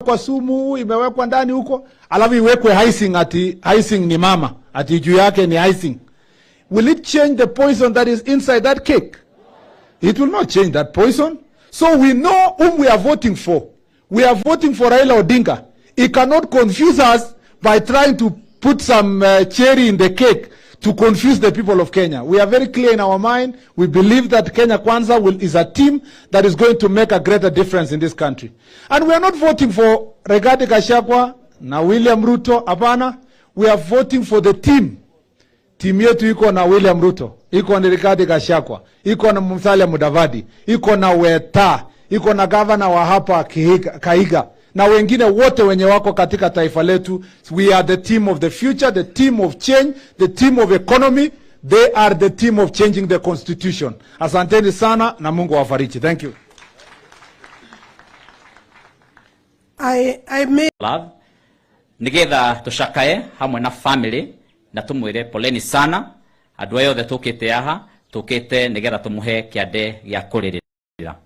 kwa sumu, imewekwa ndani huko, alafu iwekwe icing ati icing ni mama, ati juu yake ni icing. Will it change the poison that is inside that cake? It will not change that poison. So we know whom we are voting for. We are voting for Raila Odinga. He cannot confuse us by trying to put some cherry in the cake to confuse the people of Kenya. We are very clear in our mind. We believe that Kenya Kwanza is a team that is going to make a greater difference in this country. And we are not voting for Rigathi Gachagua na William Ruto, hapana. We are voting for the team. Team yetu iko na William Ruto, iko na Rigathi Gachagua, iko na Musalia Mudavadi, iko na Weta, iko na governor wa hapa Kahiga, na wengine wote wenye wako katika taifa letu. We are the team of the future, the team of change, the team of economy. They are the team of changing the constitution. Asanteni sana na Mungu awafariji. Thank you. I may love nigetha tushakae hamwe na family na tumwire poleni sana andu ayo the tukite aha tukite nigetha tumuhe kiande gya kuririra.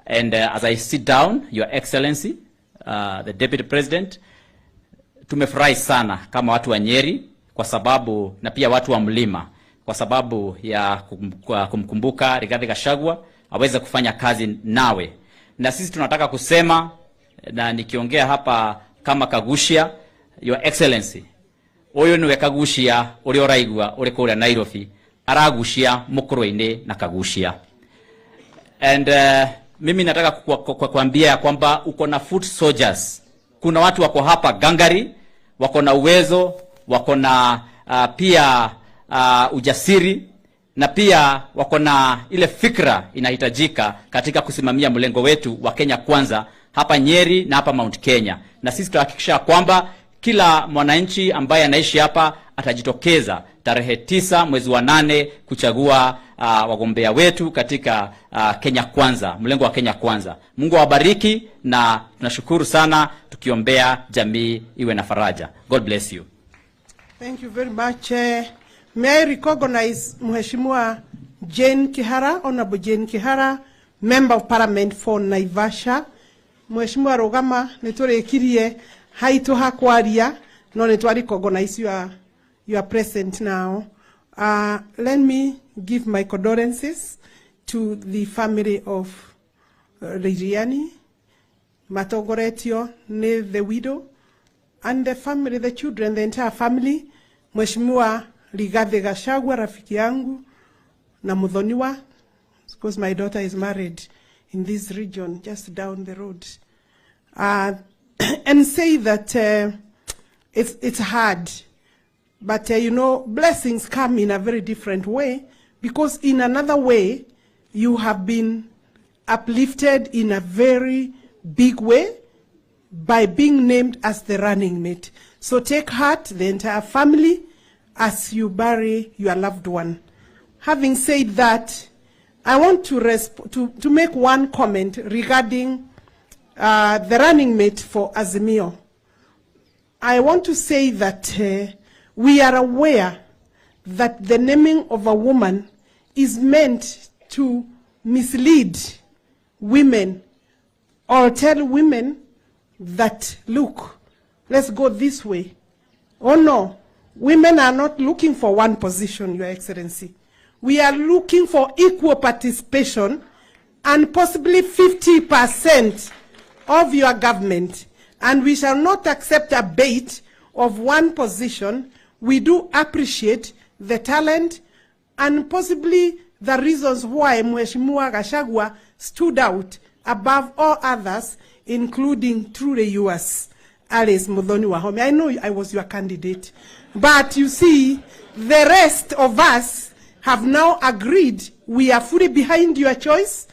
And as I sit down, Your Excellency, the Deputy President, tumefurahi sana kama watu wa Nyeri kwa sababu na pia watu wa mlima kwa sababu ya kumkumbuka Rigathi Gachagua aweze kufanya kazi nawe. Na sisi tunataka kusema na nikiongea hapa kama Kagushia, Your Excellency, oyo niwe Kagushia uri oraigua uri kuria Nairobi aragushia Mukurweini na Kagushia. And mimi nataka kuambia kwamba uko na foot soldiers. Kuna watu wako hapa gangari, wako na uwezo, wako na pia ujasiri, na pia wako na ile fikra inahitajika katika kusimamia mlengo wetu wa Kenya Kwanza hapa Nyeri na hapa Mount Kenya. Na sisi tutahakikisha kwamba kila mwananchi ambaye anaishi hapa atajitokeza tarehe 9 mwezi wa 8 kuchagua wagombea wetu katika Kenya Kwanza, mlengo wa Kenya Kwanza. Mungu awabariki na tunashukuru sana tukiombea jamii iwe na faraja. God bless you. Thank you very much. May I recognize Mheshimiwa Jane Kihara, Honorable Jane Kihara, Member of Parliament for Naivasha. Mheshimiwa Rogama, niturekirie haitu hakwaria, no recognize you are present now. Let me give my condolences to the family of Reriani, Matogoretio, the widow, and the family, the children, the entire family. Mheshimiwa Rigathi Gachagua, rafiki yangu na mudhoniwa, because my daughter is married in this region, just down the road. And say that it's hard. But, you know, blessings come in a very different way, because in another way, you have been uplifted in a very big way by being named as the running mate. So take heart, the entire family, as you bury your loved one. Having said that, I want to make one comment regarding the running mate for Azimio. I want to say that we are aware that the naming of a woman is meant to mislead women or tell women that, look, let's go this way. Oh no, women are not looking for one position, Your Excellency. We are looking for equal participation and possibly 50% of your government. And we shall not accept a bait of one position. We do appreciate the talent and possibly the reasons why Mheshimiwa Gachagua stood out above all others, including through the US, Alice Muthoni Wahome. I know I was your candidate, but you see, the rest of us have now agreed. We are fully behind your choice.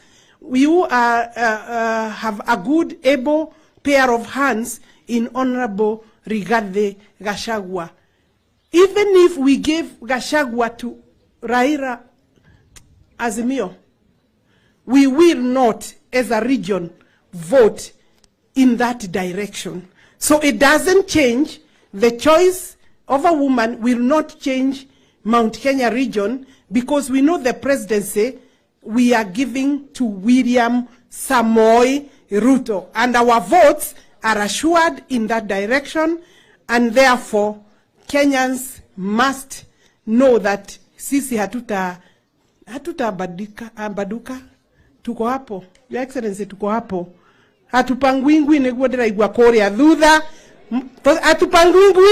You have a good, able pair of hands in Honorable Rigathi Gachagua. Even if we gave Gachagua to Raila Azimio, we will not, as a region, vote in that direction. So it doesn't change. The choice of a woman will not change Mount Kenya region, because we know the presidency we are giving to William Samoei Ruto. And our votes are assured in that direction, and therefore Kenyans must know that sisi baduka tuko hapo. Your Excellency, tuko hapo. Hatupangwingwi niguo ndiraigua kuria thutha. Hatupangwingwi.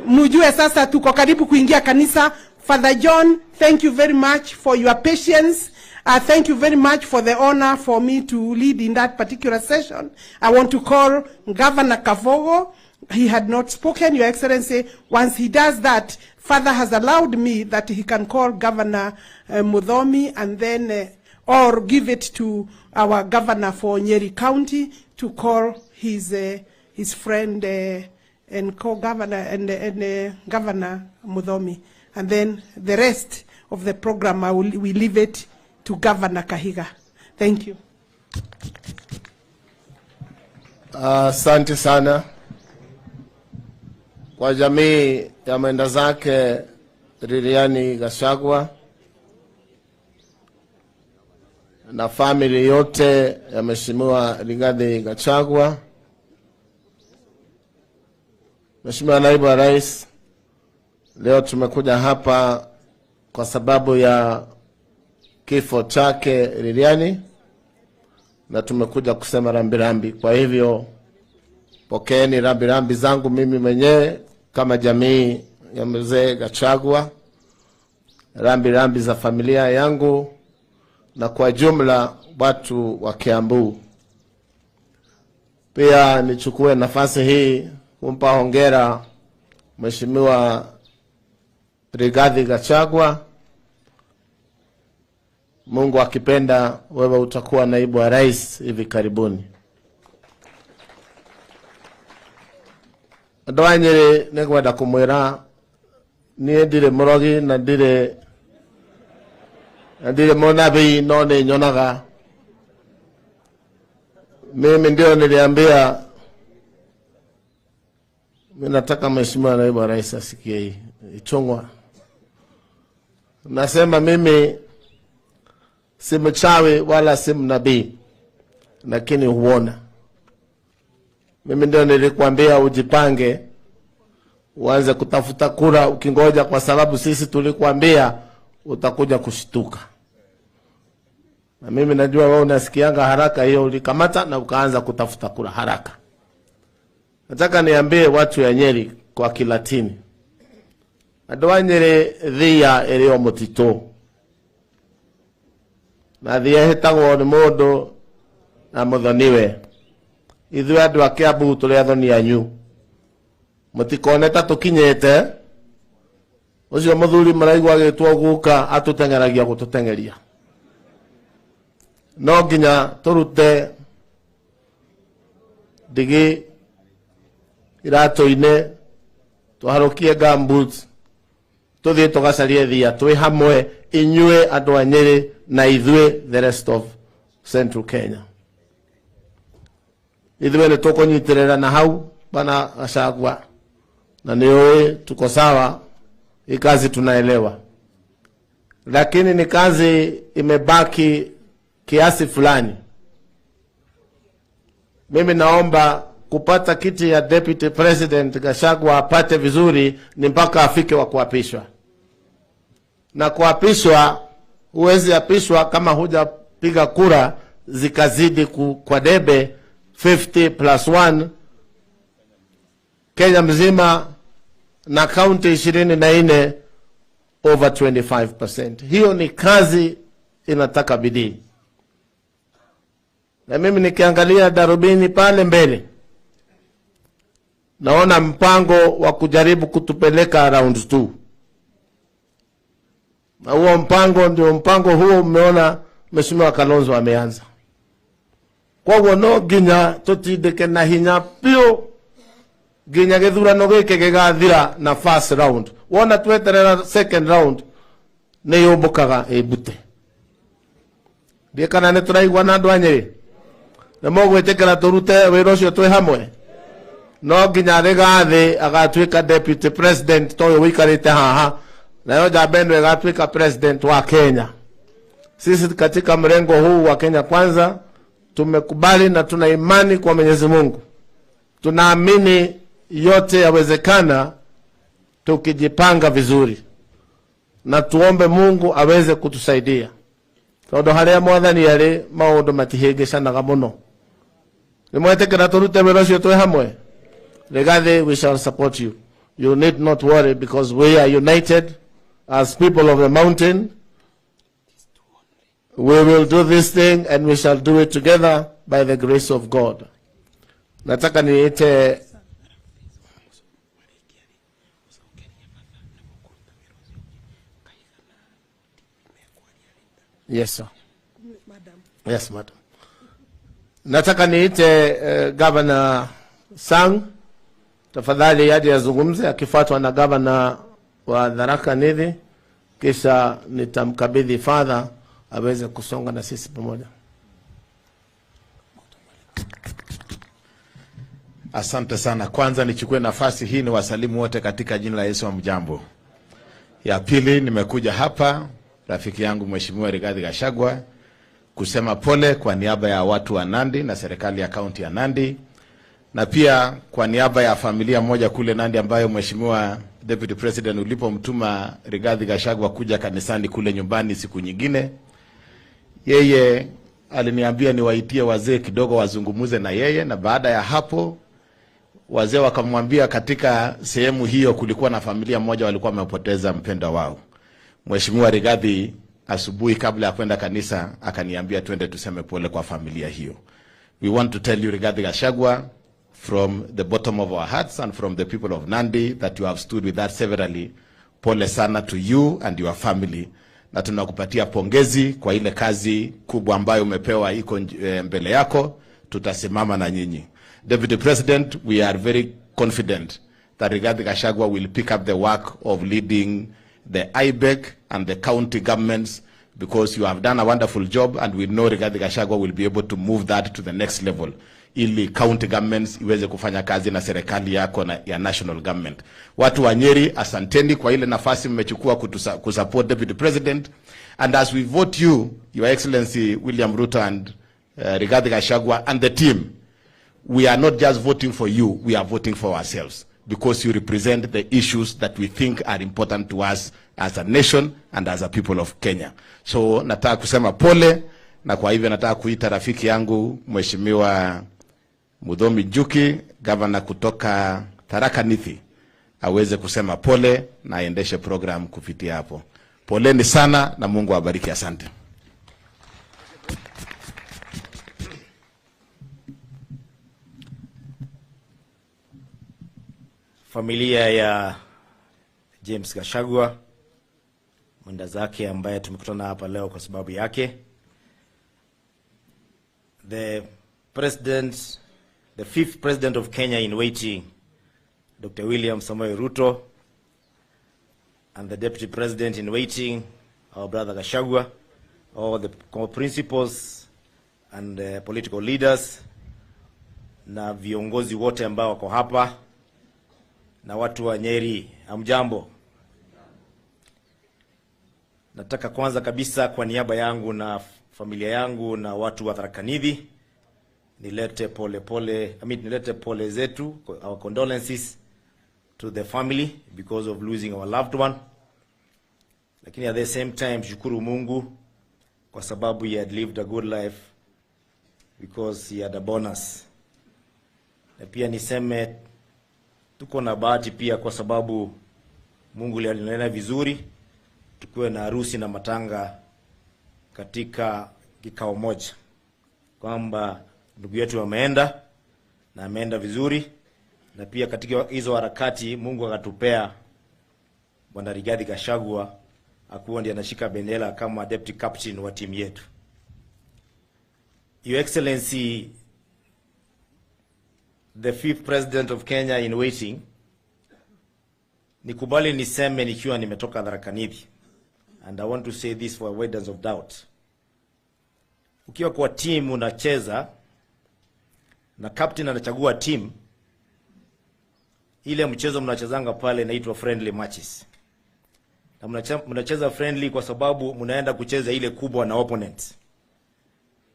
Mujue sasa tuko karibu kuingia kanisa. Father John, thank you very much for your patience. Thank you very much for the honor for me to lead in that particular session. I want to call Governor Kavogo. He had not spoken, Your Excellency. Once he does that, Father has allowed me that he can call Governor Mudhomi and then, or give it to our governor for Nyeri County to call his friend and co-governor and Governor Mudhomi. And then the rest of the program, we leave it to Governor Kahiga. Thank you. Asante sana. Kwa jamii ya mwenda zake Reriani Gachagua na family yote ya Mheshimiwa Rigathi Gachagua, Mheshimiwa Naibu wa Rais, leo tumekuja hapa kwa sababu ya kifo chake Reriani na tumekuja kusema rambirambi. Kwa hivyo pokeeni rambirambi zangu mimi mwenyewe kama jamii ya mzee Gachagua, rambirambi za familia yangu na kwa jumla watu wa Kiambu. Pia nichukue nafasi hii kumpa hongera Mheshimiwa Rigathi Gachagua. Mungu akipenda wewe utakuwa naibu wa rais hivi karibuni. Andwa Nyeri nĩngwenda kũmwĩra niĩ ndirĩ mũrogi na ndirĩ mũnabii, no nĩ nyonaga. Mimi ndio niliambia mimi nataka Mheshimiwa Naibu wa Rais asikie hii ichungwa. Nasema mimi si mchawi wala si mnabii, lakini huona. Mimi ndio nilikwambia ujipange uanze kutafuta kura ukingoja, kwa sababu sisi tulikwambia utakuja kushtuka. Na mimi najua wewe unasikianga haraka, hiyo ulikamata na ukaanza kutafuta kura haraka. Nataka niambie watu ya Nyeri kwa Kilatini, andwa Nyeri thia ĩrĩ o mũtitũ na thia ĩhetagwo nĩ mũndũ na mũthoniwe. Ithuĩ andũ a Kiambu tũrĩ athoni anyu, mũtikone ta tũkinyĩte. Ũcio mũthuri mũraigua agĩtwo guka atũteng'eragia gũtũteng'eria. No nginya tũrute ndigi iratũ-inĩ, tũharũkie gumboots, tũthiĩ tũgacarie thia twĩ hamwe, inyuĩ andũ a Nyeri na ithuĩ the rest of Central Kenya. Ithuĩ nĩ tũkũnyitĩrĩra na hau bana Gachagua, na nĩũĩ tuko sawa, hii kazi tunaelewa. Lakini ni kazi imebaki kiasi fulani. Mimi naomba kupata kiti ya Deputy President Gachagua apate vizuri ni mpaka afike wa kuapishwa. Na kuapishwa, huwezi apishwa kama hujapiga kura zikazidi kwa debe 50+1 Kenya mzima na county 24 over 25%. Hiyo ni kazi inataka bidii. Na mimi nikiangalia darubini pale mbele, naona mpango wa kujaribu kutupeleka round 2. Na huo mpango ndio mpango huo umeona Mheshimiwa Kalonzo ameanza. Kwa hivyo no nginya tutindike na hinya pio nginya githurano gĩkĩ gĩgathira na first round. Wona tweterera second round nĩ yũmbũkaga ĩbute. Ndiĩ kana nĩ tũraigua na andũ a Nyeri? Nĩ mũgwĩtĩkĩra tũrute wĩra ũcio twĩ hamwe? No nginya Rigathi agatuĩka Deputy President toyo wĩikarĩte haha, nayo njamba ĩno ĩgatuĩka President wa Kenya. Sisi katika mrengo huu wa Kenya Kwanza tumekubali na tuna imani kwa Mwenyezi Mungu tunaamini yote yawezekana tukijipanga vizuri, na tuombe Mungu aweze kutusaidia. Tondu haria mwathani ari maundu matihingicanaga muno. Nimwetekera turute wira ucio twi hamwe. Rigathi, we shall support you. You need not worry, because we are united as people of the mountain. We will do this thing and we shall do it together by the grace of God. Nataka niite Yes, sir. Madam. Yes, madam. Nataka niite Governor Sang, tafadhali aje azungumze, akifuatwa na Governor wa Tharaka Nithi, kisha nitamkabidhi father aweze kusonga na sisi pamoja. Asante sana. Kwanza nichukue nafasi hii ni wasalimu wote katika jina la Yesu. Mjambo. Ya pili, nimekuja hapa rafiki yangu Mheshimiwa Rigathi Gachagua kusema pole kwa niaba ya watu wa Nandi na serikali ya kaunti ya Nandi, na pia kwa niaba ya familia moja kule Nandi ambayo Mheshimiwa Deputy President ulipomtuma Rigathi Gachagua kuja kanisani kule nyumbani siku nyingine, yeye aliniambia niwaitie wazee kidogo wazungumuze na yeye, na baada ya hapo wazee wakamwambia katika sehemu hiyo kulikuwa na familia moja walikuwa wamepoteza mpendwa wao. Mheshimiwa Rigathi asubuhi kabla ya kwenda kanisa akaniambia twende tuseme pole kwa familia hiyo. We want to tell you, Rigathi Gachagua, from the bottom of our hearts and from the people of Nandi, that you have stood with us severally. Pole sana to you and your family, na tunakupatia pongezi kwa ile kazi kubwa ambayo umepewa iko mbele yako. Tutasimama na nyinyi. Deputy President, we are very confident that Rigathi Gachagua will pick up the work of leading the IBEC and the county governments, because you have done a wonderful job, and we know Rigathi Gachagua will be able to move that to the next level, ili county governments iweze kufanya kazi na serikali yako na ya national government. Watu wa Nyeri, asanteni kwa ile nafasi mmechukua kusupport Deputy President, and as we vote you, Your Excellency William Ruto and Rigathi Gachagua and the team, we are not just voting for you, we are voting for ourselves, because you represent the issues that we think are important to us as a nation and as a people of Kenya. So nataka kusema pole, na kwa hivyo nataka kuita rafiki yangu Mheshimiwa Mudhomi Njuki, governor kutoka Tharaka Nithi, aweze kusema pole na aendeshe program kupitia hapo. Poleni sana na Mungu awabariki. Asante. Familia ya James Gachagua, mwenda zake ambaye tumekutana hapa leo kwa sababu yake, the fifth president of Kenya in waiting, Dr. William Samoei Ruto, and the deputy president in waiting, our brother Gachagua, all the principals and political leaders, na viongozi wote ambao wako hapa, na watu wa Nyeri, amjambo. Nataka kwanza kabisa kwa niaba yangu na familia yangu na watu wa Tharaka Nithi nilete pole zetu, our condolences to the family because of losing our loved one. Lakini at the same time shukuru Mungu kwa sababu he had lived a good life, because he had a bonus. Na pia niseme tuko na bahati pia kwa sababu Mungu alinena vizuri tukuwe na harusi na matanga katika kikao moja, kwamba ndugu yetu ameenda na ameenda vizuri, na pia katika hizo harakati Mungu akatupea Bwana Rigathi Gachagua akuwa ndiye anashika bendera kama deputy captain wa timu yetu. Your Excellency, the fifth president of Kenya in waiting, nikubali niseme nikiwa nimetoka Tharaka Nithi, and I want to say this for avoidance of doubt. Ukiwa kwa team unacheza na captain anachagua team, ile mchezo mnachezanga pale inaitwa friendly matches. Na mnacheza friendly kwa sababu mnaenda kucheza ile kubwa na opponents.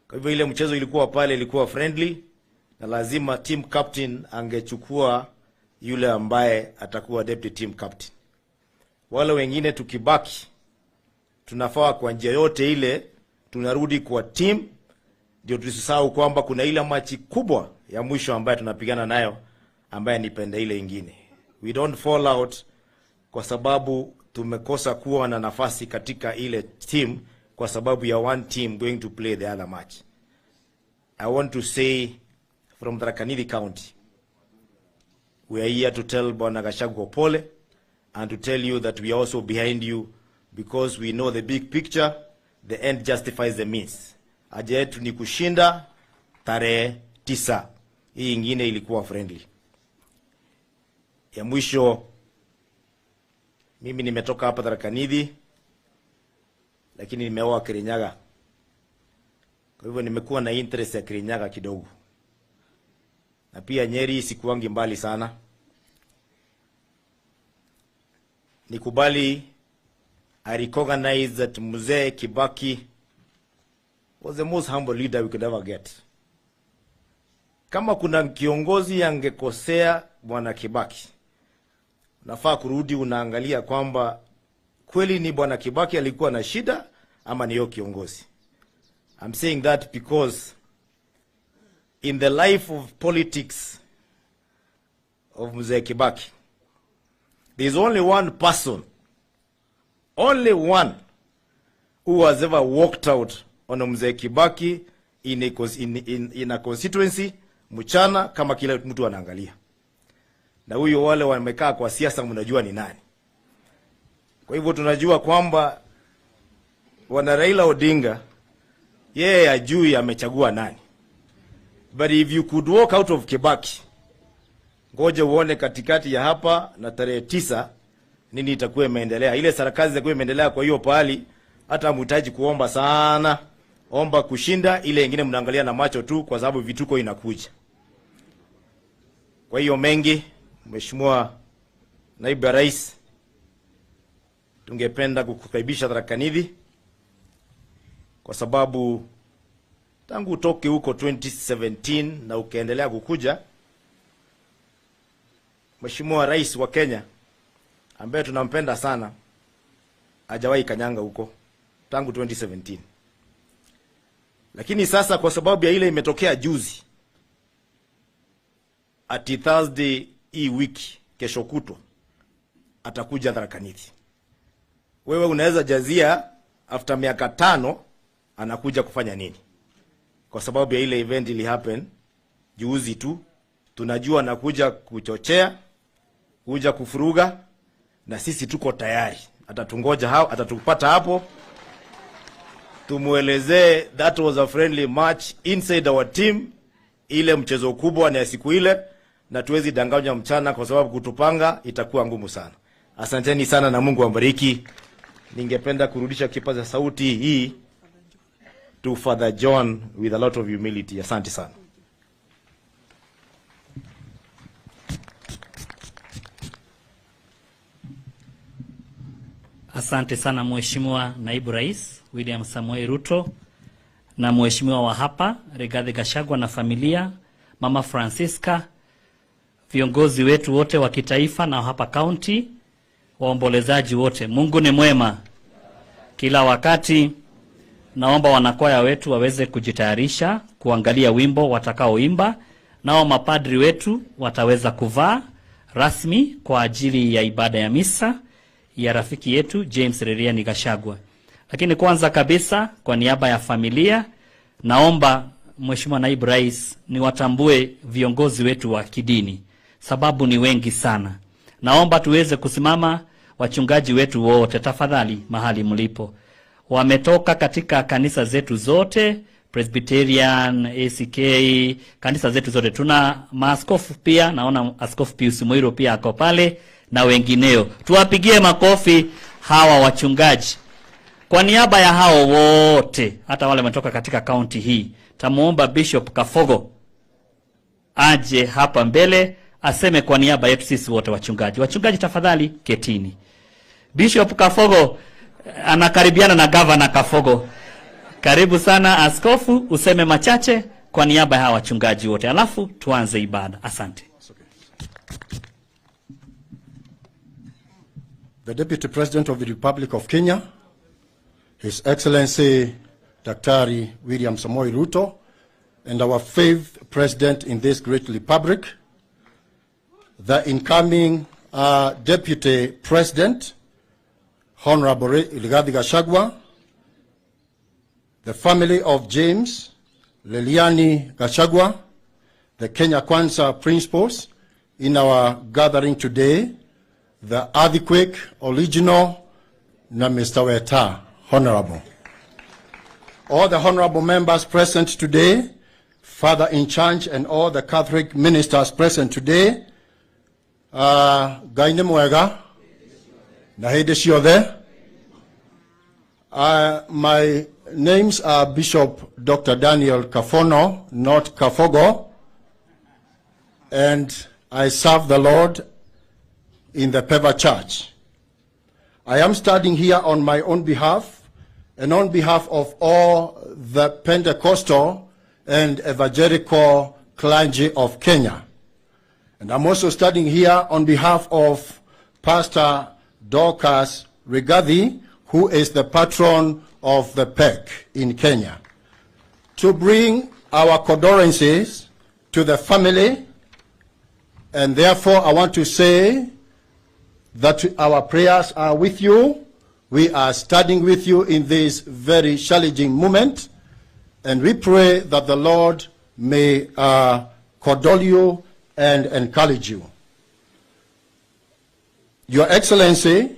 Kwa hivyo ile mchezo ilikuwa pale ilikuwa friendly, na lazima team captain angechukua yule ambaye atakuwa deputy team captain. Wale wengine tukibaki, tunafaa kwa njia yote ile tunarudi kwa team, ndio tusisahau kwamba kuna ile machi kubwa ya mwisho ambayo tunapigana nayo, ambaye ni pende ile ingine. We don't fall out kwa sababu tumekosa kuwa na nafasi katika ile team kwa sababu ya one team going to play the other match. I want to say from Tharaka County, we are here to tell Bwana Gachagua pole and to tell you that we are also behind you because we know the big picture. The end justifies the means. Haja yetu ni kushinda tarehe 9. Hii ingine ilikuwa friendly. Ya mwisho, mimi nimetoka hapa Tharaka Nithi, lakini nimeoa Kirinyaga. Kwa hivyo nimekuwa na interest ya Kirinyaga kidogo. Na pia Nyeri sikuangi mbali sana. Nikubali, I recognize that Mzee Kibaki was the most humble leader we could ever get. Kama kuna kiongozi angekosea Bwana Kibaki, nafaa kurudi unaangalia kwamba kweli ni Bwana Kibaki alikuwa na shida ama ni yeye kiongozi. I'm saying that because in the life of politics of Mzee Kibaki, there's only one person, only one, who has ever walked out on Mzee Kibaki in a constituency mchana kama kila mtu anaangalia. Na huyo wale wamekaa kwa siasa mnajua ni nani. Kwa hivyo tunajua kwamba wana Raila Odinga yeye ajui amechagua nani. But if you could walk out of Kibaki, ngoja uone katikati ya hapa na tarehe 9 nini itakuwa imeendelea. Ile sarakazi itakuwa imeendelea. Kwa hiyo pahali hata mhitaji kuomba sana, omba kushinda, ile nyingine mnaangalia na macho tu kwa sababu vituko inakuja. Kwa hiyo mengi, Mheshimiwa Naibu Rais, tungependa kukukaribisha Tharaka Nithi kwa sababu tangu utoke huko 2017 na ukaendelea kukuja, Mheshimiwa Rais wa Kenya ambaye tunampenda sana hajawahi kanyanga huko tangu 2017. Lakini sasa kwa sababu ya ile imetokea juzi, ati Thursday hii wiki, kesho kutwa atakuja Tharaka Nithi. Wewe unaweza jazia after miaka 5 anakuja kufanya nini? Kwa sababu ya ile event ili happen juzi tu, tunajua anakuja kuchochea, kuja kufuruga, na sisi tuko tayari. Atatungoja hao, atatupata hapo. Tumuelezee that was a friendly match inside our team. Ile mchezo kubwa ni siku ile, na tuwezi danganya mchana kwa sababu kutupanga itakuwa ngumu sana. Asanteni sana na Mungu awabariki. Ningependa kurudisha kipaza sauti hii to Father John with a lot of humility. Asante sana. Asante sana Mheshimiwa Naibu Rais William Samoei Ruto na Mheshimiwa wa hapa Rigathi Gachagua na familia, Mama Francisca, viongozi wetu wote wa kitaifa na hapa county, waombolezaji wote. Mungu ni mwema kila wakati. Naomba wanakwaya wetu waweze kujitayarisha kuangalia wimbo watakaoimba, nao mapadri wetu wataweza kuvaa rasmi kwa ajili ya ibada ya misa ya rafiki yetu James Reriani Gachagua. Lakini kwanza kabisa kwa niaba ya familia, naomba Mheshimiwa Naibu Rais niwatambue viongozi wetu wa kidini, sababu ni wengi sana. Naomba tuweze kusimama, wachungaji wetu wote tafadhali mahali mlipo. Wametoka katika kanisa zetu zote, Presbyterian, ACK, kanisa zetu zote. Tuna maaskofu pia, naona Askofu Pius Moiro pia ako pale na wengineo. Tuwapigie makofi hawa wachungaji. Kwa niaba ya hao wote, hata wale wametoka katika kaunti hii, tamuomba Bishop Kafogo aje hapa mbele aseme kwa niaba yetu sisi wote wachungaji. Wachungaji tafadhali ketini. Bishop Kafogo anakaribiana na Governor Kafogo. Karibu sana askofu, useme machache kwa kwa niaba ya wachungaji wote, alafu tuanze ibada. Asante. The Deputy President of the Republic of Kenya, His Excellency Daktari William Samoei Ruto, and our fifth President in this great republic, the incoming Deputy President, Honorable Rigathi Gachagua, the family of James Reriani Gachagua, the Kenya Kwanza principals in our gathering today, the earthquake original, na Mr. Weta, Honorable. All the honorable members present today, Father in charge, and all the Catholic ministers present today, Gaine Mwega, Nahede Shiode. My names are Bishop Dr. Daniel Kafono, not Kafogo, and I serve the Lord in the Peva Church. I am standing here on my own behalf and on behalf of all the Pentecostal and evangelical clergy of Kenya. And I'm also standing here on behalf of Pastor Dorcas Rigathi, who is the patron of the PEC in Kenya, to bring our condolences to the family. And therefore, I want to say that our prayers are with you. We are standing with you in this very challenging moment, and we pray that the Lord may condole you and encourage you. Your Excellency,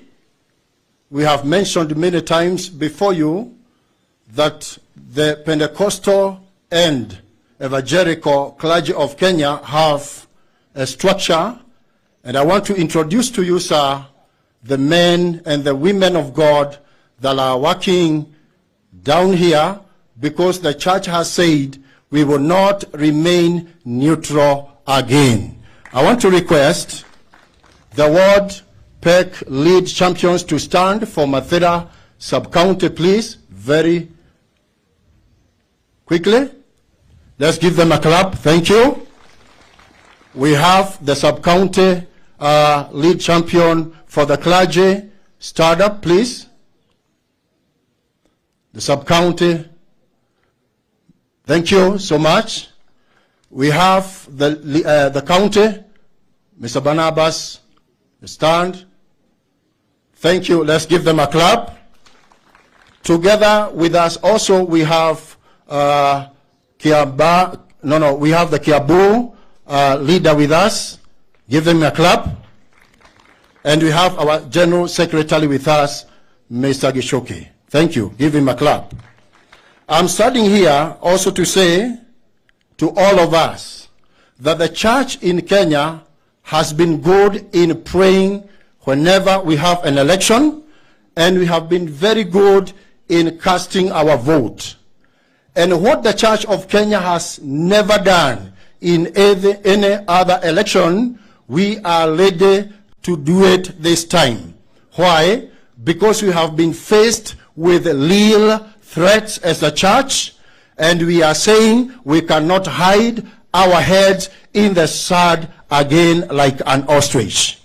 we have mentioned many times before you that the Pentecostal and evangelical clergy of Kenya have a structure, and I want to introduce to you, sir, the men and the women of God that are working down here, because the church has said we will not remain neutral again. I want to request the Ward PEC lead champions to stand for Mathira sub-county, please, very quickly. Let's give them a clap. Thank you. We have the sub-county lead champion for the clergy. Stand up, please. The sub-county. Thank you so much. We have the county. Mr. Barnabas, stand. Thank you. Let's give them a clap. Together with us also we have we have the Kiabu leader with us. Give them a clap. And we have our General Secretary with us, Mr. Gishoki. Thank you. Give him a clap. I'm starting here also to say to all of us that the church in Kenya has been good in praying whenever we have an election, and we have been very good in casting our vote. And what the Church of Kenya has never done in any other election, we are ready to do it this time. Why? Because we have been faced with real threats as a church, and we are saying we cannot hide our heads in the sand again like an ostrich.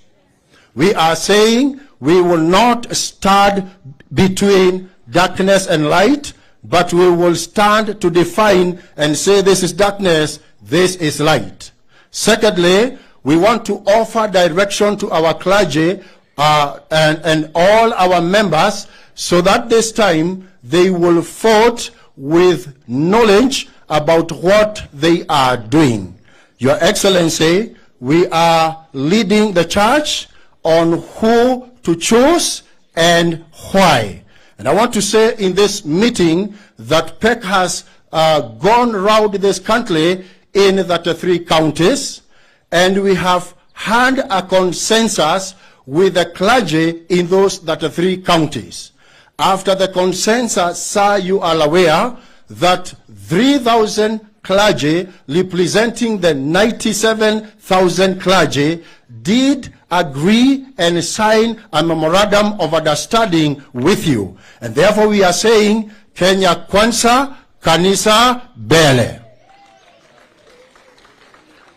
We are saying we will not stand between darkness and light, but we will stand to define and say this is darkness, this is light. Secondly, we want to offer direction to our clergy and all our members, so that this time they will vote with knowledge about what they are doing. Your Excellency, we are leading the church on who to choose and why. And I want to say in this meeting that PEC has gone around this country in the 3 counties, and we have had a consensus with the clergy in those 3 counties. After the consensus, sir, you are aware that 3,000 clergy representing the 97,000 clergy did agree and sign a memorandum of understanding with you. And therefore we are saying Kenya Kwanza, Kanisa Bele.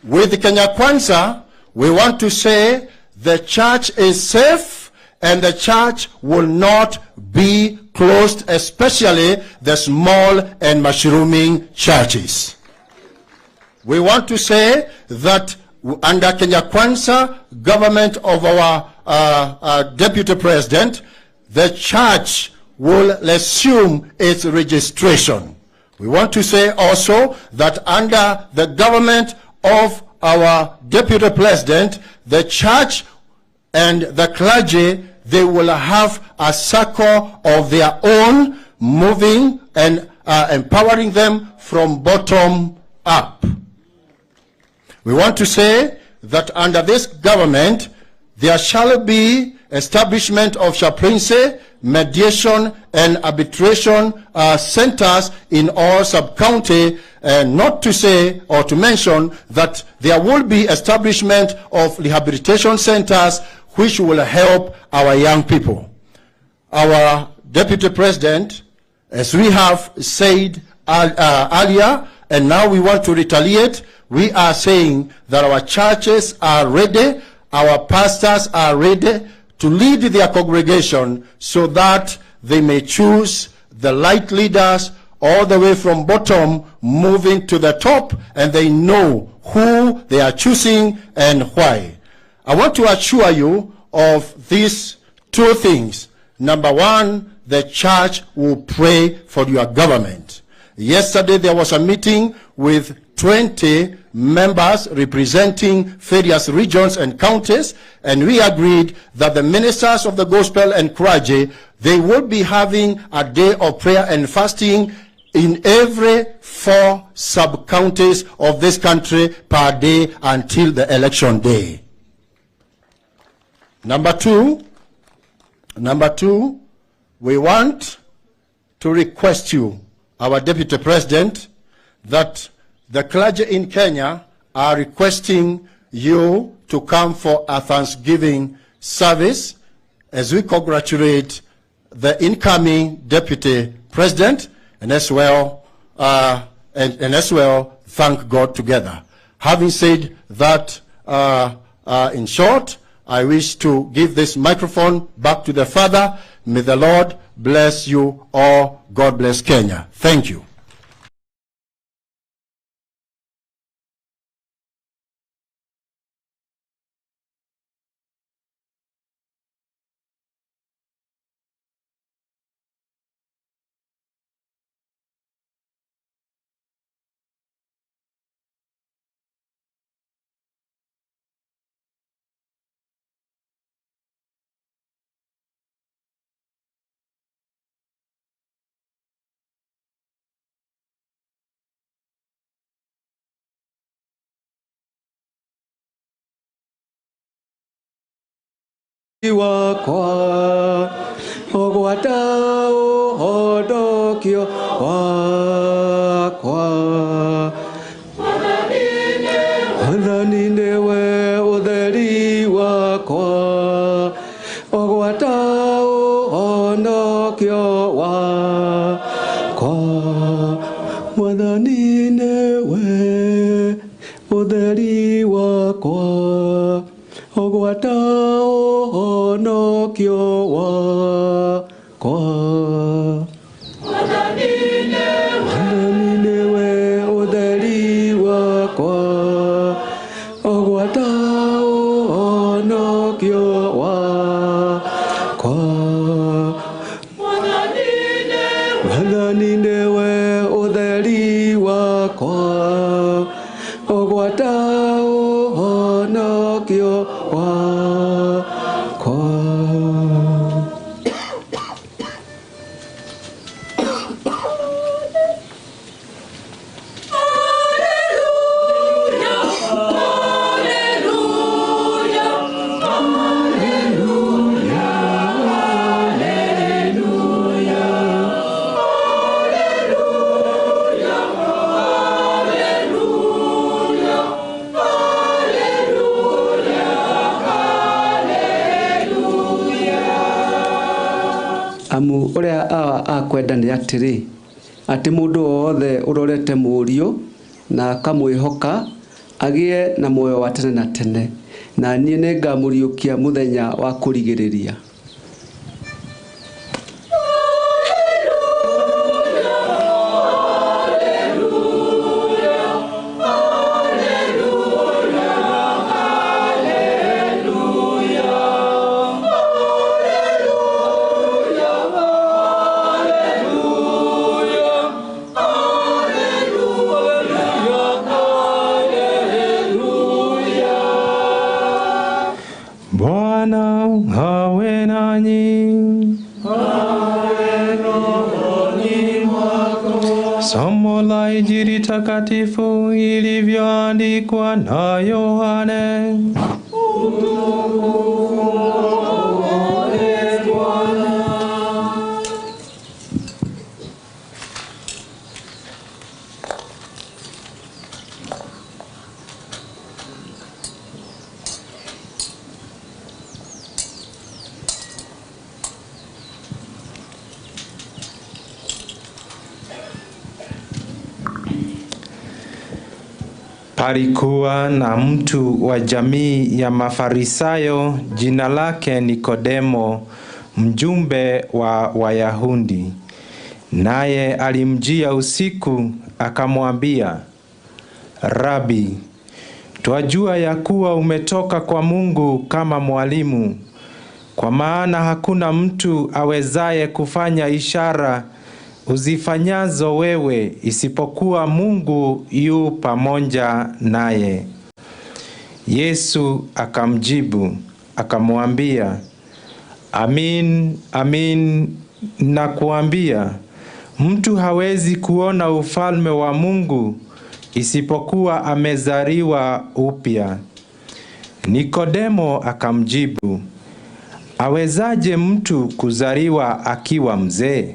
With Kenya Kwanza, we want to say the church is safe and the church will not be closed, especially the small and mushrooming churches. We want to say that under Kenya Kwanza government of our Deputy President, the church will assume its registration. We want to say also that under the government of our Deputy President, the church and the clergy, they will have a circle of their own, moving and empowering them from bottom up. We want to say that under this government, there shall be establishment of chaplaincy, mediation and arbitration centers in all sub-county, not to say or to mention that there will be establishment of rehabilitation centers which will help our young people. Our Deputy President, as we have said earlier, and now we want to retaliate, we are saying that our churches are ready, our pastors are ready to lead their congregation so that they may choose the right leaders all the way from bottom moving to the top, and they know who they are choosing and why. I want to assure you of these two things. Number one, the church will pray for your government. Yesterday there was a meeting with 20 members representing various regions and counties, and we agreed that the ministers of the gospel and clergy, they will be having a day of prayer and fasting in every 4 sub-counties of this country per day until the election day. Number two, we want to request you, our Deputy President, that the clergy in Kenya are requesting you to come for a Thanksgiving service as we congratulate the incoming Deputy President, and as well thank God together. Having said that, in short, I wish to give this microphone back to the Father. May the Lord bless you all. God bless Kenya. Thank you. Wakwa ogwatao hodokio wakwa Odhanine we utheri wakwa ogwatao hodokio wakwa Odhanine we utheri wakwa ogwatao honokyo wakwa Odhanine we utheri wakwa ogwatao honokyo wakwa Odhanine we utheri wakwa ogwatao honokyo wakwa amu uria akwenda ni atiri ati mundu wothe urorete murio na akamwihoka agie na muoyo wa tene na tene, na niĩ nĩngamũriũkia mũthenya wa kũrigĩrĩria. Somo la Injili takatifu ilivyoandikwa na Yohane. Palikuwa na mtu wa jamii ya Mafarisayo, jina lake Nikodemo, mjumbe wa Wayahudi. Naye alimjia usiku akamwambia, Rabi, twajua ya kuwa umetoka kwa Mungu kama mwalimu, kwa maana hakuna mtu awezaye kufanya ishara uzifanyazo wewe isipokuwa Mungu yu pamoja naye. Yesu akamjibu akamwambia, Amin, amin nakuambia, mtu hawezi kuona ufalme wa Mungu isipokuwa amezaliwa upya. Nikodemo akamjibu, awezaje mtu kuzaliwa akiwa mzee?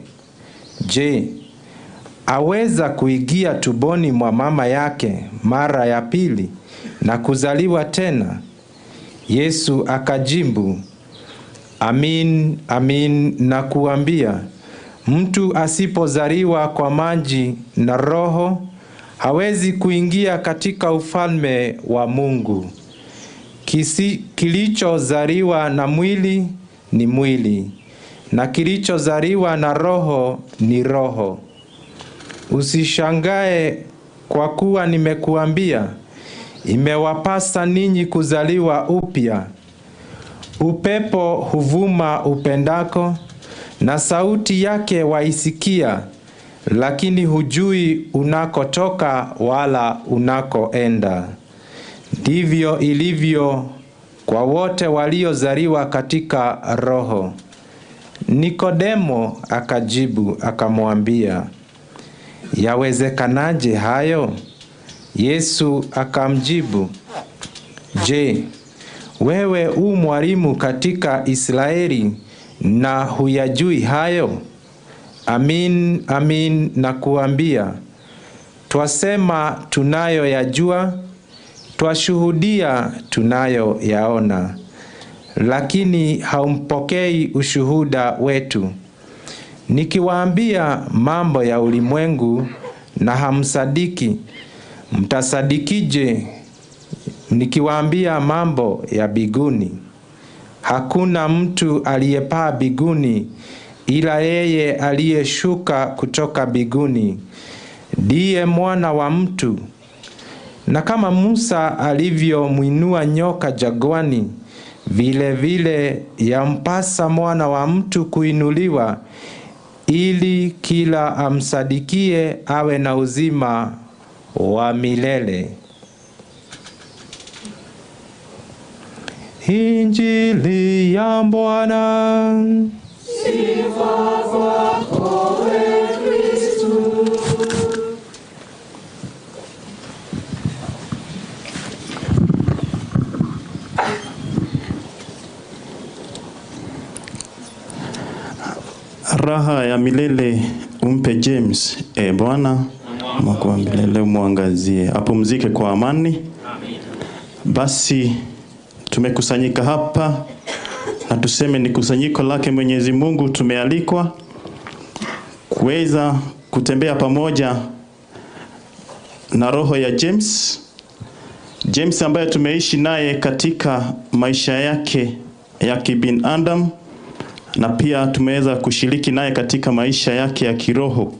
Je, aweza kuingia tumboni mwa mama yake mara ya pili na kuzaliwa tena? Yesu akajibu, Amin, amin nakuambia, mtu asipozaliwa kwa maji na Roho hawezi kuingia katika ufalme wa Mungu. Kilichozaliwa na mwili ni mwili, na kilichozaliwa na Roho ni roho. Usishangae kwa kuwa nimekuambia, imewapasa ninyi kuzaliwa upya. Upepo huvuma upendako, na sauti yake waisikia, lakini hujui unakotoka wala unakoenda. Ndivyo ilivyo kwa wote waliozaliwa katika Roho. Nikodemo akajibu akamwambia, yawezekanaje hayo? Yesu akamjibu, je, wewe u mwalimu katika Israeli na huyajui hayo? Amin, amin nakuambia, twasema tunayo yajua, twashuhudia tunayo yaona, lakini haumpokei ushuhuda wetu. Nikiwaambia mambo ya ulimwengu na hamsadiki, mtasadikije nikiwaambia mambo ya biguni? Hakuna mtu aliyepaa biguni ila yeye aliyeshuka kutoka biguni, ndiye Mwana wa Mtu. Na kama Musa alivyomwinua nyoka jangwani, vile vile yampasa Mwana wa Mtu kuinuliwa, ili kila amsadikie awe na uzima wa milele. Injili ya Bwana. Sifa kwako Kristo. Raha ya milele umpe James, Bwana, mwako wa milele umwangazie, apumzike kwa amani. Basi tumekusanyika hapa na tuseme ni kusanyiko lake Mwenyezi Mungu. Tumealikwa kuweza kutembea pamoja na roho ya James, James ambaye tumeishi naye katika maisha yake ya kibinadamu na pia tumeweza kushiriki naye katika maisha yake ya kiroho.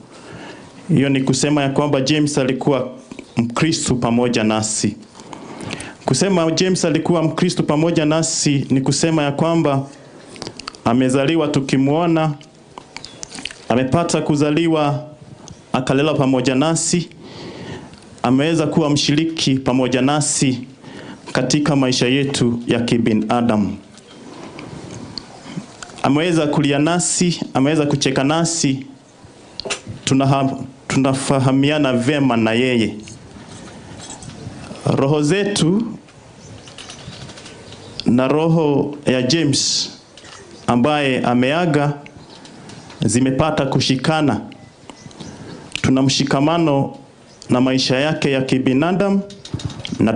Hiyo ni kusema ya kwamba James alikuwa Mkristo pamoja nasi. Kusema James alikuwa Mkristo pamoja nasi ni kusema ya kwamba amezaliwa tukimuona, amepata kuzaliwa akalela pamoja nasi, ameweza kuwa mshiriki pamoja nasi katika maisha yetu ya kibinadamu. Ameweza kulia nasi, ameweza kucheka nasi, tunafahamiana vema na yeye. Roho zetu na roho ya James ambaye ameaga zimepata kushikana. Tuna mshikamano na maisha yake ya kibinadamu na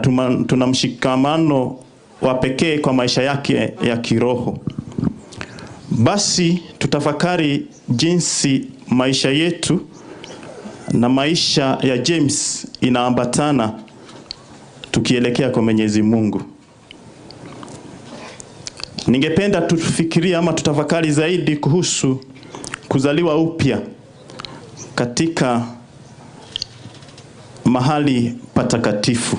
tuna mshikamano wa pekee kwa maisha yake ya kiroho. Basi tutafakari jinsi maisha yetu na maisha ya James inaambatana tukielekea kwa Mwenyezi Mungu. Ningependa tufikirie ama tutafakari zaidi kuhusu kuzaliwa upya katika mahali patakatifu.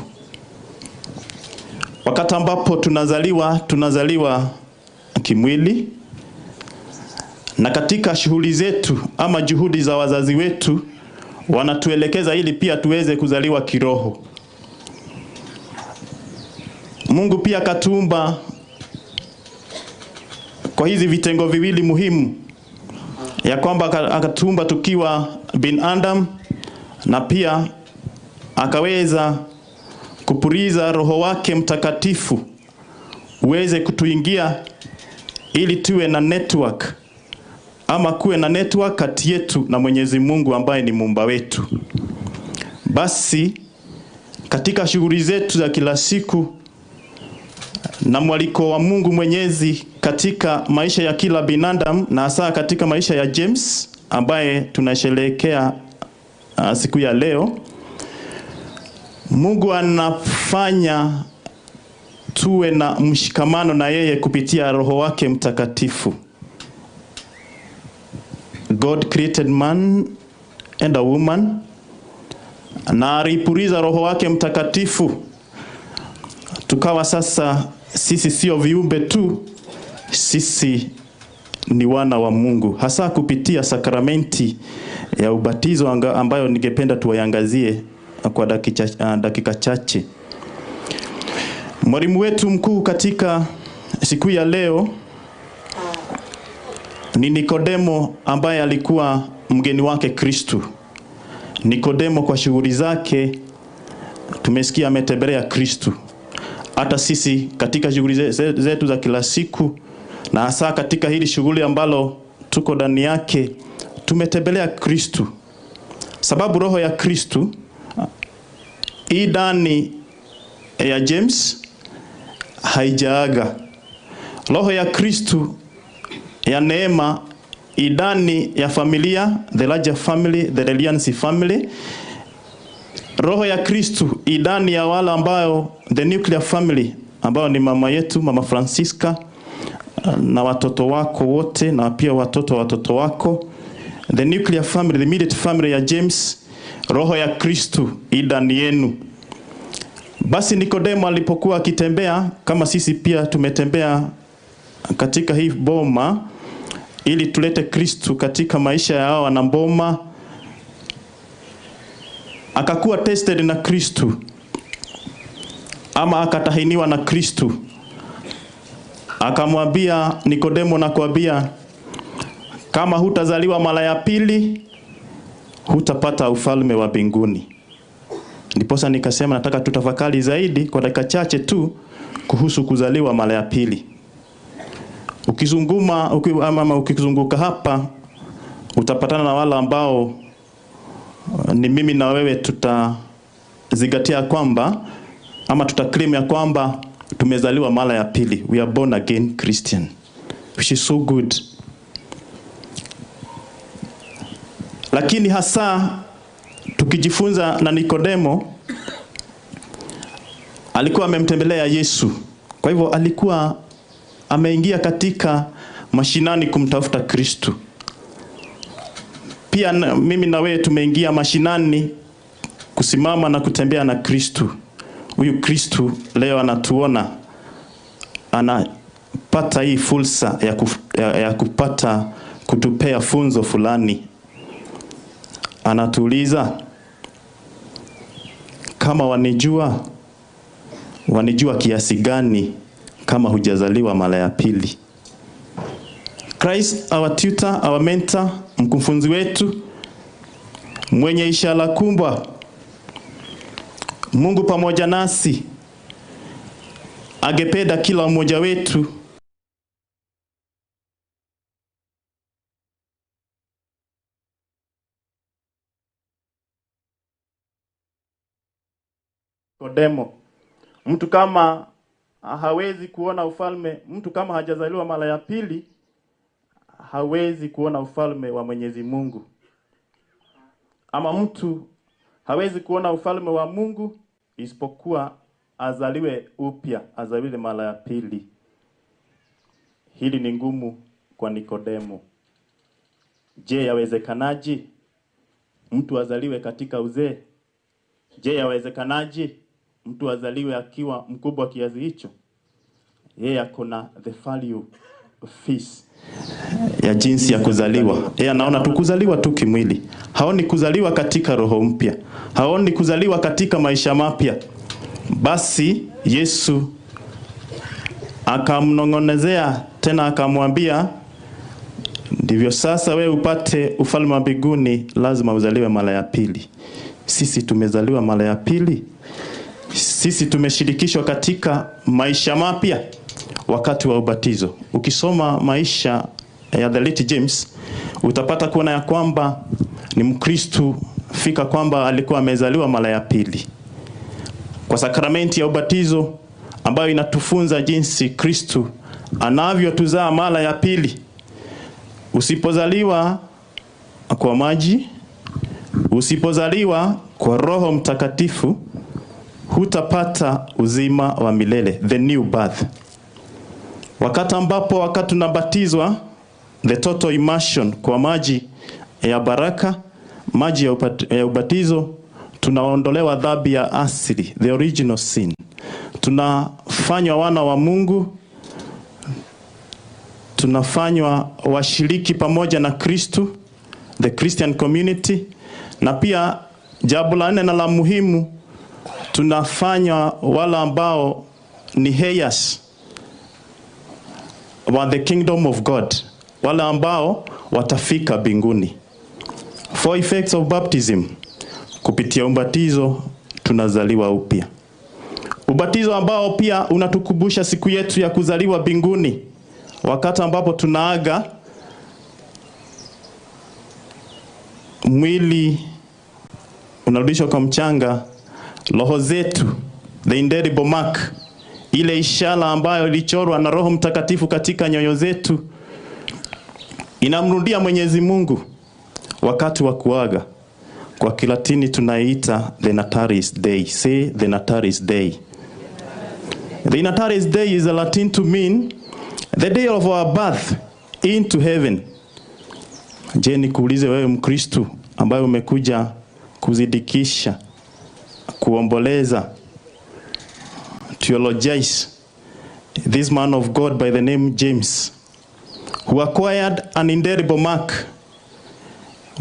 Wakati ambapo tunazaliwa kimwili, na katika shughuli zetu ama juhudi za wazazi wetu wanatuelekeza ili pia tuweze kuzaliwa kiroho. Mungu pia katuumba kwa hizi vitengo viwili muhimu, ya kwamba akatuumba tukiwa binadamu na pia akaweza kupuriza roho wake mtakatifu uweze kutuingia ili tuwe na network ama kuwe na network kati yetu na Mwenyezi Mungu ambaye ni muumba wetu. Basi katika shughuli zetu za kila siku na mwaliko wa Mungu Mwenyezi katika maisha ya kila binadamu na hasa katika maisha ya James ambaye tunasherehekea siku ya leo, Mungu anafanya tuwe na mshikamano na yeye kupitia roho wake mtakatifu. God created man and a woman, na alipuriza roho wake mtakatifu tukawa sasa sisi sio viumbe tu, sisi ni wana wa Mungu, hasa kupitia sakramenti ya ubatizo ambayo ningependa tuwaangazie kwa dakika chache. Mwalimu wetu mkuu katika siku ya leo ni Nikodemo ambaye alikuwa mgeni wake Kristo. Nikodemo kwa shughuli zake tumesikia ametembelea Kristo. Hata sisi katika shughuli zetu za kila siku na hasa katika hili shughuli ambalo tuko ndani yake tumetembelea Kristo. Sababu roho ya Kristo ndani ya James haijaaga. Roho ya Kristo ya neema ndani ya familia, the larger family, the Reriani family. Roho ya Kristo ndani ya wale ambao the nuclear family, ambao ni mama yetu, mama Francisca na watoto wako wote na pia watoto wako. The nuclear family, the immediate family ya James, roho ya Kristo ndani yenu. Basi Nikodemo alipokuwa akitembea kama sisi pia tumetembea katika hii boma ili tulete Kristo katika maisha ya hao na boma, akakuwa tested na Kristo ama akatahiniwa na Kristo. Akamwambia Nikodemo, nakwambia kama hutazaliwa mara ya pili hutapata ufalme wa mbinguni. Ndiposa nikasema nataka tutafakari zaidi kwa dakika chache tu kuhusu kuzaliwa mara ya pili. Ukizunguka hapa utapatana na wale ambao ni mimi na wewe tutazingatia kwamba ama tutaclaim ya kwamba tumezaliwa mara ya pili. We are born again Christian, which is so good. Lakini hasa tukijifunza na Nikodemo, alikuwa amemtembelea Yesu. Kwa hivyo alikuwa ameingia katika mashinani kumtafuta Kristo. Pia mimi na wewe tumeingia mashinani kusimama na kutembea na Kristo. Huyu Kristo leo anatuona, anapata hii fursa ya kupata kutupea funzo fulani. Anatuuliza kama wanijua kiasi gani kama hujazaliwa mara ya pili. Christ, our tutor, our mentor, mkufunzi wetu, mwenye ishara kubwa, Mungu pamoja nasi, angependa kila mmoja wetu Kodemo. Mtu kama hawezi kuona ufalme, mtu kama hajazaliwa mara ya pili hawezi kuona ufalme wa Mwenyezi Mungu. Ama mtu hawezi kuona ufalme wa Mungu isipokuwa azaliwe upya, azaliwe mara ya pili. Hili ni ngumu kwa Nikodemo. Je, yawezekanaje mtu azaliwe katika uzee? Je, yawezekanaje mtu azaliwe akiwa mkubwa kiasi hicho? Yeye akona the value of fees ya jinsi ya kuzaliwa. Yeye anaona tu kuzaliwa tu kimwili. Haoni kuzaliwa katika roho mpya. Haoni kuzaliwa katika maisha mapya. Basi Yesu akamnong'onezea tena akamwambia, ndivyo sasa wewe upate ufalme wa mbinguni lazima uzaliwe mara ya pili. Sisi tumezaliwa mara ya pili. Sisi tumeshirikishwa katika maisha mapya wakati wa ubatizo. Ukisoma maisha ya the late James utapata kuona ya kwamba ni Mkristo fika kwamba alikuwa amezaliwa mara ya pili. Kwa sakramenti ya ubatizo ambayo inatufunza jinsi Kristo anavyotuzaa mara ya pili. Usipozaliwa kwa maji, usipozaliwa kwa Roho Mtakatifu, hutapata uzima wa milele, the new birth. Wakati tunabatizwa, the total immersion kwa maji ya baraka, maji ya ubatizo, tunaondolewa dhambi ya asili, the original sin. Tunafanywa wana wa Mungu, tunafanywa washiriki pamoja na Kristo, the Christian community, na pia jambo la nne na la muhimu, tunafanywa wala ambao ni heirs wa the kingdom of God, wala ambao watafika mbinguni. Four effects of baptism. Kupitia ubatizo tunazaliwa upya. Ubatizo ambao pia unatukumbusha siku yetu ya kuzaliwa mbinguni, wakati ambapo tunaaga mwili unarudishwa kwa mchanga, roho zetu, the indelible mark, ile ishara ambayo ilichorwa na Roho Mtakatifu katika nyoyo zetu, inamrudia Mwenyezi Mungu wakati wa kuaga. Kwa Kilatini tunaita the Natalis Day. Say the Natalis Day. The Natalis Day is a Latin to mean the day of our birth into heaven. Je, nikuulize wewe Mkristo ambaye umekuja kuzidikisha, kuomboleza, theologize this man of God by the name James, who acquired an indelible mark.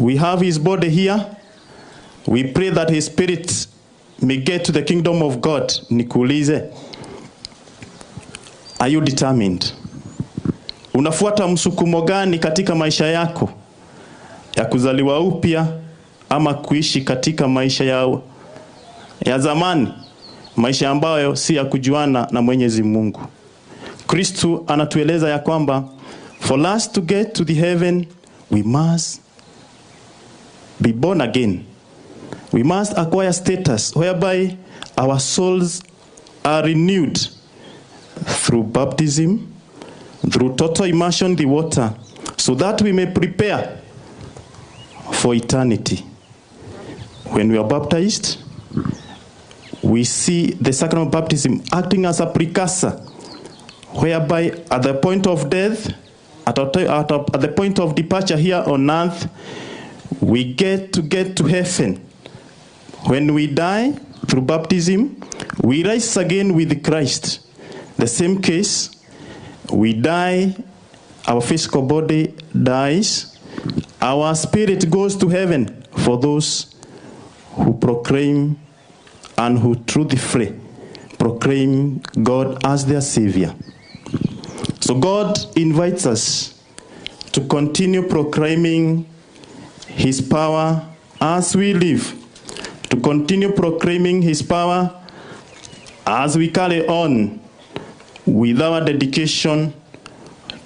We have his body here. We pray that his spirit may get to the kingdom of God. Nikuulize, are you determined? Unafuata msukumo gani katika maisha yako ya kuzaliwa upya ama kuishi katika maisha ya zamani, maisha ambayo si ya kujuana na Mwenyezi Mungu? Kristo anatueleza ya kwamba for us to get to the heaven we must be born again. We must acquire status whereby our souls are renewed through baptism, through total immersion in the water, so that we may prepare for eternity. When we are baptized, we see the sacrament of baptism acting as a precursor, whereby at the point of death, at the point of departure here on earth, we get to heaven. When we die through baptism, we rise again with Christ. The same case, we die, our physical body dies, our spirit goes to heaven for those who proclaim and who truthfully proclaim God as their Savior. So God invites us to continue proclaiming His power as we live, to continue proclaiming His power as we carry on with our dedication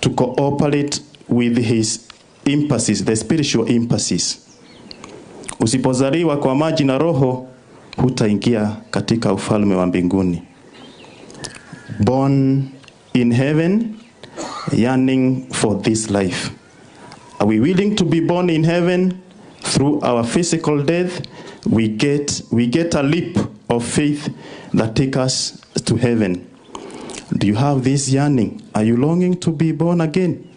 to cooperate with His emphasis, the spiritual emphasis. Usipozaliwa kwa maji na roho, hutaingia katika ufalme wa mbinguni. Born in heaven, yearning for this life. Are we willing to be born in heaven? Through our physical death, we get a leap of faith that takes us to heaven. Do you have this yearning? Are you longing to be born again?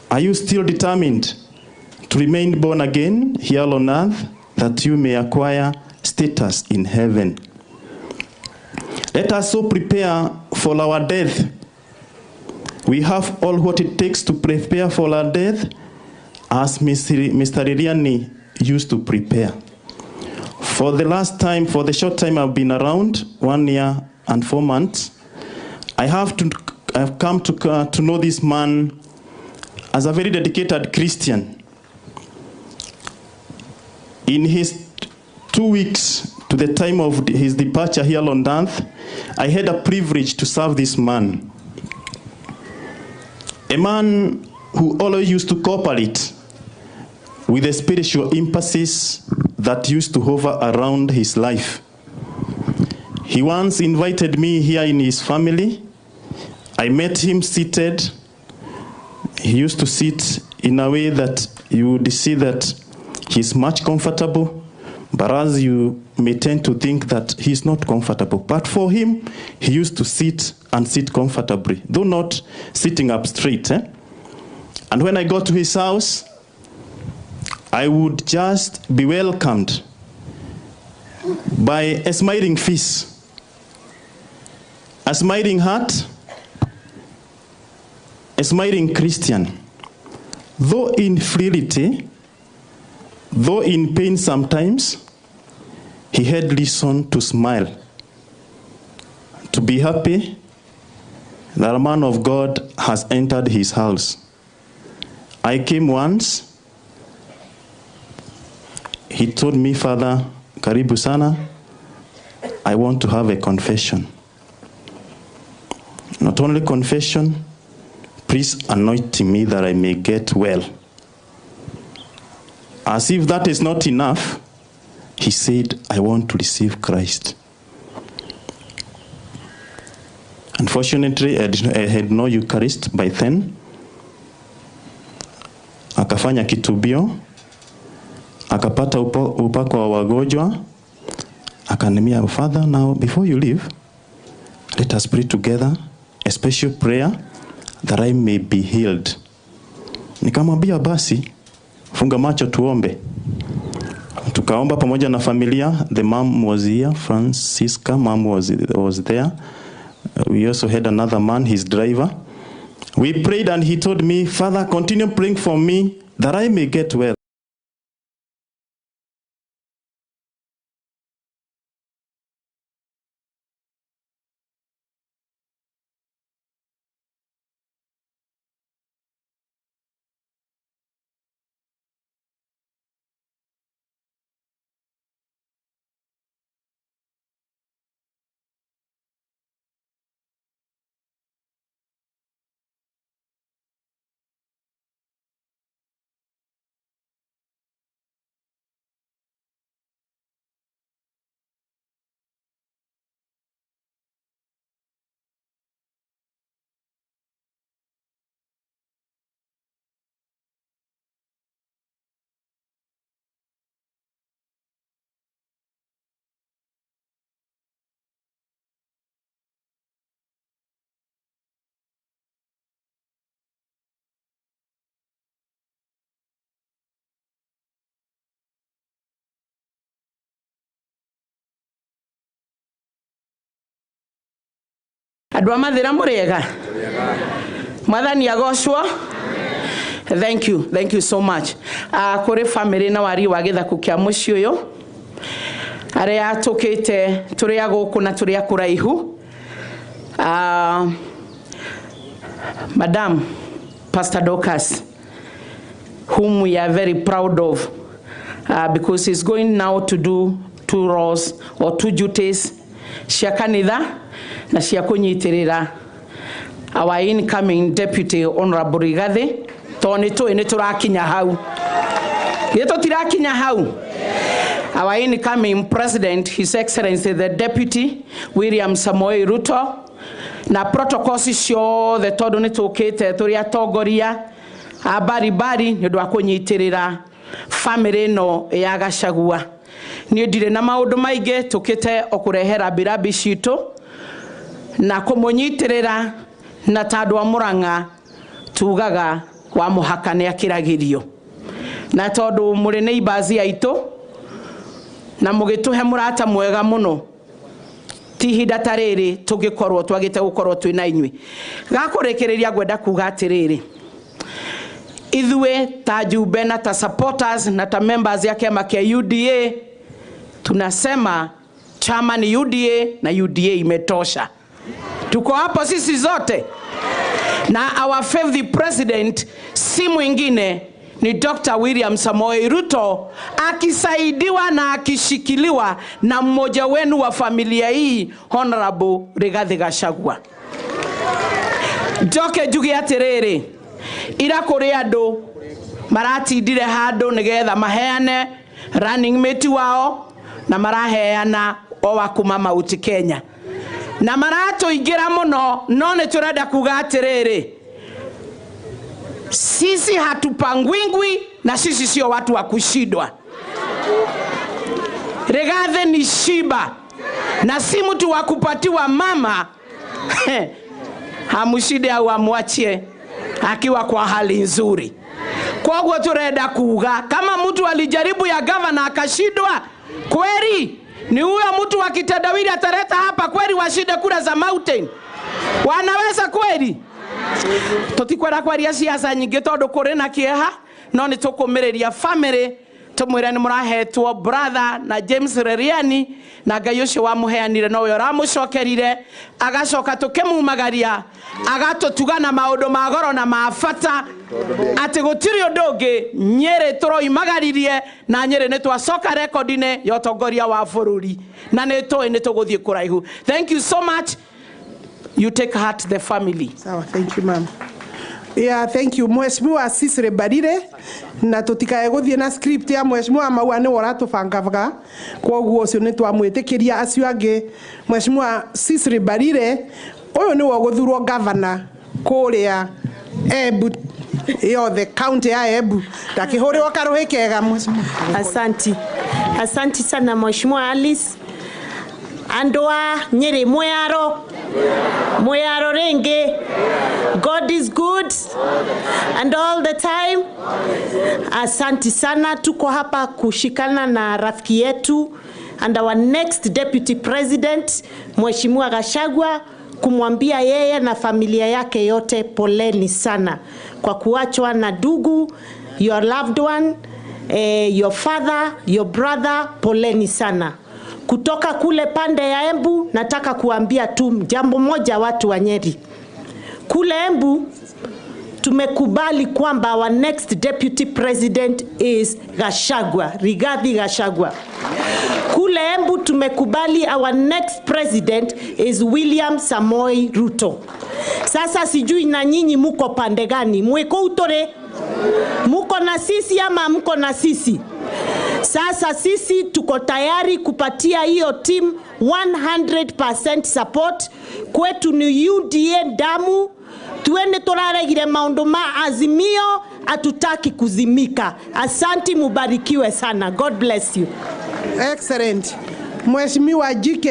Are you still determined to remain born again here on earth, that you may acquire status in heaven? Let us so prepare for our death. We have all what it takes to prepare for our death, as Mr. Reriani used to prepare. For the short time I've been around, 1 year and 4 months, I've come to know this man as a very dedicated Christian. In his 2 weeks to the time of his departure here on earth, I had a privilege to serve this man. A man who always used to cooperate with the spiritual emphasis that used to hover around his life. He once invited me here in his family. I met him seated. He used to sit in a way that you would see that he's much comfortable, but as you may tend to think that he's not comfortable. But for him, he used to sit comfortably, though not sitting up straight. And when I got to his house, I would just be welcomed by a smiling face, a smiling heart, a smiling Christian. Though in frailty, though in pain sometimes, he had reason to smile, to be happy that a man of God has entered his house. I came once. He told me, "Father, karibu sana, I want to have a confession. Not only confession, please anoint me that I may get well." As if that is not enough, he said, "I want to receive Christ." Unfortunately, I had no Eucharist by then. Akafanya kitubio, akapata upako wa wagonjwa, akaniambia, "Father, now before you leave, let us pray together a special prayer that I may be healed." Nikamwambia, "Basi funga macho tuombe." Tukaomba pamoja na familia. The mom was here, Francisca, mom was there. We also had another man, his driver. We prayed and he told me, "Father, continue praying for me that I may get well." Adwa Mathira murega. Mwathani agocwo. Thank you so much. Kuri family na wari wa githaku kia muci uyu. Aria tukite turi aguku na turi akuraihu. Madam Pastor Dorcas, whom we are very proud of, because he's going now to do 2 roles or 2 duties. Cia kanitha na cia kunyitirira our incoming deputy Honorable Rigathi. Toni tu ni turakinya hau. Yeto tirakinya hau. Our incoming president, His Excellency the Deputy William Samoei Ruto, na protocols ciothe tondu ni tukite turi atongoria bari ni ndu akunyitirira family no ya Gachagua. Ni ndire na maundu maingi tukite okurehera birabi citu na kumunyitirira na tandu Murang'a tugaga wa muhaka ni akiragirio na tondu muri neighbors aitu na mugituhe murata mwega muno tihinda tariri tugikorwo twagite gukorwo twina inyui gakurekereria gwenda kuga atiriri ithue ta jumbe na ta supporters na ta members ya kiama kia UDA tunasema chama ni UDA na UDA imetosha. Tuko hapo sisi zote na our favorite president si mwingine ni Dr. William Samoei Ruto, akisaidiwa na akishikiliwa na mmoja wenu wa familia hii Honorable Rigathi Gachagua. Joke jugi atiriri ira kuri andu maratindire handu nigetha maheane running mate wao na maraheana o wa kuma mauti Kenya na marato igira muno no ne turenda kuga atiriri sisi hatupangwingwi na sisi sio watu wa kushindwa. Rigathi ni shiba na si mtu wa kupatiwa mama hamushide au amwachie akiwa kwa hali nzuri. Kwa hivyo turenda kuga kama mtu alijaribu ya governor akashindwa, kweli ni huyo mtu wa kitendawili ataleta hapa kweli washinde kura za mountain? Wanaweza kweli? Tutikwenda kwaria ciaca nyingi tondu kuri na kieha no ni tukumireria family tumwira ni murahetwo brother na James Reriani na Ngai ucio wa muheanire no yo ramucokerire agacoka tukimumagaria agatutuga na maundu ma goro na mafata ati gutiri ndungi Nyeri turoimagaririe na Nyeri ni twacoka record-ine ya utongoria wa bururi na ni tuguthie kuraihu. Thank you so much. You take heart the family. Sawa, thank you ma'am. Yeah, thank you. Mheshimiwa Sisire Barire na tutikae guthie na script ya Mheshimiwa Maua ni wora tubangavaga kwa guo ucio ni twamwitikiria acio angi. Mheshimiwa Sisire Barire uyu ni wo guthurwo governor kuria Embu the county ya Embu ndakihurirwo karuhi kega Mheshimiwa. Asanti sana Mheshimiwa Alice Andwa Nyeri Mwaro Renge. God is good and all the time. Asanti sana, tuko hapa kushikana na rafiki yetu and our next deputy president Mheshimiwa Gachagua, kumwambia yeye na familia yake yote poleni sana kwa kuachwa na ndugu, your loved one, your father, your brother, poleni sana. Kutoka kule pande ya Embu nataka kuambia tu jambo moja watu wa Nyeri. Kule Embu tumekubali kwamba our next deputy president is Gachagua, Rigathi Gachagua. Kule Embu tumekubali our next president is William Samoei Ruto. Sasa sijui na nyinyi muko pande gani? Mweko utore? Muko na sisi ama mko na sisi? Sasa sisi tuko tayari kupatia hiyo team 100% support. Kwetu ni UDA damu. Tuende turaregire maundu ma Azimio, atutaki kuzimika. Asanti, mubarikiwe sana. God bless you. Excellent. Mheshimiwa GK,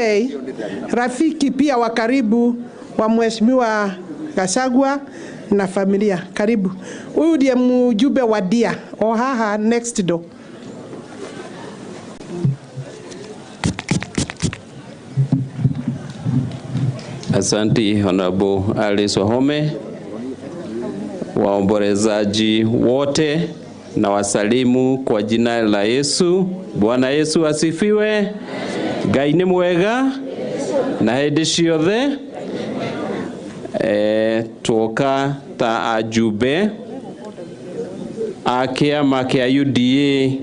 rafiki pia wa karibu wa Mheshimiwa Gachagua na familia. Karibu. Huyu ndiye mjumbe wa dia. Ohaha next door. Asante Honorable Alice Wahome, waombolezaji wote na wasalimu kwa jina la Yesu. Bwana Yesu asifiwe. Ngai ni mwega na hĩndĩ ciothe. Tuoka ta ajube a kĩama kĩa UDA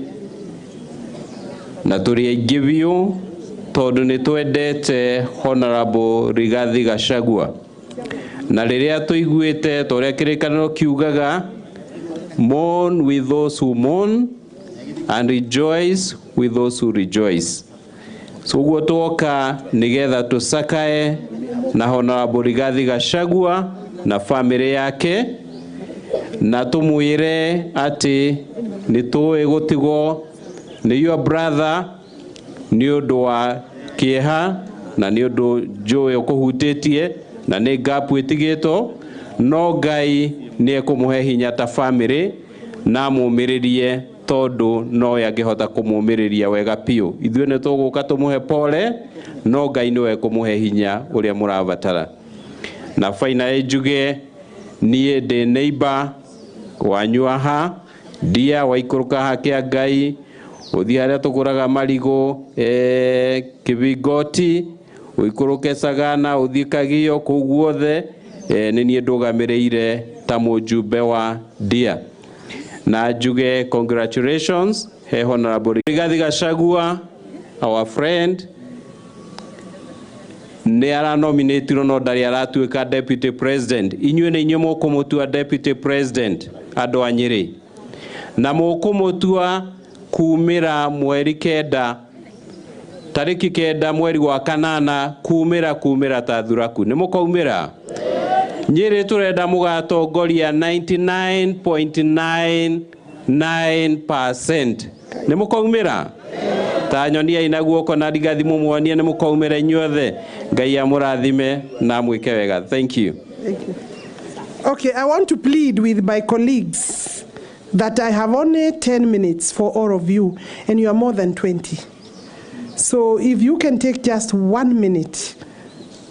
na tũrĩ aingĩ biũ tondũ nĩ twendete Honorable Rigathi Gachagua. Na rĩrĩa tũiguĩte torĩa kĩrĩkanĩro kiugaga, mourn with those who mourn and rejoice with those who rejoice. So guo tuoka nigetha tusakae na Honorable Rigathi Gachagua na family yake, na tumwire ati nituwe gutigo ni your brother ni undu wa kieha na ni undu joe ukuhutetie na ni gapu itigito, no Ngai ni ekumuhe hinya ta family na mumiririe tondu no yangihota kumumiriria wega piu. Ithuĩ nĩ tũgũka tũmũhe pole, no Ngai nĩ ekumuhe hinya uria murabatara. Na final njuge niĩ ndĩ neighbor wanyu aha, ndia waikũrũka hakia Ngai, uthi haria tũgũraga marigũ Kibigoti, uikũrũke Sagana, uthi Kagio, kũu guothe nĩ niĩ ndũgamĩrĩire ta mũjumbe wa ndia. Na njuge congratulations he Honorable Rigathi Gachagua, our friend. Nĩ aranominate no ndari aratuĩka deputy president. Inyuĩ nĩ inyuĩ mũkũmũtua deputy president andũ a Nyeri, na mũkũmũtua kumĩra mweri 9 tarĩki 9 mweri wa kanana, kumĩra ta thuraku. Nĩ mũkaumĩra? Nyeri turenda mugatongoria 99.99%. Nĩ mũkaumĩra? Ta nyonia ina guoko na Rigathi mumuonie nĩ mũkaumĩra inyuothe. Ngai amũrathime na mwĩke wega. Thank you. Thank you. Okay, I want to plead with my colleagues that I have only 10 minutes for all of you, and you are more than 20. So if you can take just 1 minute,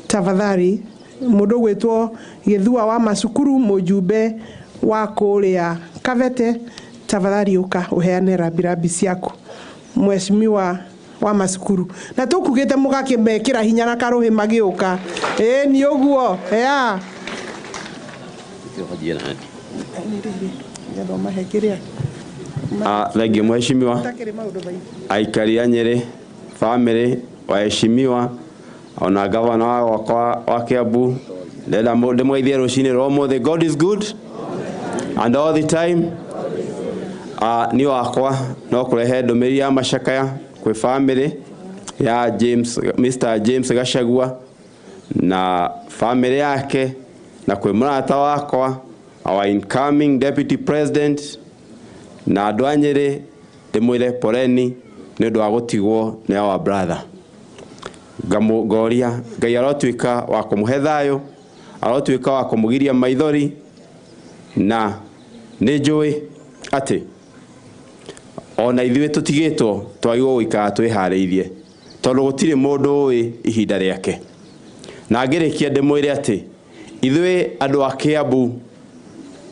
tafadhali. Mũndũ gwĩtwo Gĩthua wa Macukuru, mũjumbe wa kũrĩa Kavete, tafadhali uka uheane rabirabi ciaku, mheshimiwa wa Macukuru. Na tũkugĩte mũgakĩmekĩra hinya na karũhĩ magĩũka. Nĩ ũguo. Thank you mheshimiwa. Aikari a Nyeri, family, waheshimiwa, ona gavana wa Kiambu, ndenda ndimweithie rucini rũmũthĩ. God is good and all the time. Ni wakwa no kurehe ndũmĩrĩri ya macakaya kwĩ family ya Mr. James Gachagua na family yake, na kwĩ mũrata wakwa, our incoming deputy president, na andũ a Nyeri ndĩmwĩre poleni nĩ ũndũ wa gũtigwo nĩ our brother. Ngoria Ngai arotuĩka wa kũmũhe thayũ, arotuĩka wa kũmũgiria maithori, na nĩ njũĩ atĩ ona ithuĩ tũtigĩtwo twagĩrĩirwo gũikara twĩharĩirie, tondũ gũtirĩ mũndũ ũĩ ihinda rĩake. Na ngĩrĩkia ndĩmwĩre atĩ ithuĩ andũ a Kiambu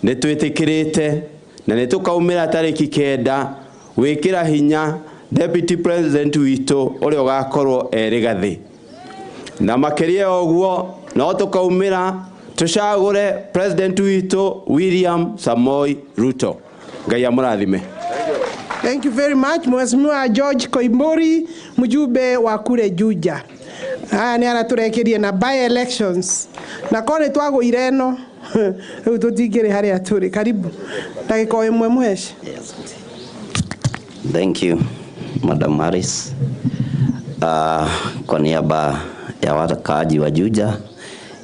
nĩ twĩtĩkĩrĩte na nĩ tũkaumĩra tarĩki 9 gwĩkĩra hinya deputy president witũ ũrĩa ũgakorwo Rigathi. Na makĩria ũguo no tũkaumĩra tũcagũre president witũ William Samoei Ruto. Ngai amũrathime. Thank you very much, Mheshimiwa George Koimburi, mjumbe wa kule Juja. Nĩ araturekerie na by elections. Na kone twagũire ĩno rĩu tũtingĩrĩ harĩa tũrĩ. Karibu. Ndagĩka ĩmwe mweshi. Thank you, Madam Harris. Kwa niaba ya wakaaji wa Juja,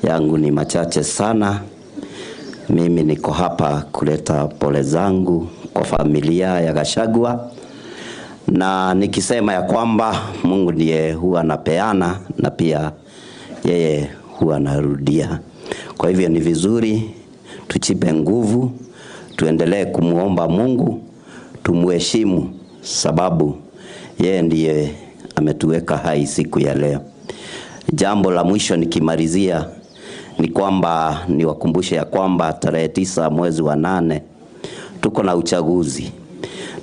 yangu ni machache sana. Mimi niko hapa kuleta pole zangu kwa familia ya Gachagua, na nikisema ya kwamba Mungu ndiye huwa anapeana na pia yeye huwa anarudia. Kwa hivyo ni vizuri tuchipe nguvu, tuendelee kumuomba Mungu, tumuheshimu sababu yeye ndiye ametuweka hai siku ya leo. Jambo la mwisho nikimalizia ni kwamba niwakumbushe ya kwamba tarehe 9 mwezi wa 8 tuko na uchaguzi,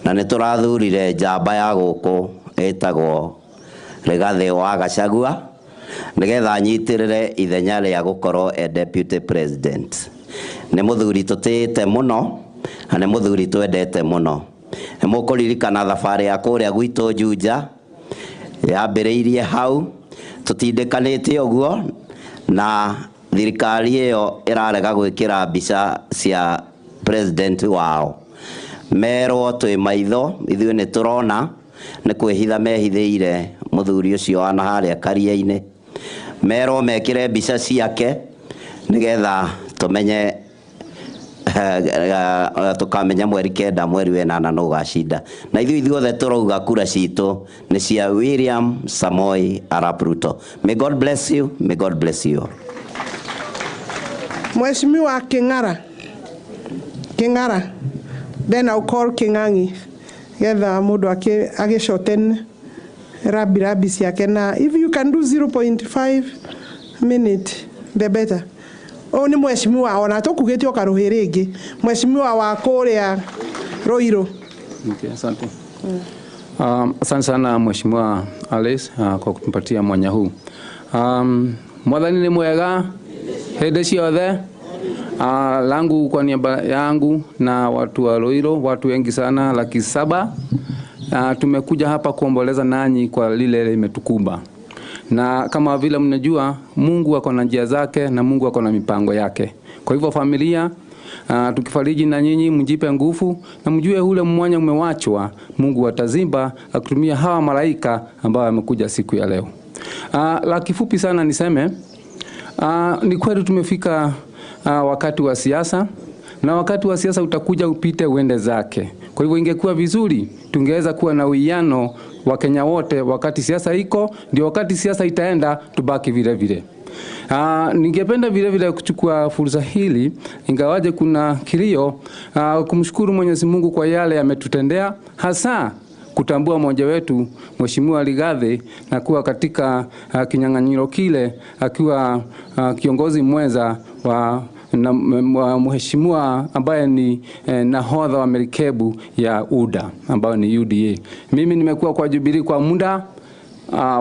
na niturathurire njamba ya guku etagwo Rigathi wa Gachagua nigetha anyitirire ithenya ria gukorwo deputy president. Ni muthuri tutite muno na ni muthuri twendete muno. Mukuririkana thabari ya kuria gwitu Juja yambiriirie hau tutindikanite uguo, na thirikari iyo irarega gwikira mbica cia president wao. Merwo twi maitho ithuĩ nĩ turona nĩ kwĩhitha mehithĩire muthuri ũcio wana harĩa karia-inĩ. Merwo mekire mbica ciake nigetha tumenye tukamenya mweri 9 mweri wa 8 no gacinda. Na ithuothe turauga kura citũ nĩ cia William Samoei Arap Ruto. May God bless you. May God bless you. Mheshimiwa King'ara, then I'll call King'ang'i getha mundu agishoten rabi ciake, na if you can do 0.5 minute the better. O ni mheshimiwa ona tukugitio karuhiri ingi, mheshimiwa wa kuria Roiro. Okay, asante. Asante sana mheshimiwa Alice kwa kutupatia mwanya huu. Mwathani ni mwega hende ciothe. Langu kwa niaba yangu na watu wa Roiro, watu wengi sana 700,000, tumekuja hapa kuomboleza nanyi kwa lile limetukumba. Na kama vile mnajua, Mungu ako na njia zake na Mungu ako na mipango yake. Kwa hivyo familia, tukifariji na nyinyi mjipe nguvu na mjue ule mwanya umewachwa, Mungu atazimba akutumia hawa malaika ambao wamekuja siku ya leo. La kifupi sana niseme, ni kweli tumefika wakati wa siasa, na wakati wa siasa utakuja upite uende zake. Kwa hivyo ingekuwa vizuri tungeweza kuwa na uwiano wa Kenya wote. Wakati siasa iko ndio wakati siasa itaenda, tubaki vile vile. Ningependa vile vile kuchukua fursa hili, ingawaje kuna kilio, kumshukuru Mwenyezi Mungu kwa yale ametutendea, hasa kutambua mmoja wetu Mheshimiwa Rigathi na kuwa katika kinyang'anyiro kile akiwa kiongozi mwenza wa mheshimiwa ambaye ni nahodha wa merikebu ya UDA ambayo ni UDA. Mimi nimekuwa kwa Jubilee kwa muda,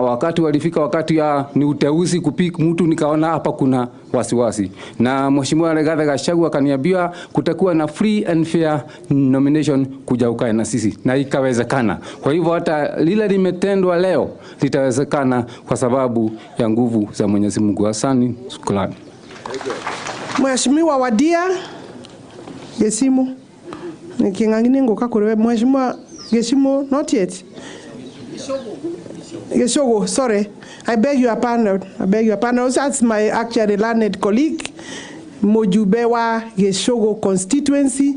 wakati walifika wakati ya ni uteuzi kupika mtu, nikaona hapa kuna wasiwasi, na mheshimiwa Rigathi Gachagua akaniambia kutakuwa na free and fair nomination kuja ukae na sisi, na ikawezekana. Kwa hivyo hata lile limetendwa leo litawezekana kwa sababu ya nguvu za Mwenyezi Mungu. Asante, shukrani. Mheshimiwa Wadia Gesimu niking'ang'ini ngoka kurewe. Mheshimiwa Gesimu, not yet. Gachagua'S, sorry. I beg your pardon. That's my actually learned colleague, mujube wa Gachagua'S constituency.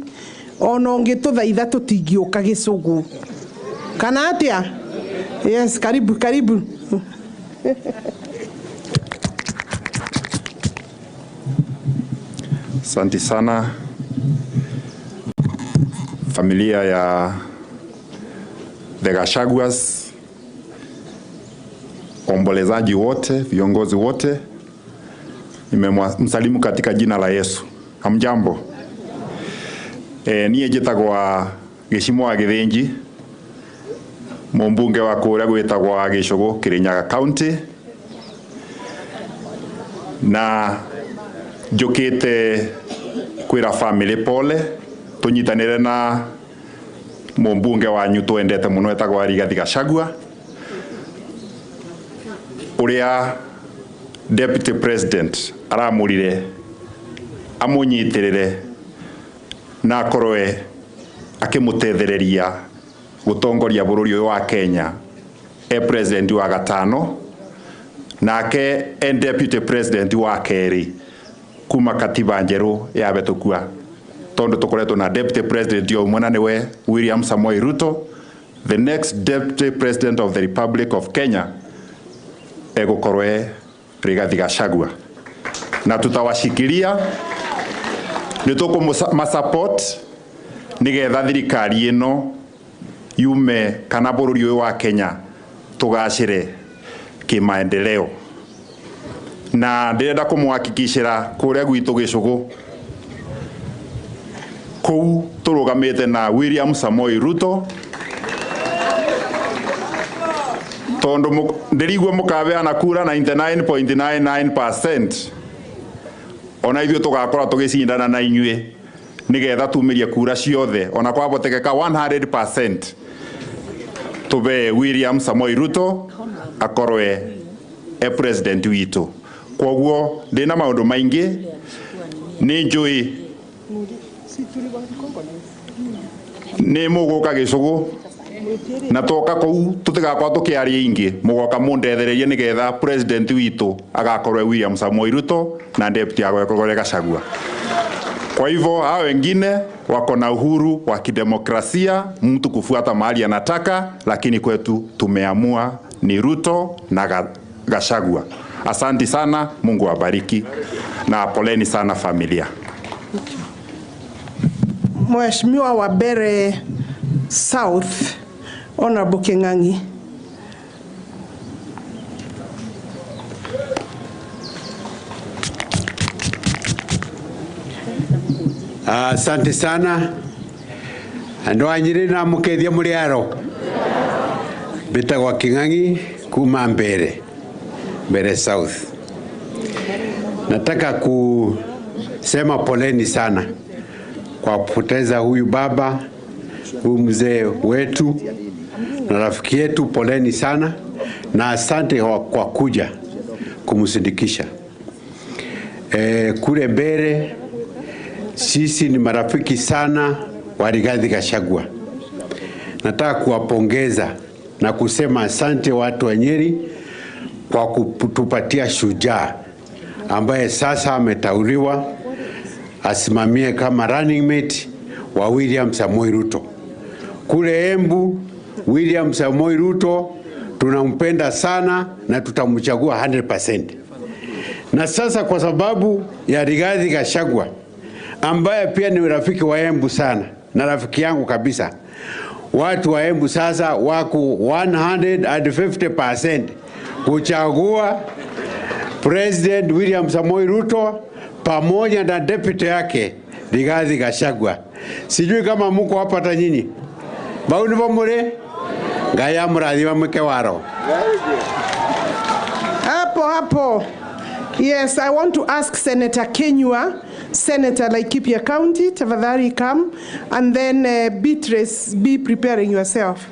Ono ngituthaitha tutingioka Gachagua'S. Kana atia? Yes, karibu. Asante sana familia ya the Gachagua'S, ombolezaji wote, viongozi wote, nimemsalimu katika jina la Yesu. Hamjambo. Niye njĩtagwo Gĩchimo Gĩthĩnji, mũmbunge wa kũrĩa gwĩtagwo Gĩchũgũ, Kirinyaga County, na njũkĩte kwĩra family pole, tũnyitanĩre na mũmbunge wanyu twendete mũno etagwo Rigathi Gachagua, ũrĩa deputy president aramũrire amũnyitĩrĩre na akorwe akĩmũtethereria gũtongoria bũrũri ũyũ wa Kenya president wa gatano, nake deputy president wa kerĩ kuma katiba njerũ ya betũkua, tondu tukoretwo na deputy president yo mwana niwe William Samoei Ruto. The next deputy president of the Republic of Kenya egukorwe Rigathi Gachagua, na tutawashikilia nitukumasupport nigetha thirikari ino yume kana bũrũri ũyũ wa Kenya tugacire kimaendeleo. na ndenda kumuhakikishira kuria gwitu Gicugu kou turugamite na William Samoei Ruto tondu ndirigwe mukabeana kura 99.99%. Ona ithuĩ tugakora tugicindana na inyuĩ nigetha tumirie kura ciothe ona kwabotekeka 100% tube William Samoei Ruto akorwe president witu. Koguo ndina maundu maingi ni njui ni muguka Gicugu na toka kou tutigakwa tukiaria ingi mugoka mundethererie nigetha president witu agakorwe William Samoei Ruto na deputy agakorwe Gachagua. Kwa hivyo hao wengine wako na uhuru wa kidemokrasia, mtu kufuata mahali anataka, lakini kwetu tumeamua ni Ruto na Gachagua. Asante sana, Mungu awabariki na poleni sana familia. Mheshimiwa wa Bere South, Honorable King'ang'i. Asante sana. Andu a Nyeri na mukethia muriaro. Betagwa King'ang'i kuma Bere South. Nataka kusema poleni sana kwa kupoteza huyu baba, huyu mzee wetu na rafiki yetu. Poleni sana na asante kwa kuja kumsindikisha. Kule Bere sisi ni marafiki sana wa Rigathi Gachagua. Nataka kuwapongeza na kusema asante watu wa Nyeri kwa kutupatia shujaa ambaye sasa ameteuliwa asimamie kama running mate wa William Samoei Ruto. Kule Embu, William Samoei Ruto tunampenda sana na tutamchagua 100%. Na sasa kwa sababu ya Rigathi Gachagua ambaye pia ni rafiki wa Embu sana na rafiki yangu kabisa, watu wa Embu sasa wako 150% kuchagua President William Samoei Ruto pamoja na deputy yake Rigathi Gachagua. Sijui kama muko hapa hata nyinyi. Bauni bomure ngaya murathima mke waro. Hapo. Yes, I want to ask Senator Kenyua, Senator Laikipia County, tafadhali come, and then Beatrice, be preparing yourself.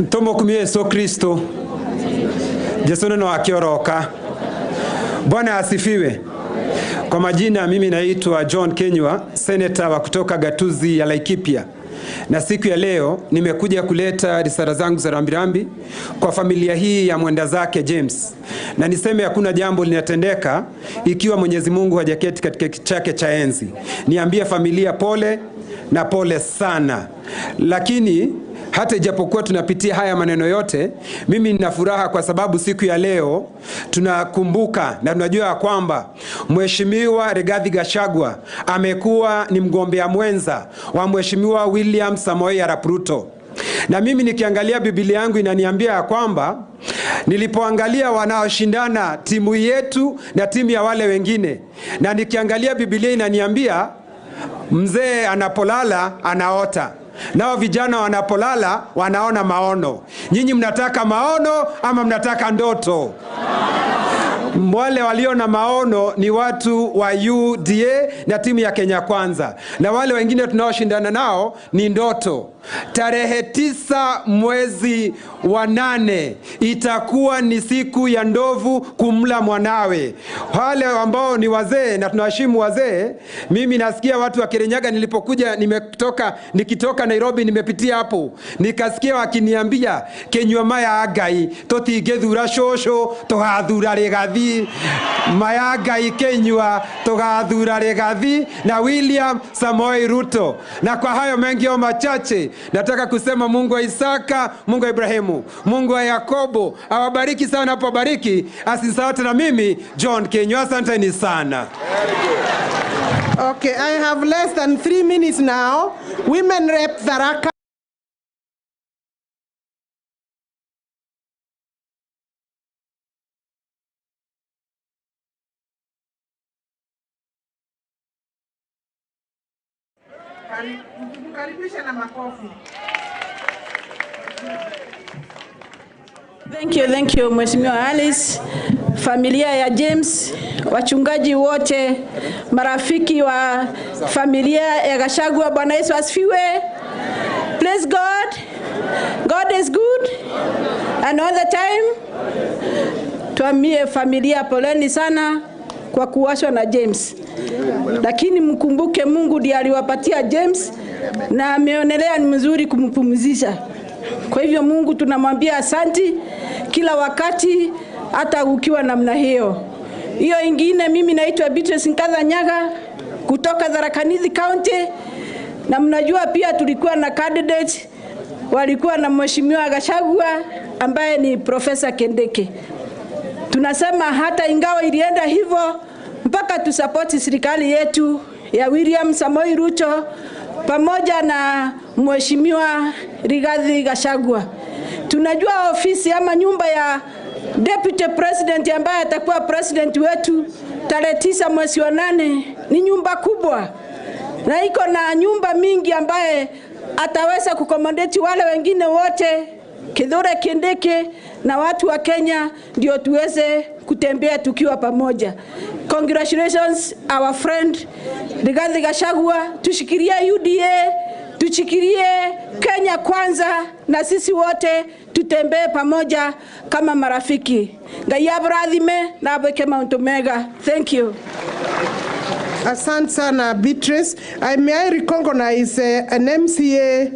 Tomokumie Yesu Kristo. Jesu neno akioroka. Bwana asifiwe. Kwa majina mimi naitwa John Kenyua, senator wa kutoka gatuzi ya Laikipia. Na siku ya leo nimekuja kuleta risala zangu za rambirambi kwa familia hii ya mwenda zake James. Na niseme hakuna jambo linatendeka ikiwa Mwenyezi Mungu hajaketi katika kiti chake cha enzi. Niambie familia pole na pole sana. Lakini hata ijapokuwa tunapitia haya maneno yote, mimi nina furaha kwa sababu siku ya leo tunakumbuka na tunajua kwamba Mheshimiwa Rigathi Gachagua amekuwa ni mgombea mwenza wa Mheshimiwa William Samoei Arap Ruto. Na mimi nikiangalia Biblia yangu inaniambia kwamba nilipoangalia wanaoshindana timu yetu na timu ya wale wengine, na nikiangalia Biblia inaniambia mzee anapolala anaota, nao vijana wanapolala wanaona maono. Nyinyi mnataka maono ama mnataka ndoto? Wale walio na maono ni watu wa UDA na timu ya Kenya Kwanza, na wale wengine tunaoshindana nao ni ndoto. Tarehe 9 mwezi wa 8 itakuwa ni siku ya ndovu kumla mwanawe. Wale ambao ni wazee na tunaheshimu wazee, mimi nasikia watu wa Kirinyaga, nilipokuja nikitoka Nairobi nimepitia hapo, nikasikia wakiniambia Kenyua maya agai totigethura shosho tugathura Rigathi, maya agai Kenyua tugathura Rigathi na William Samoei Ruto. Na kwa hayo mengi au machache, nataka kusema Mungu wa Isaka, Mungu wa Ibrahimu, Mungu wa Yakobo awabariki sana hapo bariki. Asisahau na mimi John Kenyua, asanteni sana. Okay, I have less than 3 minutes now. Women Rep Tharaka. Mkaribishe na makofi. Thank you, Mheshimiwa Alice, familia ya James, wachungaji wote, marafiki wa familia ya Gachagua, Bwana Yesu asifiwe. Praise God. God is good and all the time. Tuambie familia poleni sana kwa kuwashwa na James. Lakini mkumbuke Mungu ndiye aliwapatia James na ameonelea ni mzuri kumpumzisha. Kwa hivyo Mungu tunamwambia asanti kila wakati hata ukiwa namna hiyo. Hiyo ingine, mimi naitwa Beatrice Nkadha Nyaga kutoka Tharaka-Nithi County, na mnajua pia tulikuwa na candidate walikuwa na Mheshimiwa Gachagua ambaye ni Profesa Kendeke. Tunasema hata ingawa ilienda hivyo, mpaka tusapoti serikali yetu ya William Samoei Ruto pamoja na Mheshimiwa Rigathi Gachagua. Tunajua ofisi ama nyumba ya Deputy President ambaye atakuwa president wetu tarehe 9 mwezi wa 8 ni nyumba kubwa. Na iko na nyumba mingi ambaye ataweza kukomandeti wale wengine wote, Kithure Kindiki na watu wa Kenya, ndio tuweze kutembea tukiwa pamoja. Congratulations our friend Rigathi Gachagua. Tushikilie UDA, tushikilie Kenya kwanza, na sisi wote tutembee pamoja kama marafiki. Ngai abarathime na abeke Mount Omega. Thank you. Asante sana Beatrice. May I recognize an MCA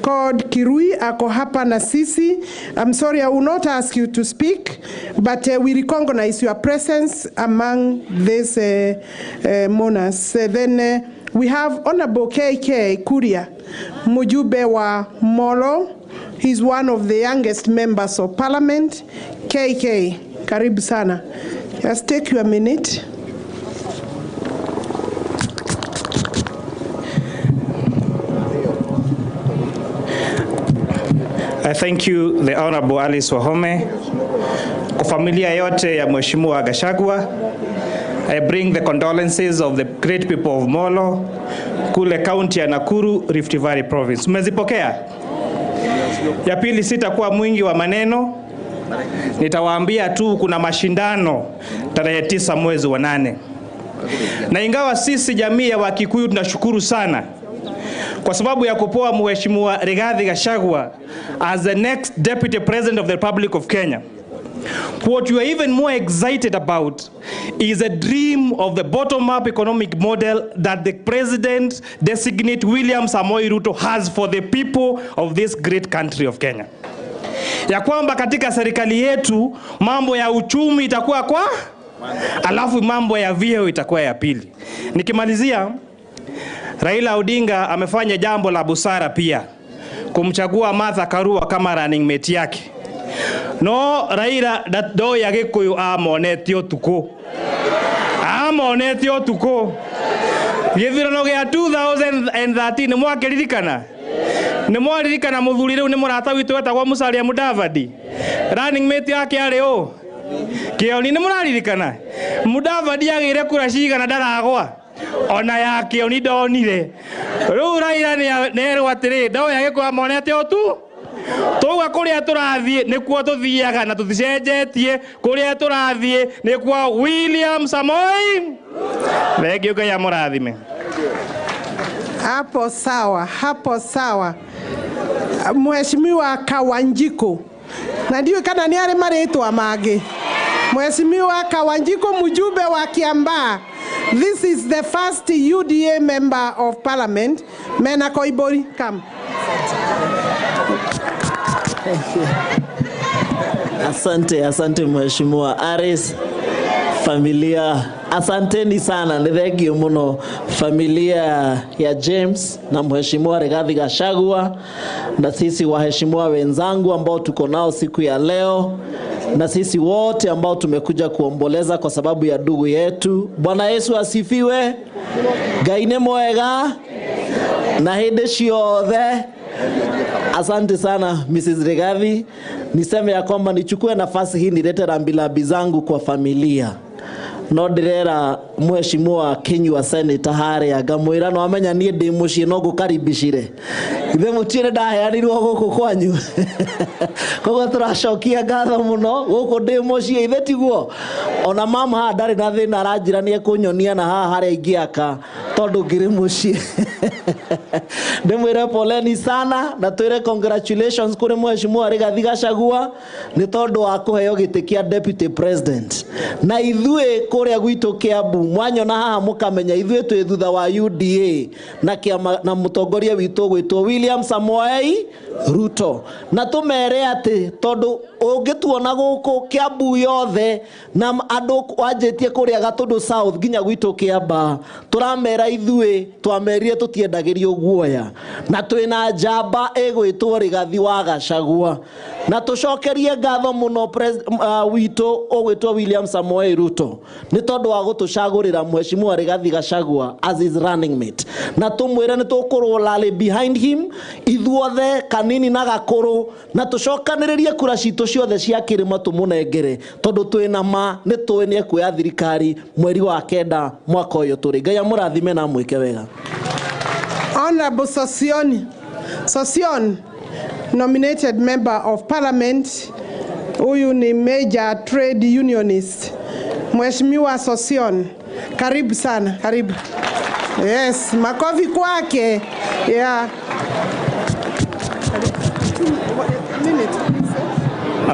called Kirui ako hapa na sisi. I'm sorry, I will not ask you to speak, but we recognize your presence among these monarchs. Then we have Honorable KK Kuria, Mujube wa Molo. He's one of the youngest members of parliament. KK, karibu sana. Just take you a minute. I thank you, the Honorable Alice Wahome. Kwa familia yote ya Mheshimiwa Gachagua, I bring the condolences of the great people of Molo, kule county ya Nakuru, Rift Valley province. Mmezipokea? Ya pili, sitakuwa mwingi wa maneno. Nitawaambia tu kuna mashindano tarehe 9 mwezi wa 8. Na ingawa sisi jamii ya Wakikuyu tunashukuru sana kwa sababu ya kupoa Mheshimiwa Rigathi Gachagua as the next Deputy President of the Republic of Kenya. What you are even more excited about is a dream of the bottom-up economic model that the President designate William Samoei Ruto has for the people of this great country of Kenya. Ya kwamba katika serikali yetu mambo ya uchumi itakuwa kwa, alafu mambo ya vyeo itakuwa ya pili. Nikimalizia, Raila Odinga amefanya jambo la busara pia, kumchagua Martha Karua kama running mate yake. No, Raila do ya Gikuyu amonetio tuko. Amonetio tuko. Githurano gya 2013 mwakiririkana. Ni mwaririkana muthuri riu ni murata witu wetagwo Musalia Mudavadi. Running mate yake ari o. Kioni ni muraririkana. Mudavadi agire kura cigana ndaragwa. Ona yake oni ndonire. Riu Raila nero atiri do ya Gikuyu amonetio tu. Tuga kuria turathie nikuo tuthiaga na tuthicenjetie kuria turathie nikuo William Samoei. Thengio Ngai amurathime. Hapo sawa, hapo sawa. Mheshimiwa Kawanjiko. Na ndio kana ni ari maritwa mage. Mheshimiwa Kawanjiko, mjumbe wa Kiambaa. This is the first UDA member of parliament. Mena Koibori, come. Asante Mheshimiwa Aris, familia, asanteni sana, nithengio muno familia ya James na Mheshimiwa Rigathi Gachagua na sisi waheshimiwa wenzangu ambao tuko nao siku ya leo na sisi wote ambao tumekuja kuomboleza kwa sababu ya ndugu yetu. Bwana Yesu asifiwe. Ngai nĩ mwega na hĩndĩ ciothe. Asante sana Mrs. Rigathi. Niseme ya kwamba nichukue nafasi hii nilete rambirambi zangu kwa familia. no ndirera mheshimiwa Kinyua Senator haria ngamwira no amenya nie ndi mucie no ngukaribicire ithe mutire ndaheanirwo guku kwanyu koguo turacokia ngatho muno guku ndi mucie ithe tiguo ona mama ha ndari na thina aranjira nie kunyonia na haha haria ingiaka tondu ngiri mucie ndimwire poleni sana na twire congratulations kuri mheshimiwa Rigathi Gachagua ni tondu wa kuheo giti kia deputy president na ithue kuria gwitu Kiambu mwanyona haha mukamenya ithue twi thutha wa UDA na mutongoria witu gwitwo William Samoei Ruto na tumere ati tondu ungituona guku Kiambu yothe na andu wanjitie kuria Gatundu South ginya gwitu Kiamba turamera ithue twamerire tutiendagirio guoya na twina njamba igwitwo Rigathi wa Gachagua na tucokerie ngatho muno witu ogwitwo William Samoei Ruto ni tondu wa gutucagurira mheshimiwa Rigathi Gachagua as his running mate na tumwire ni tukurulali behind him ithuothe kanini na gakuru na tucokaniririe kura citu ciothe cia kirima tumunengere tondu twina ma ni twene kuya thirikari mweri wa kenda mwaka uyu turi Ngai amurathime na mwike wega. Honorable Sosion, nominated member of parliament, huyu ni major trade unionist. Mheshimiwa Sosion, karibu sana, karibu. Yes, makofi kwake. Yeah.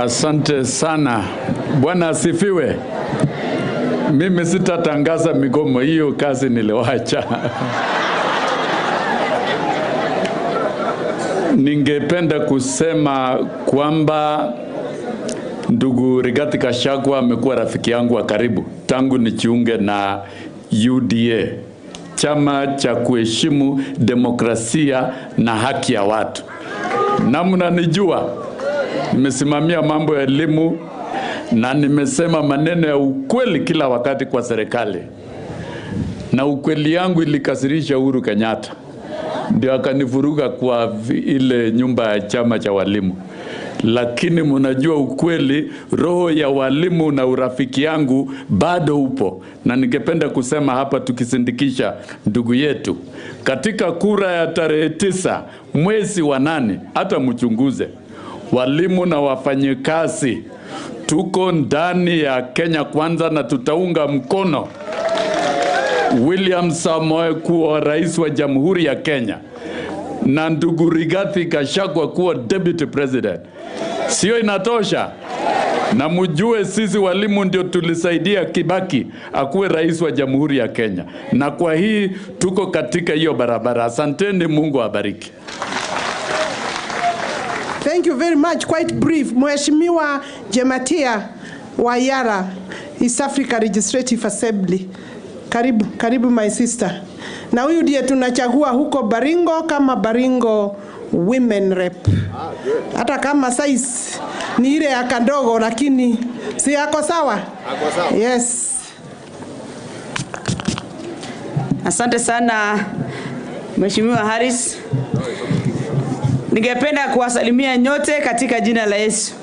Asante sana. Bwana asifiwe. Mimi sitatangaza migomo, hiyo kazi niliwacha. Ningependa kusema kwamba ndugu Rigathi Gachagua amekuwa rafiki yangu wa karibu tangu nijiunge na UDA, chama cha kuheshimu demokrasia na haki ya watu. Na mnanijua, nimesimamia mambo ya elimu na nimesema maneno ya ukweli kila wakati kwa serikali. Na ukweli yangu ilikasirisha Uhuru Kenyatta, ndio akanivuruga kwa ile nyumba ya chama cha walimu. Lakini mnajua ukweli, roho ya walimu na urafiki yangu bado upo. Na ningependa kusema hapa tukisindikisha ndugu yetu katika kura ya tarehe 9 mwezi wa 8, hata mchunguze walimu na wafanyikazi tuko ndani ya Kenya Kwanza na tutaunga mkono William Samoei kuwa rais wa Jamhuri ya Kenya na ndugu Rigathi Gachagua kuwa deputy president. Sio inatosha? Na mjue sisi walimu ndio tulisaidia Kibaki akuwe rais wa Jamhuri ya Kenya. Na kwa hii tuko katika hiyo barabara. Asanteni, Mungu awabariki. Thank you very much. Quite brief. Mheshimiwa Mathira wa Yara, East Africa Legislative Assembly. Karibu, karibu my sister. Na huyu ndiye tunachagua huko Baringo kama Baringo women rep. Hata kama size ni ile ya kandogo lakini si yako sawa? Ako sawa. Yes. Asante sana Mheshimiwa Harris. Ningependa kuwasalimia nyote katika jina la Yesu.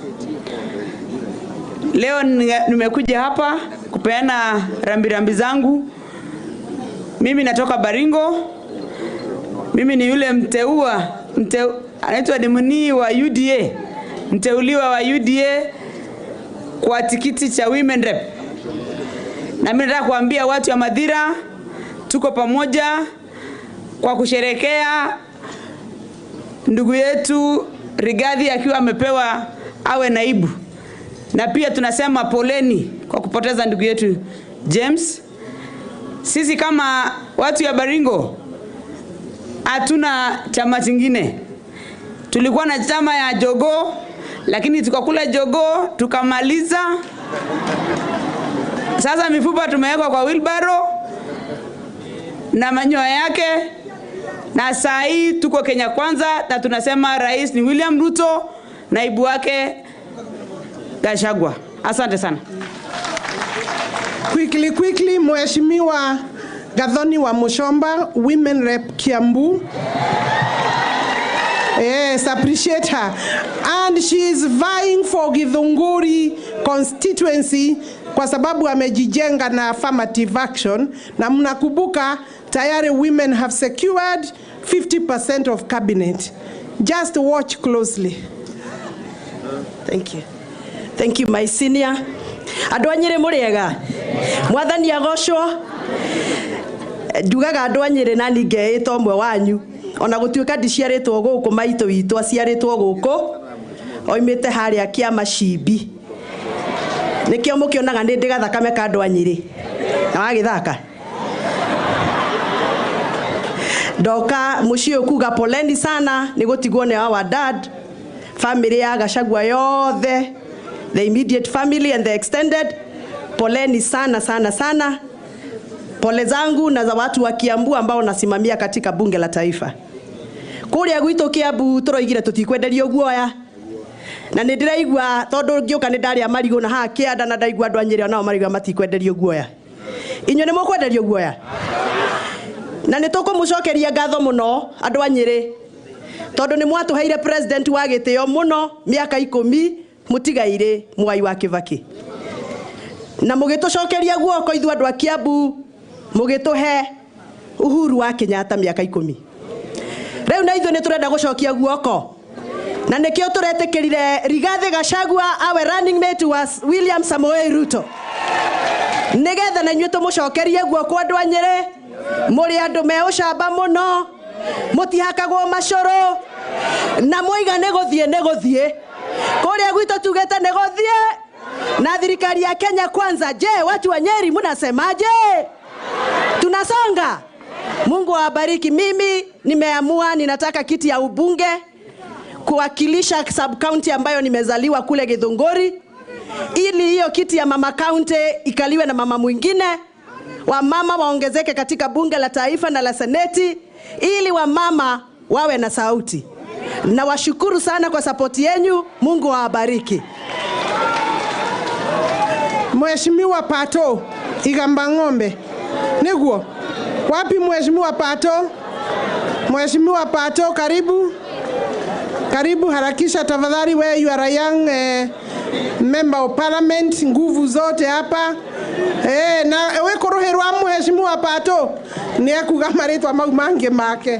Leo nimekuja hapa kupeana rambirambi zangu. Mimi natoka Baringo. Mimi ni yule anaitwa Dimuni wa UDA. Mteuliwa wa UDA kwa tikiti cha women rep. Na mimi nataka kuambia watu wa Mathira tuko pamoja kwa kusherekea ndugu yetu Rigathi akiwa amepewa awe naibu. Na pia tunasema poleni kwa kupoteza ndugu yetu James. Sisi kama watu ya Baringo hatuna chama kingine. Tulikuwa na chama ya Jogo, lakini tukakula Jogo tukamaliza. Sasa mifupa tumewekwa kwa wheelbarrow na manyoya yake, na saa hii tuko Kenya Kwanza na tunasema rais ni William Ruto, naibu wake Gachagua. Asante sana. Quickly, Mheshimiwa Gathoni wa Mushomba, women rep Kiambu. Yes, appreciate her. And she is vying for Githunguri constituency kwa sababu amejijenga na affirmative action, na mnakumbuka tayari women have secured 50% of cabinet. Just watch closely. Thank you. Thank you, my senior. Andũ a Nyeri mũrĩega. Mwathani agocwo. Ndugaga andũ a Nyeri na ningeĩtwo ũmwe wanyu. Ona gũtuĩka ndiciarĩtwo gũkũ, maitũ witũ aciarĩtwo gũkũ. Oimĩte harĩa Kĩama Cimbi. Nĩkĩo mũkĩonaga nĩ ndĩ gathakame ka andũ a Nyeri. Na wagĩthaka. Ndoka mũciĩ kuga poleni sana nĩ gũtigwo nĩ wa dad. Family ya Gachagua yothe, the immediate family and the extended, poleni sana sana sana. Pole zangu na za watu wa Kiambu ambao nasimamia katika bunge la taifa. Kuria gwitũ Kiambu tũroigire tutikwenderio guoya. Na nĩ ndĩraigua tondũ ngĩũka nĩ ndarĩa marigũ na haha Kĩanda na ndaigua andũ a Nyeri nao marigũ matikwenderio guoya. Inyuĩ nĩ mũkwenderio guoya? Na nĩ tũkũmũcokeria ngatho mũno andũ a Nyeri. Tondũ nĩ mwatũheire president wa gĩtĩo mũno mĩaka 10 mũtigaire Mwai wa Kibaki. Na mũgĩtũcokeria guoko ithuĩ andũ a Kiambu, mũgĩtũhe Uhuru wa Kenyatta mĩaka 10. Rĩu na ithuĩ nĩ tũrenda gũcokia guoko. Na nĩkĩo tũretĩkĩrire Rigathi Gachagua awe running mate wa William Samoei Ruto. Nĩgetha na inyuĩ tũmũcokerie guoko andũ a Nyeri, mũrĩ andũ me ũcamba mũno. Mũtihakagwo macoro na moiga nĩ gũthiĩ kũrĩa gwitũ tugete nĩ gũthiĩ na thirikari ya Kenya kwanza. Je, watu wa Nyeri mnasemaje? Tunasonga. Mungu awabariki. Mimi nimeamua ninataka kiti ya ubunge kuwakilisha sub county ambayo nimezaliwa kule Githunguri, ili hiyo kiti ya mama county ikaliwe na mama mwingine. Wamama waongezeke katika bunge la taifa na la seneti, ili wamama wawe na sauti. Na washukuru sana kwa support yenu. Mungu awabariki. Mheshimiwa Pato Igamba Ng'ombe. Niguo. Wapi Mheshimiwa Pato? Mheshimiwa Pato, karibu. Karibu, harakisha tafadhali, where you are a young member of parliament, nguvu zote hapa. Na we koroherwa Mheshimiwa Pato ni akuga maritwa mau mange make.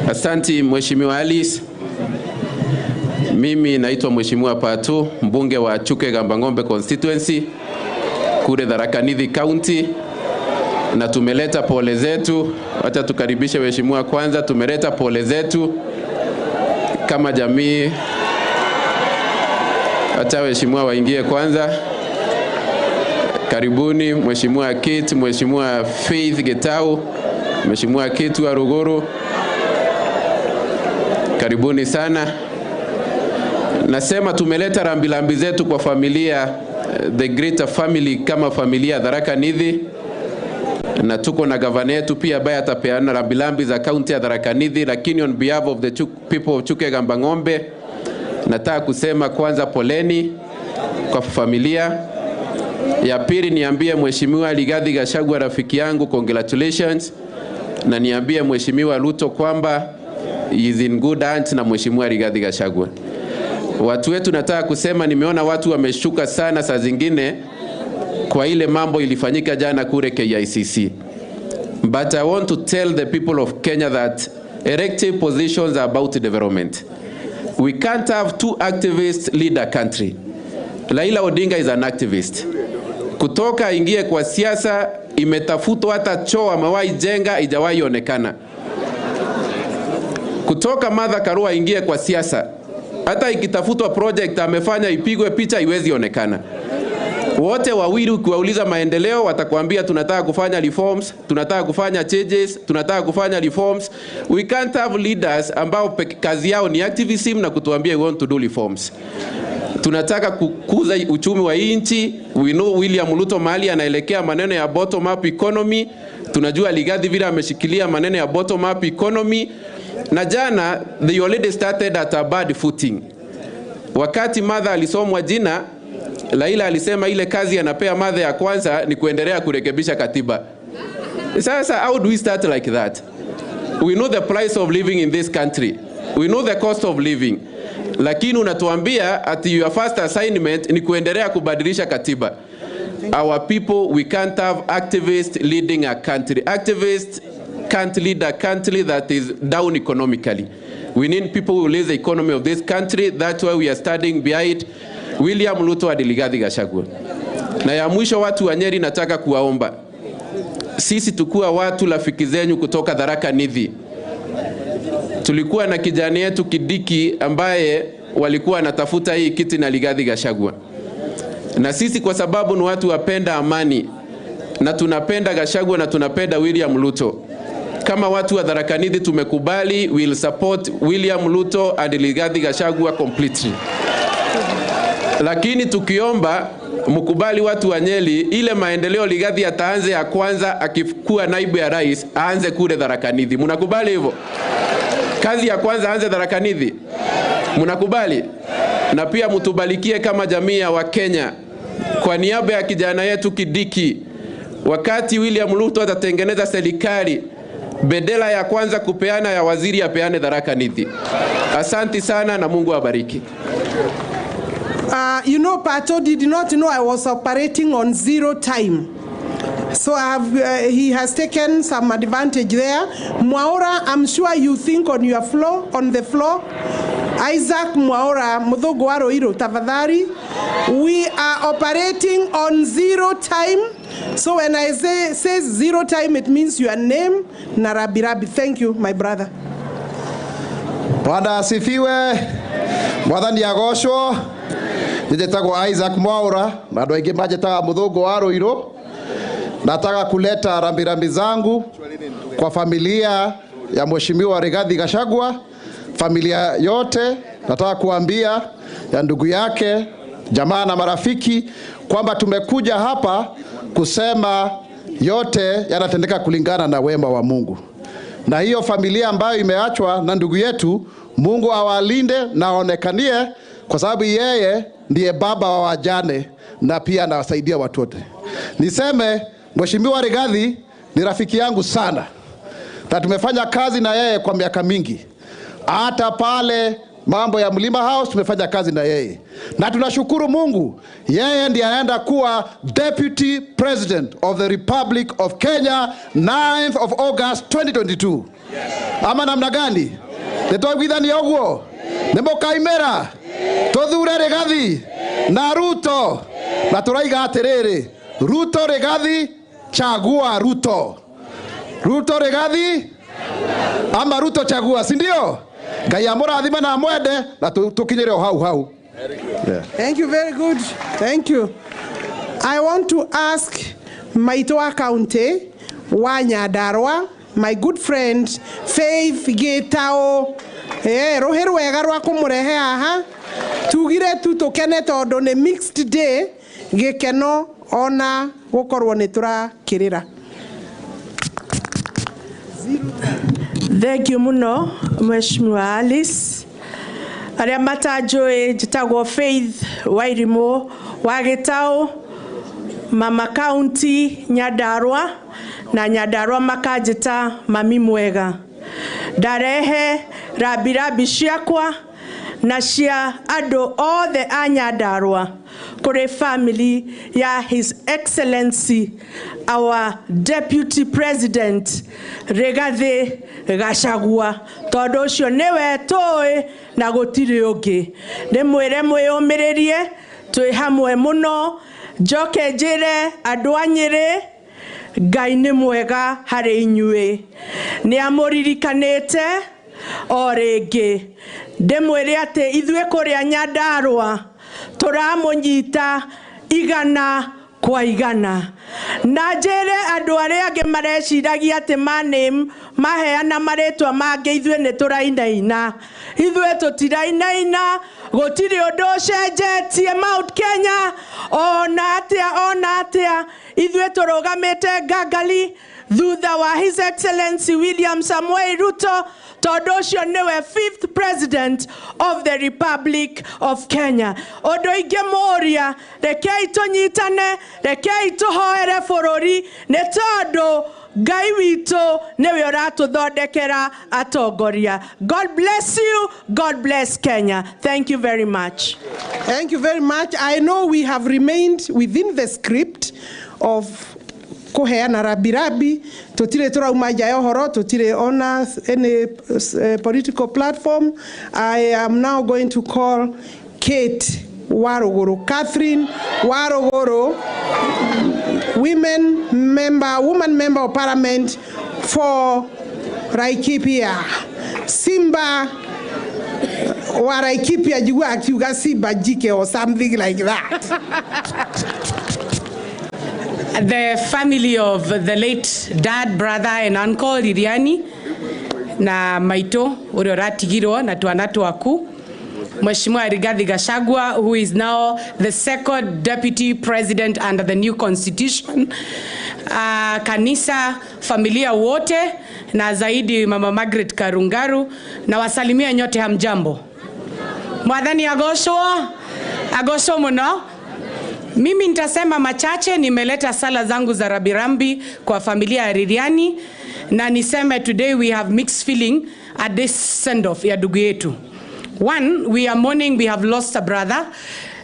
Asante Mheshimiwa Alice. Mimi naitwa Mheshimiwa Pato, mbunge wa Chuke Gamba Ng'ombe constituency kule Tharaka Nithi County, na tumeleta pole zetu. Acha tukaribishe Mheshimiwa kwanza. Tumeleta pole zetu kama jamii. Acha Mheshimiwa waingie kwanza. Karibuni Mheshimiwa Kate, Mheshimiwa Faith Getau, Mheshimiwa Kate wa Ruguru. Karibuni sana. Nasema tumeleta rambirambi zetu kwa familia, the greater family, kama familia Tharaka Nithi, na tuko na gavana yetu pia ambaye atapeana rambirambi za county ya Tharaka Nithi. Lakini on behalf of the people of Chuke Gamba Ng'ombe, nataka kusema kwanza poleni kwa familia. Ya pili niambie Mheshimiwa Rigathi Gachagua rafiki yangu, congratulations. Na niambie Mheshimiwa Ruto kwamba he is in good hands na Mheshimiwa Rigathi Gachagua. Watu wetu nataka kusema, nimeona watu wameshuka sana saa zingine kwa ile mambo ilifanyika jana kule KICC. But I want to tell the people of Kenya that elective positions are about development. We can't have two activists lead a country. Raila Odinga is an activist. Kutoka ingie kwa siasa, imetafutwa hata choo amewahi jenga haijawahi onekana. Kutoka Martha Karua ingie kwa siasa, hata ikitafutwa project amefanya ipigwe picha iwezi onekana. Wote wawili ukiwauliza maendeleo watakwambia tunataka kufanya reforms, tunataka kufanya changes, tunataka kufanya reforms. We can't have leaders ambao kazi yao ni activism na kutuambia we want to do reforms. Tunataka kukuza uchumi wa nchi. We know William Ruto mahali anaelekea maneno ya bottom up economy. Tunajua Rigathi vile ameshikilia maneno ya bottom up economy. Na jana they already started at a bad footing. Wakati Martha alisomwa jina, Raila alisema ile kazi anapea Martha ya kwanza ni kuendelea kurekebisha katiba. Sasa how do we start like that? We know the price of living in this country. We know the cost of living. lakini unatuambia ati your first assignment ni kuendelea kubadilisha katiba. Our people, we can't have activists leading a country. Activists can't lead a country that is down economically. We need people who lead the economy of this country. That's why we are standing behind William Ruto and Rigathi Gachagua. Na ya mwisho, watu wa Nyeri, nataka kuwaomba sisi tukua watu rafiki zenyu kutoka Tharaka Nithi. Tulikuwa na kijana yetu Kidiki ambaye walikuwa natafuta hii kiti na Rigathi Gachagua. Na sisi kwa sababu ni watu wapenda amani na tunapenda Gachagua na tunapenda William Ruto, kama watu wa Tharaka Nithi tumekubali, will support William Ruto and Rigathi Gachagua completely. Lakini tukiomba mkubali watu wa Nyeri, ile maendeleo Rigathi ataanze ya kwanza akikuwa naibu ya rais, aanze kule Tharaka Nithi. Mnakubali hivyo? Kazi ya kwanza aanze Tharaka Nithi. Mnakubali? Na pia mtubalikie kama jamii ya Wakenya kwa niaba ya kijana yetu Kidiki, wakati William Ruto atatengeneza serikali, bedela ya kwanza kupeana ya waziri apeane Tharaka Nithi. Asante sana na Mungu awabariki. You know, Pato did not know I was operating on 0 time. So he has taken some advantage there. Mwaura, I'm sure you think on your floor, on the floor. Isaac Mwaura, Muthogo wa Roiro, tafadhali. We are operating on 0 time. So when I say 0 time, it means your name, Narabirabi. Thank you, my brother. Bwana asifiwe. Mwathani agoshwo. Nijetago Isaac Mwaura, na andũ aingĩ manjetaga Muthogo wa Roiro. Nataka kuleta rambirambi zangu kwa familia ya Mheshimiwa Rigathi Gachagua, familia yote. Nataka kuambia ya ndugu yake, jamaa na marafiki kwamba tumekuja hapa kusema yote yanatendeka kulingana na wema wa Mungu. Na hiyo familia ambayo imeachwa na ndugu yetu, Mungu awalinde na aonekanie, kwa sababu yeye ndiye baba wa wajane na pia anawasaidia watu wote. Niseme Mheshimiwa Rigathi ni rafiki yangu sana, na tumefanya kazi na yeye kwa miaka mingi. Hata pale mambo ya Mlima House tumefanya kazi na yeye. Na tunashukuru Mungu, yeye ndiye anaenda kuwa Deputy President of the Republic of Kenya 9th of August 2022. Ama namna gani? Nitogwithani ogwo. Nemokaimera. Tuthure Rigathi na Ruto. Na turaiga atiriri. Ruto Rigathi, chagua Ruto. Ruto Rigathi ama Ruto chagua, si ndio? Ngai amurathime na mwende na tukinyire hau. Yeah. Thank you, very good. Thank you. I want to ask Maitwa County wa Nyandarua, my good friend Faith Gitao. Rohe rwega rwa kumurehe aha. Tugire tu tukene tondu ni mixed day, gikeno ona gukorwo ni turakirira. Thank you muno, Mheshimiwa Alice. Aria matanjui njitagwo Faith Wairimo wa Gitau, Mama County Nyandarua, na Nyandarua makanjita Mami Mwega. Ndarehe rabirabi ciakwa na cia andu othe a Nyandarua kuri family ya His Excellency our Deputy President Rigathi Gachagua, tondu ucio niwe tui na gutiri ungi. Nimwire mwiyumiririe twi hamwe muno, njoke njire andu a Nyeri Ngai ni mwega hari inyui. Ni amuririkanite o ringi, ndimwire ati ithue kuria Nyandarua turamunyita igana kwa igana. Na njere andu aria angi mareciragia ati maname maheana maretwa mange ithue ni turainaina. Ithue tutirainaina, gutiri undu ucenjetie Mount Kenya ona atia. Ithue turugamite gangali thutha wa His Excellency William Samoei Ruto, tondu ucio niwe 5th President of the Republic of Kenya. Undu ingi muria, rekei tunyitane, rekei tuhoere bururi, ni tondu Ngai witũ nĩwe ũratũthondekera atongoria. God bless you. God bless Kenya. Thank you very much. Thank you very much. I know we have remained within the script of kuheana rabirabi. Tutire turauma nja ya ũhoro, tutire on any political platform. I am now going to call Kate Warogoro, Catherine Warogoro, woman member of parliament for Laikipia. Simba wa Laikipia jua akiuga Simba jike or something like that. The family of the late dad, brother and uncle Reriani na maito urioratigirwo na twana twaku Mheshimiwa Rigathi Gachagua, who is now the second deputy president under the new constitution. Kanisa, familia wote na zaidi Mama Margaret Karungaru na wasalimia nyote hamjambo. Mwadhani agosho muno. Mimi nitasema machache. Nimeleta sala zangu za rabirambi kwa familia ya Reriani na niseme today we have mixed feeling at this send off ya ndugu yetu. One, we are mourning, we have lost a brother.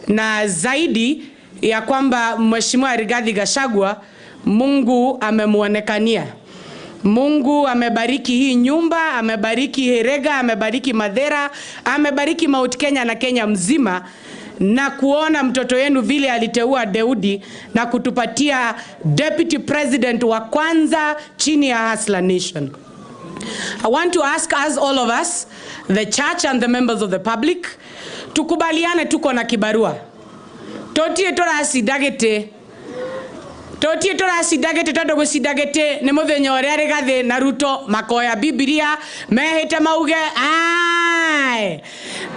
Na zaidi ya kwamba Mheshimiwa Rigathi Gachagua, Mungu amemuonekania. Mungu amebariki hii nyumba, amebariki Herega, amebariki Mathira, amebariki Mount Kenya na Kenya mzima, na kuona mtoto yenu vile aliteua Daudi na kutupatia deputy president wa kwanza chini ya Hustler Nation. I want to ask us, all of us, the church and the members of the public, tukubaliane tuko na kibarua. Totie torasidagete todo gusidagete ne muthenya uria Rigathi na Ruto makoya Biblia mehete mauge ai.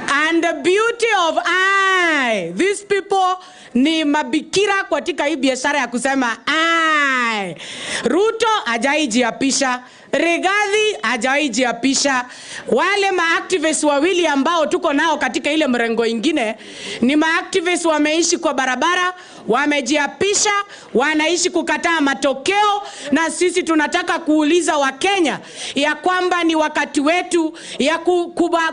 And the beauty of I, these people ni mabikira katika hii biashara ya kusema ai. Ruto hajaijiapisha, Rigathi hajaijiapisha. Wale maactivists wawili ambao tuko nao katika ile mrengo ingine ni maactivists wameishi kwa barabara, wamejiapisha, wanaishi kukataa matokeo, na sisi tunataka kuuliza Wakenya ya kwamba ni wakati wetu ya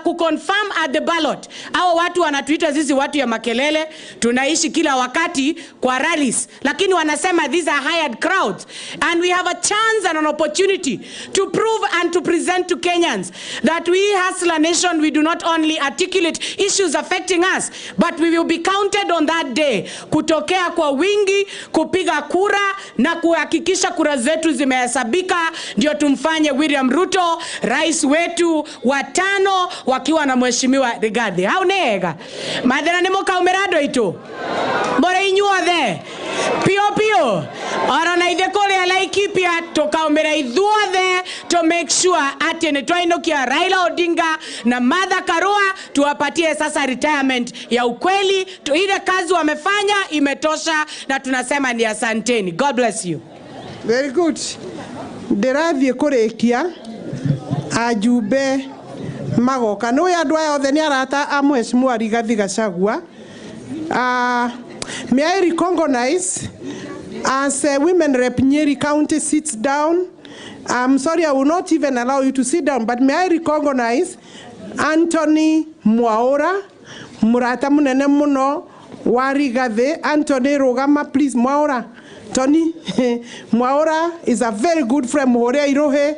kuconfirm at the ballot. Hao watu wanatuita sisi watu ya makelele, tunaishi kila wakati kwa rallies, lakini wanasema these are hired crowds, and we have a chance and an opportunity to prove and to present to Kenyans that we Hustler Nation, we do not only articulate issues affecting us, but we will be counted on that day kutokea kwa wingi, kupiga kura na kuhakikisha kura zetu zimehesabika, ndio tumfanye William Ruto rais wetu wa 5 wakiwa na Mheshimiwa Rigathi. Hau nega Mathira nimo kaumerado ito bora inyuothe pio arona ithe kole Laikipia tukaumera ithuothe to make sure ati ni twainokia Raila Odinga na Martha Karua tuwapatie sasa retirement ya ukweli. Ile kazi wamefanya imetosha na tunasema ni asanteni. God bless you. Very good. Ndirathie kurekia ajumbe magoka no ya ndwa yothe ni arata a Mheshimiwa Rigathi Gachagua. May I recognize as Women Rep Nyeri County sits down. I'm sorry, I will not even allow you to sit down, but may I recognize Anthony Mwaura, murata munene muno wa Rigathi. Anthony Rogama, please. Mwaura. Tony Mwaura is a very good friend. Muhorea irohe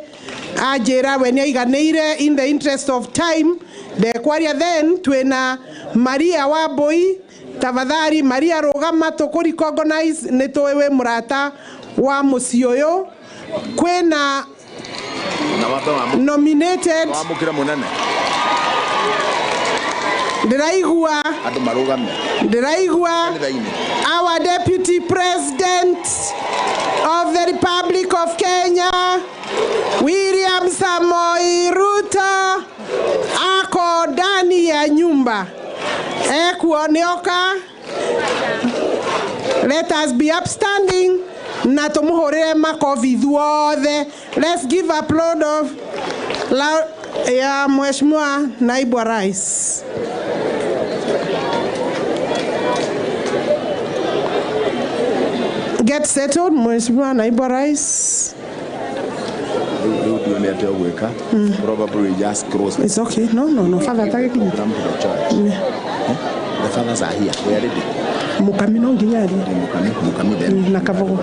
ajera when yaiganeire in the interest of time. The kwaria then twena Maria Waboi. Tafadhali Maria Rogama toko recognize netoewe murata wa musioyo kwena nominated Diraigua our deputy president of the Republic of Kenya William Samoei Ruto ako ndani ya nyumba. Ekuonyoka. Let us be upstanding. Na tumuhorere makofi thuothe. Let's give applaud of ya Mheshimiwa Naibu wa Rais. Get settled, Mheshimiwa Naibu wa Rais. Probably just close. It's okay. No. Father, thank you. Come to the church. The fathers are here. We are ready. Mukami no nginyari. Mukami then. Na Kavogo.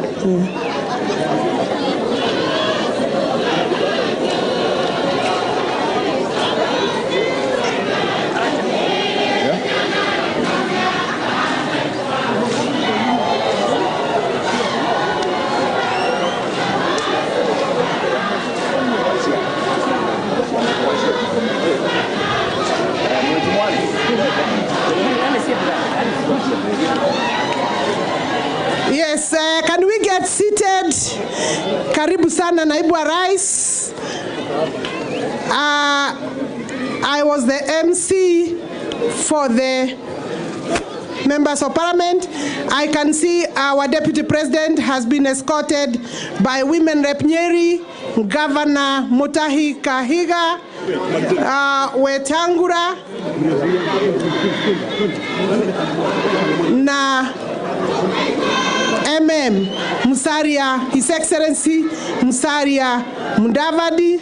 Yes, can we get seated? Karibu sana naibu wa rais. I was the MC for the members of parliament. I can see our deputy president has been escorted by women rep Nyeri, Governor Mutahi Kahiga, Wetangura, na Musalia, His Excellency Musalia Mudavadi.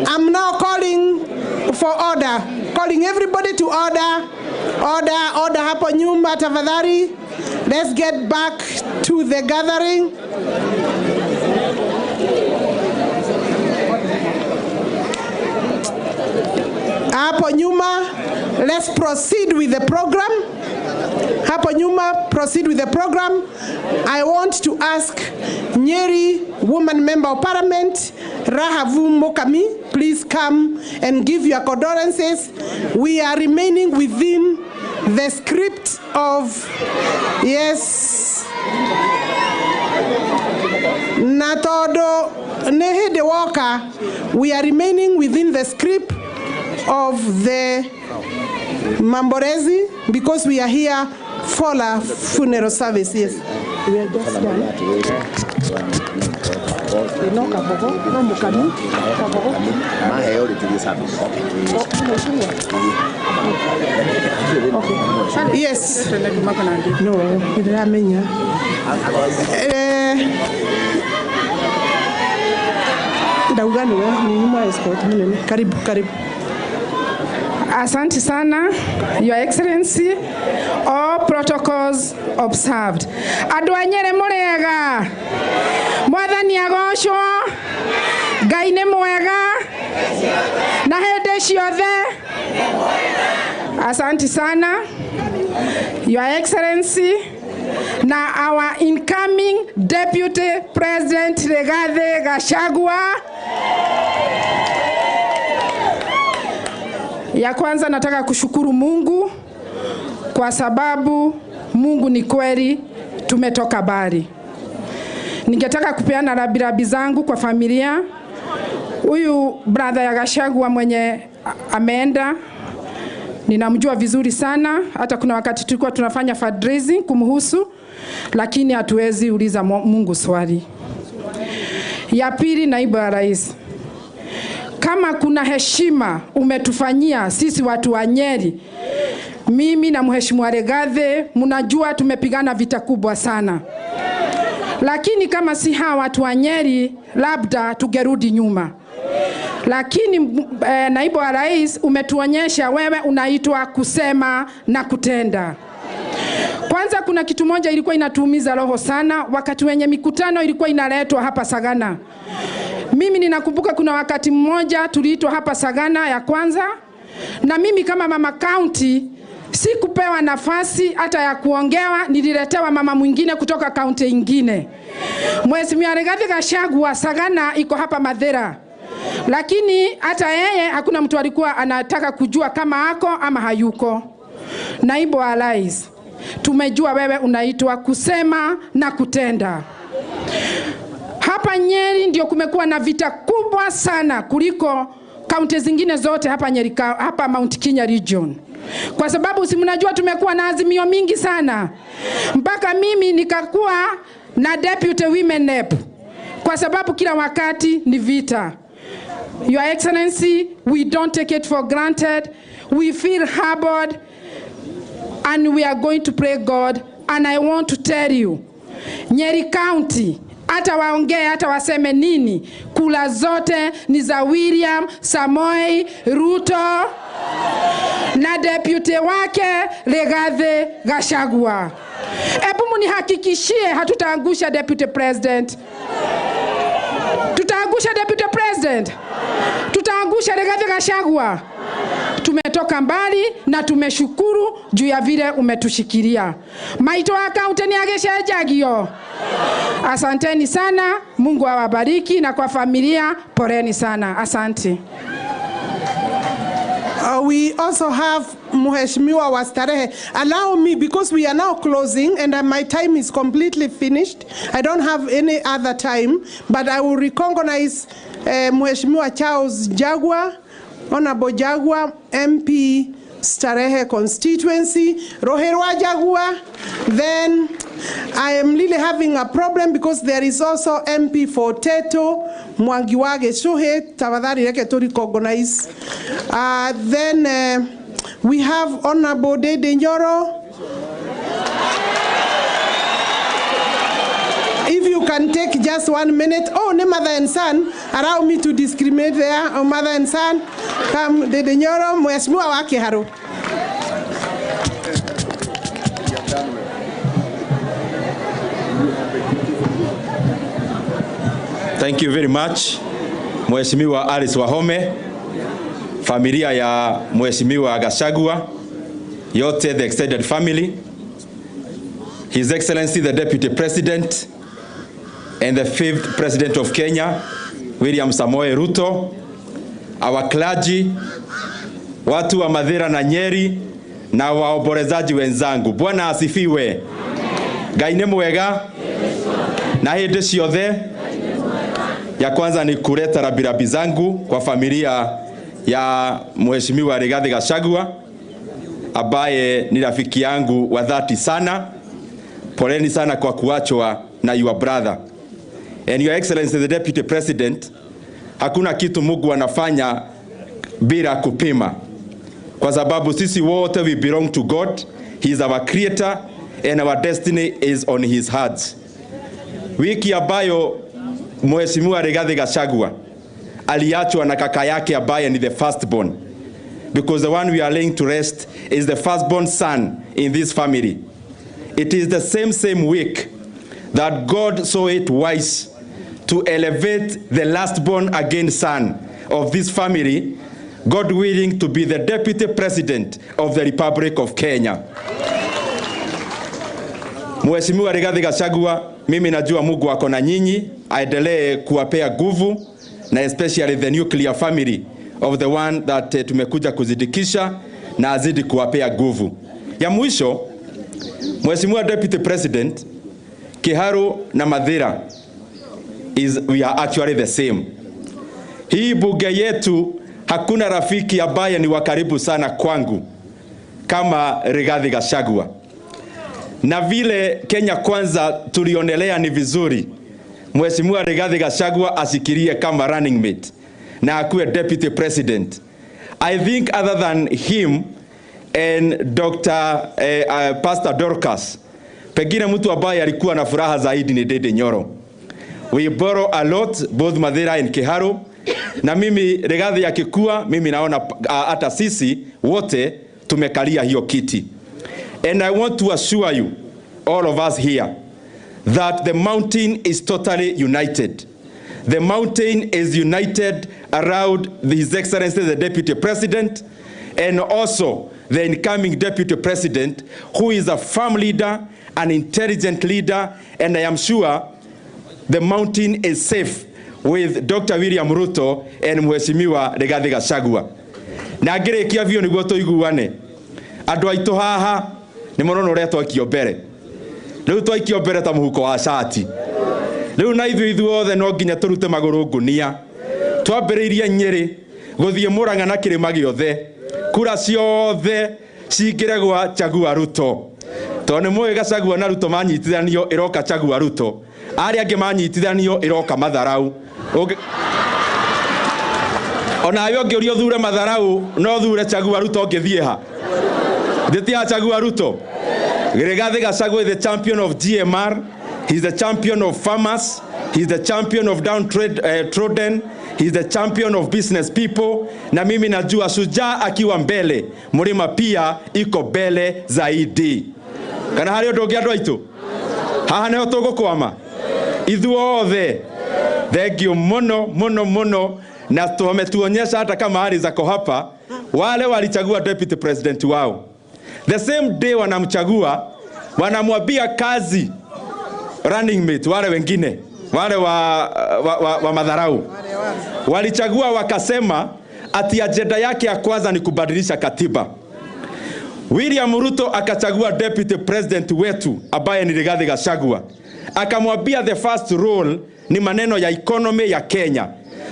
I'm now calling for order, calling everybody to order. Order hapo nyumba tafadhali. Let's get back to the gathering. Hapo nyuma, let's proceed with the program. Hapo nyuma, proceed with the program. I want to ask Nyeri, woman member of parliament, Rahavu Mokami, please come and give your condolences. We are remaining within the script of, yes, Natodo Nehe de Walker. We are remaining within the script of the Mamborezi because we are here for a funeral service. Yes, we are just done. Yes. No, karibu. Asante sana, Your Excellency, all protocols observed. Adwanyere murega, mwathani agoshwo, Ngai nĩ mwega, na hĩndĩ ciothe. Asante sana, Your Excellency, na our incoming Deputy President Rigathi Gachagua. Ya kwanza nataka kushukuru Mungu kwa sababu Mungu ni kweli, tumetoka bari. Ningetaka kupeana rabirabi zangu kwa familia. Huyu brother ya Gachagua mwenye ameenda, ninamjua vizuri sana. Hata kuna wakati tulikuwa tunafanya fundraising kumhusu, lakini hatuwezi uliza Mungu swali. Ya pili, naibu wa rais, kama kuna heshima umetufanyia sisi watu wa Nyeri, mimi na mheshimiwa Rigathi, mnajua tumepigana vita kubwa sana. Lakini kama si hawa watu wa Nyeri, labda tugerudi nyuma. Lakini naibu wa rais, umetuonyesha wewe unaitwa kusema na kutenda. Kwanza kuna kitu moja ilikuwa inatuumiza roho sana wakati wenye mikutano ilikuwa inaletwa hapa Sagana. Mimi ninakumbuka kuna wakati mmoja tuliitwa hapa Sagana ya kwanza, na mimi kama mama county sikupewa nafasi hata ya kuongewa, nililetewa mama mwingine kutoka county ingine. Mheshimiwa Rigathi Gachagua Sagana iko hapa Mathira. Lakini hata yeye hakuna mtu alikuwa anataka kujua kama ako ama hayuko. Naibu wa rais, tumejua wewe unaitwa kusema na kutenda. Hapa Nyeri ndio kumekuwa na vita kubwa sana kuliko kaunti zingine zote hapa Nyeri, hapa Mount Kenya region. Kwa sababu si mnajua tumekuwa na azimio mingi sana. Mpaka mimi nikakuwa na deputy women rep. Kwa sababu kila wakati ni vita. Your Excellency, we don't take it for granted. We feel harbored and we are going to pray God. And I want to tell you, Nyeri County hata waongee, hata waseme nini, kula zote ni za William Samoei Ruto na deputy wake Rigathi Gachagua. Ebu munihakikishie hatutaangusha deputy president. Tutaangusha deputy president. Tutaangusha Rigathi Gachagua. Tumetoka mbali na tumeshukuru juu ya vile umetushikilia. Maito akaunti ni ageshajagio. Asanteni sana, Mungu awabariki, na kwa familia poreni sana. Asante. We also have Mheshimiwa wa Starehe. Allow me, because we are now closing and my time is completely finished. I don't have any other time, but I will recognize Mheshimiwa Charles Jagua, Honorable Jagua, MP Starehe constituency, Roherwa Jagua. Then I am really having a problem because there is also MP for Teto, Mwangiwage Shuhe, tafadhali yake to recognize. Then we have Honorable Dede Nyoro. If you can take just 1 minute. Oh, ne mother and son. Allow me to discriminate there. Oh, mother and son. Come, Dede Nyoro, Mheshimiwa wake haro. Thank you very much, Mheshimiwa Alice Wahome, familia ya Mheshimiwa Gachagua, yote the extended family, His Excellency the Deputy President and the 5th President of Kenya, William Samoei Ruto, our clergy, watu wa Mathira na Nyeri na waombolezaji wenzangu. Bwana asifiwe. Ngai nĩ mwega na hĩndĩ ciothe. Ya kwanza ni kuleta rabirabi zangu kwa familia ya Mheshimiwa Rigathi Gachagua ambaye ni rafiki yangu wa dhati sana. Poleni sana kwa kuachwa na your brother. And Your Excellency the Deputy President, hakuna kitu Mungu anafanya bila kupima. Kwa sababu sisi wote we belong to God. He is our creator and our destiny is on his hands. Wiki ambayo Mheshimiwa Rigathi Gachagua aliachwa na kaka yake ambaye ni the firstborn, because the one we are laying to rest is the firstborn son in this family. It is the same week that God saw it wise to elevate the lastborn again son of this family, God willing, to be the Deputy President of the Republic of Kenya. Mheshimiwa Rigathi Gachagua, mimi najua Mungu ako na nyinyi, aendelee kuwapea nguvu, na especially the nuclear family of the one that tumekuja kuzidikisha, na azidi kuwapea nguvu. Ya mwisho, Mheshimiwa Deputy President, Kiharu na Mathira we are actually the same. Hii bunge yetu hakuna rafiki ambaye ni wa karibu sana kwangu kama Rigathi Gachagua. Na vile Kenya Kwanza tulionelea ni vizuri Mheshimiwa Rigathi Gachagua asikirie kama running mate na akuwe Deputy President. I think other than him and Dr. Pastor Dorcas, pengine mtu ambaye alikuwa na furaha zaidi ni Dede Nyoro. We borrow a lot, both Mathira and Kiharu. Na mimi Rigathi akikua, mimi naona hata sisi wote tumekalia hiyo kiti. And I want to assure you, all of us here, that the mountain is totally united. The mountain is united around His Excellency the Deputy President, and also the incoming Deputy President, who is a firm leader, an intelligent leader, and I am sure the mountain is safe with Dr. William Ruto and Mheshimiwa Rigathi Gachagua. Na ngĩrĩkia biũ nĩguo tũiguane. Andũ aitũ haha nĩ mũrono ũrĩa twakio mbere. Rĩu twakio mbere ta mũhuko wa shati. Rĩu na ithuothe no nginya tũrute magũrũ ngunia. Twambĩrĩirie Nyeri gũthiĩ Mũrang'a na kĩrĩma gĩothe. Kura ciothe cingĩre gwa Gachagua'S Ruto. Tondũ nĩ mũĩ Gachagua na Ruto manyitithanio ĩroka Gachagua'S Ruto. Arĩa angĩ manyitithanio ĩroka Matharau. Ona yo ngĩũrio thure Matharau no thure Gachagua'S Ruto ngĩthiĩ ha. Ndĩtia Gachagua'S Ruto. Rigathi Gachagua is the champion of GMR. He's the champion of farmers. He's the champion of downtrodden. He's the champion of business people. Na mimi najua shujaa akiwa mbele, mlima pia iko mbele zaidi. Kana hari undu ngi andu aitu haha neho tugukwama ithuothe. Thank you muno na tumetuonyesha hata kama Harris ako hapa, wale walichagua deputy president wao the same day wanamchagua, wanamwambia kazi running mate wale wengine wale wa madharau walichagua, wakasema ati agenda yake ya kwanza ni kubadilisha katiba. William Ruto akachagua deputy president wetu ambaye ni Rigathi Gachagua, akamwambia the first role ni maneno ya economy ya Kenya.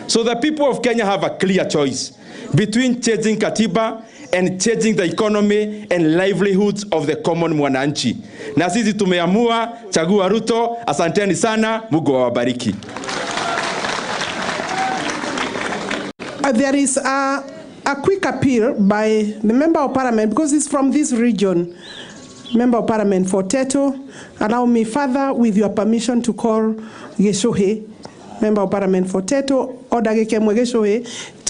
So the people of Kenya have a clear choice between changing katiba and changing the economy and livelihoods of the common mwananchi. Na sisi tumeamua chagua Ruto. Asanteni sana, Mungu awabariki. There is a quick appeal by the Member of Parliament, because he's from this region. Member of Parliament for Teto. Allow me further, with your permission, to call Geshohe, Member of Parliament for Teto. Order Gekemwe Geshohe.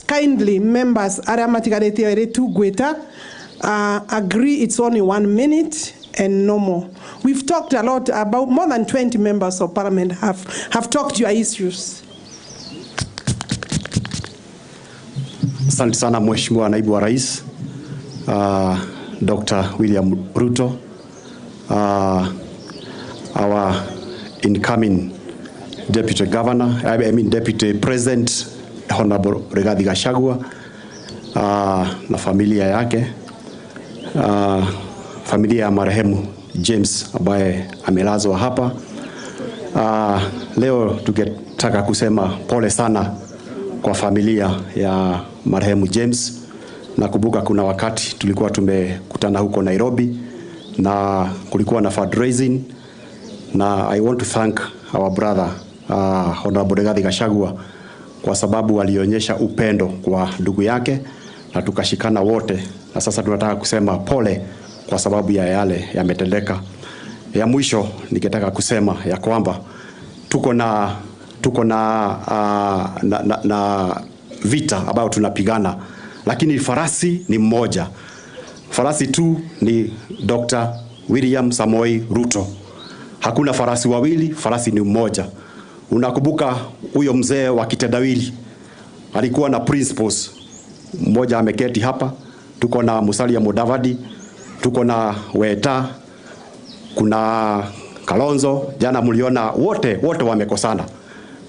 Kindly, members, agree it's only 1 minute and no more. We've talked a lot about, more than 20 members of Parliament have talked your issues. Asante sana Mheshimiwa Naibu wa Rais, Dr. William Ruto, our incoming Deputy Governor, Deputy President, Honorable Rigathi Gachagua, na familia yake, familia ya marehemu James ambaye amelazwa hapa. Leo tungetaka kusema pole sana kwa familia ya marehemu James. Nakumbuka kuna wakati tulikuwa tumekutana huko Nairobi na kulikuwa na fundraising, na I want to thank our brother Honorable Rigathi Gachagua kwa sababu alionyesha upendo kwa ndugu yake na tukashikana wote, na sasa tunataka kusema pole kwa sababu ya yale yametendeka. Ya mwisho ningetaka kusema ya kwamba tuko na vita ambayo tunapigana, lakini farasi ni mmoja. Farasi tu ni Dr. William Samoei Ruto. Hakuna farasi wawili, farasi ni mmoja. Unakumbuka huyo mzee wa kitendawili alikuwa na principles. Mmoja ameketi hapa, tuko na Musalia Mudavadi, tuko na Weta, kuna Kalonzo. Jana mliona wote wamekosana.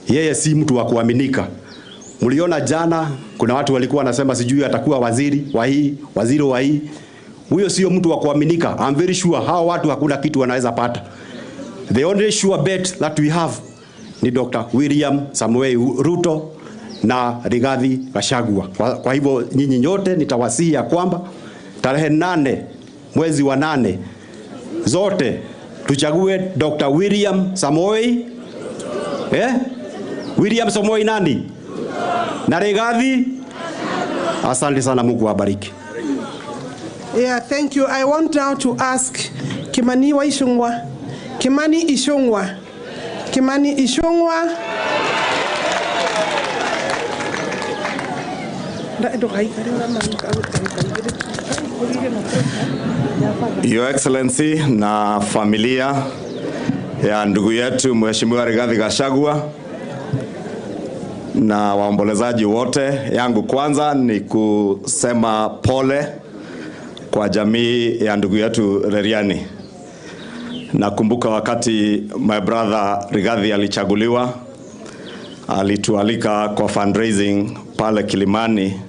Yeye si mtu wa kuaminika. Mliona jana kuna watu walikuwa wanasema sijui atakuwa waziri wa hii. Huyo sio mtu wa kuaminika. I'm very sure hao watu hakuna kitu wanaweza pata. The only sure bet that we have ni Dr. William Samoei Ruto na Rigathi Gachagua. Kwa hivyo nyinyi nyote nitawasihi ya kwamba tarehe 8 mwezi wa 8 zote tuchague Dr. William Samoei William Samoei nani? Na Rigathi. Asante sana, Mungu awabariki. Yeah, thank you. I want now to ask Kimani Ichung'wah. Kimani Ichung'wah. Kimani Ichung'wah. Your Excellency na familia ya ndugu yetu Mheshimiwa Rigathi Gachagua na waombolezaji wote, yangu kwanza ni kusema pole kwa jamii ya ndugu yetu Reriani. Nakumbuka wakati my brother Rigathi alichaguliwa, alitualika kwa fundraising pale Kilimani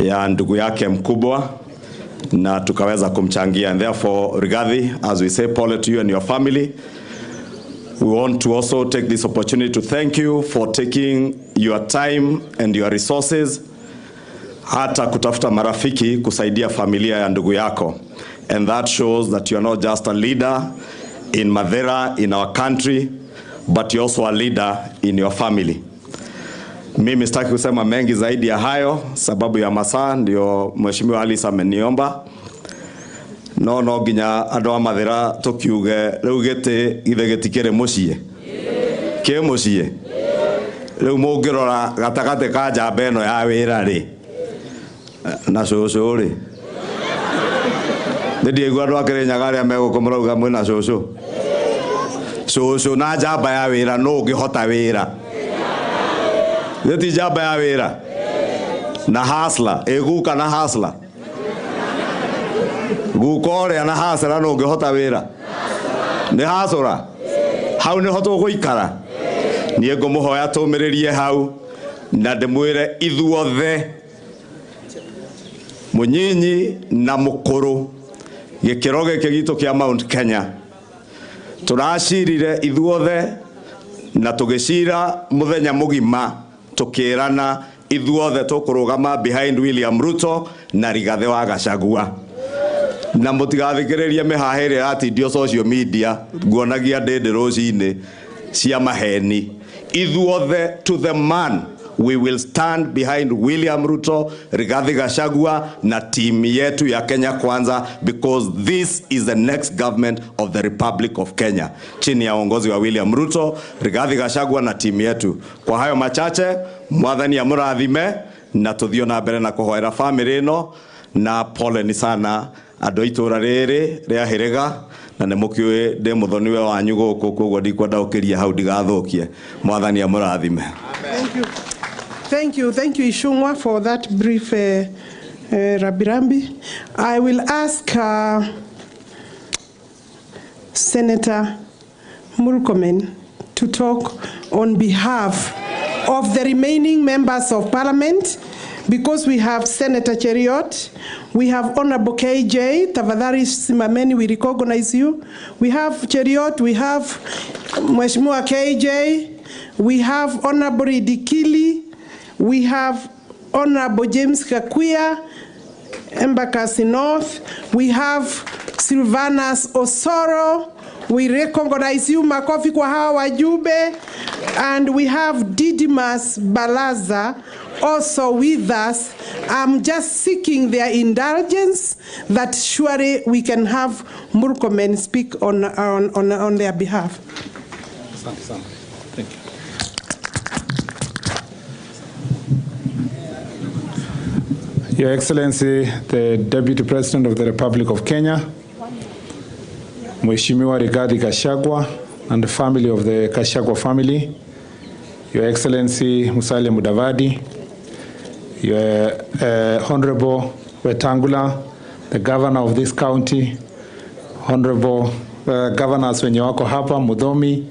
ya ndugu yake mkubwa na tukaweza kumchangia. And therefore, Rigathi, as we say pole to you and your family, we want to also take this opportunity to thank you for taking your time and your resources hata kutafuta marafiki kusaidia familia ya ndugu yako. And that shows that you are not just a leader in Mathira, in our country, but you're also a leader in your family. Mimi sitaki kusema mengi zaidi ya hayo sababu ya masaa, ndio Mheshimiwa Alice ameniomba. No ginya andũ a Mathira tukiuge rĩu gĩtĩ githe gĩtikĩrĩ mũciĩ. ke mucie riu mungirora gatagate ka njamba ino ya wira ri na cucu ri ndiigua andu akirinyaga aria megukomorauga mwina cucu cucu na njamba ya wira no ungihota wira ti njamba ya wira na hasla guka na hasla gukoria na hasla no ungihota wira ni hasura hau ni hoto guikara nie ngumuhoya tumiririe hau na ndimwire ithuothe munyinyi na mukuru gikiro giki gitu kia Mount Kenya turacirire ithuothe na tugicira muthenya mugima tukirana ithuothe tukurugama behind William Ruto na Rigathi wa Gachagua na mutigathikiririe mihahiri atindio social media guonagia ndindi rucini cia maheni ithuothe to the man we will stand behind William Ruto, Rigathi Gachagua na team yetu ya Kenya Kwanza because this is the next government of the Republic of Kenya chini ya uongozi wa William Ruto, Rigathi Gachagua na team yetu. Kwa hayo machache mwathani amurathime na tuthio na mbere na kuhoera family ino na pole ni sana andu itura riri ria hiriga na ne mukiwe de muthoniwe wanyu guku koguo ndikwenda ukiria hau ndigathukie mwathani amurathime. Thank you, Ishungwa, for that brief Rabirambi. I will ask Senator Murkomen to talk on behalf of the remaining members of Parliament, because we have Senator Cheriot, we have Honorable KJ, Tafadhali Simameni, we recognize you. We have Cheriot, we have Mheshimiwa KJ, we have Honorable Dikili, we have Honorable James Kakuya, Embakasi North. We have Sylvanus Osoro. We recognize you, makofi kwa hawa wajumbe. And we have Didimas Balaza also with us. I'm just seeking their indulgence that surely we can have Murkomen speak on their behalf. Thank you. Your Excellency, the Deputy President of the Republic of Kenya, Mheshimiwa Rigathi Gachagua and the family of the Gachagua family, Your Excellency Musalia Mudavadi, Your Honorable Wetangula, the Governor of this county, Honorable Governors wenye wako hapa, Mudhomi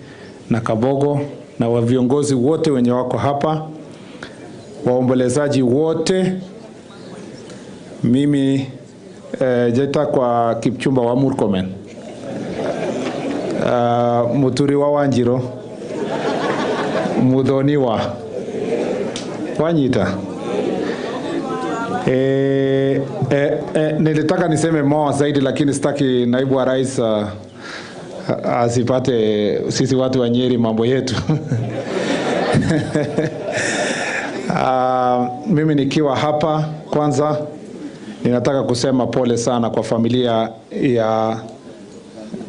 na Kabogo, na viongozi wote wenye wako hapa, waombolezaji wote. Mimi jeta kwa Kipchumba wa Murkomen, Muturi wa Wanjiro, Mudhoni wa Wanyita. Nilitaka niseme moa zaidi lakini sitaki naibu wa rais asipate sisi watu wa Nyeri mambo yetu. Mimi nikiwa hapa kwanza ninataka kusema pole sana kwa familia ya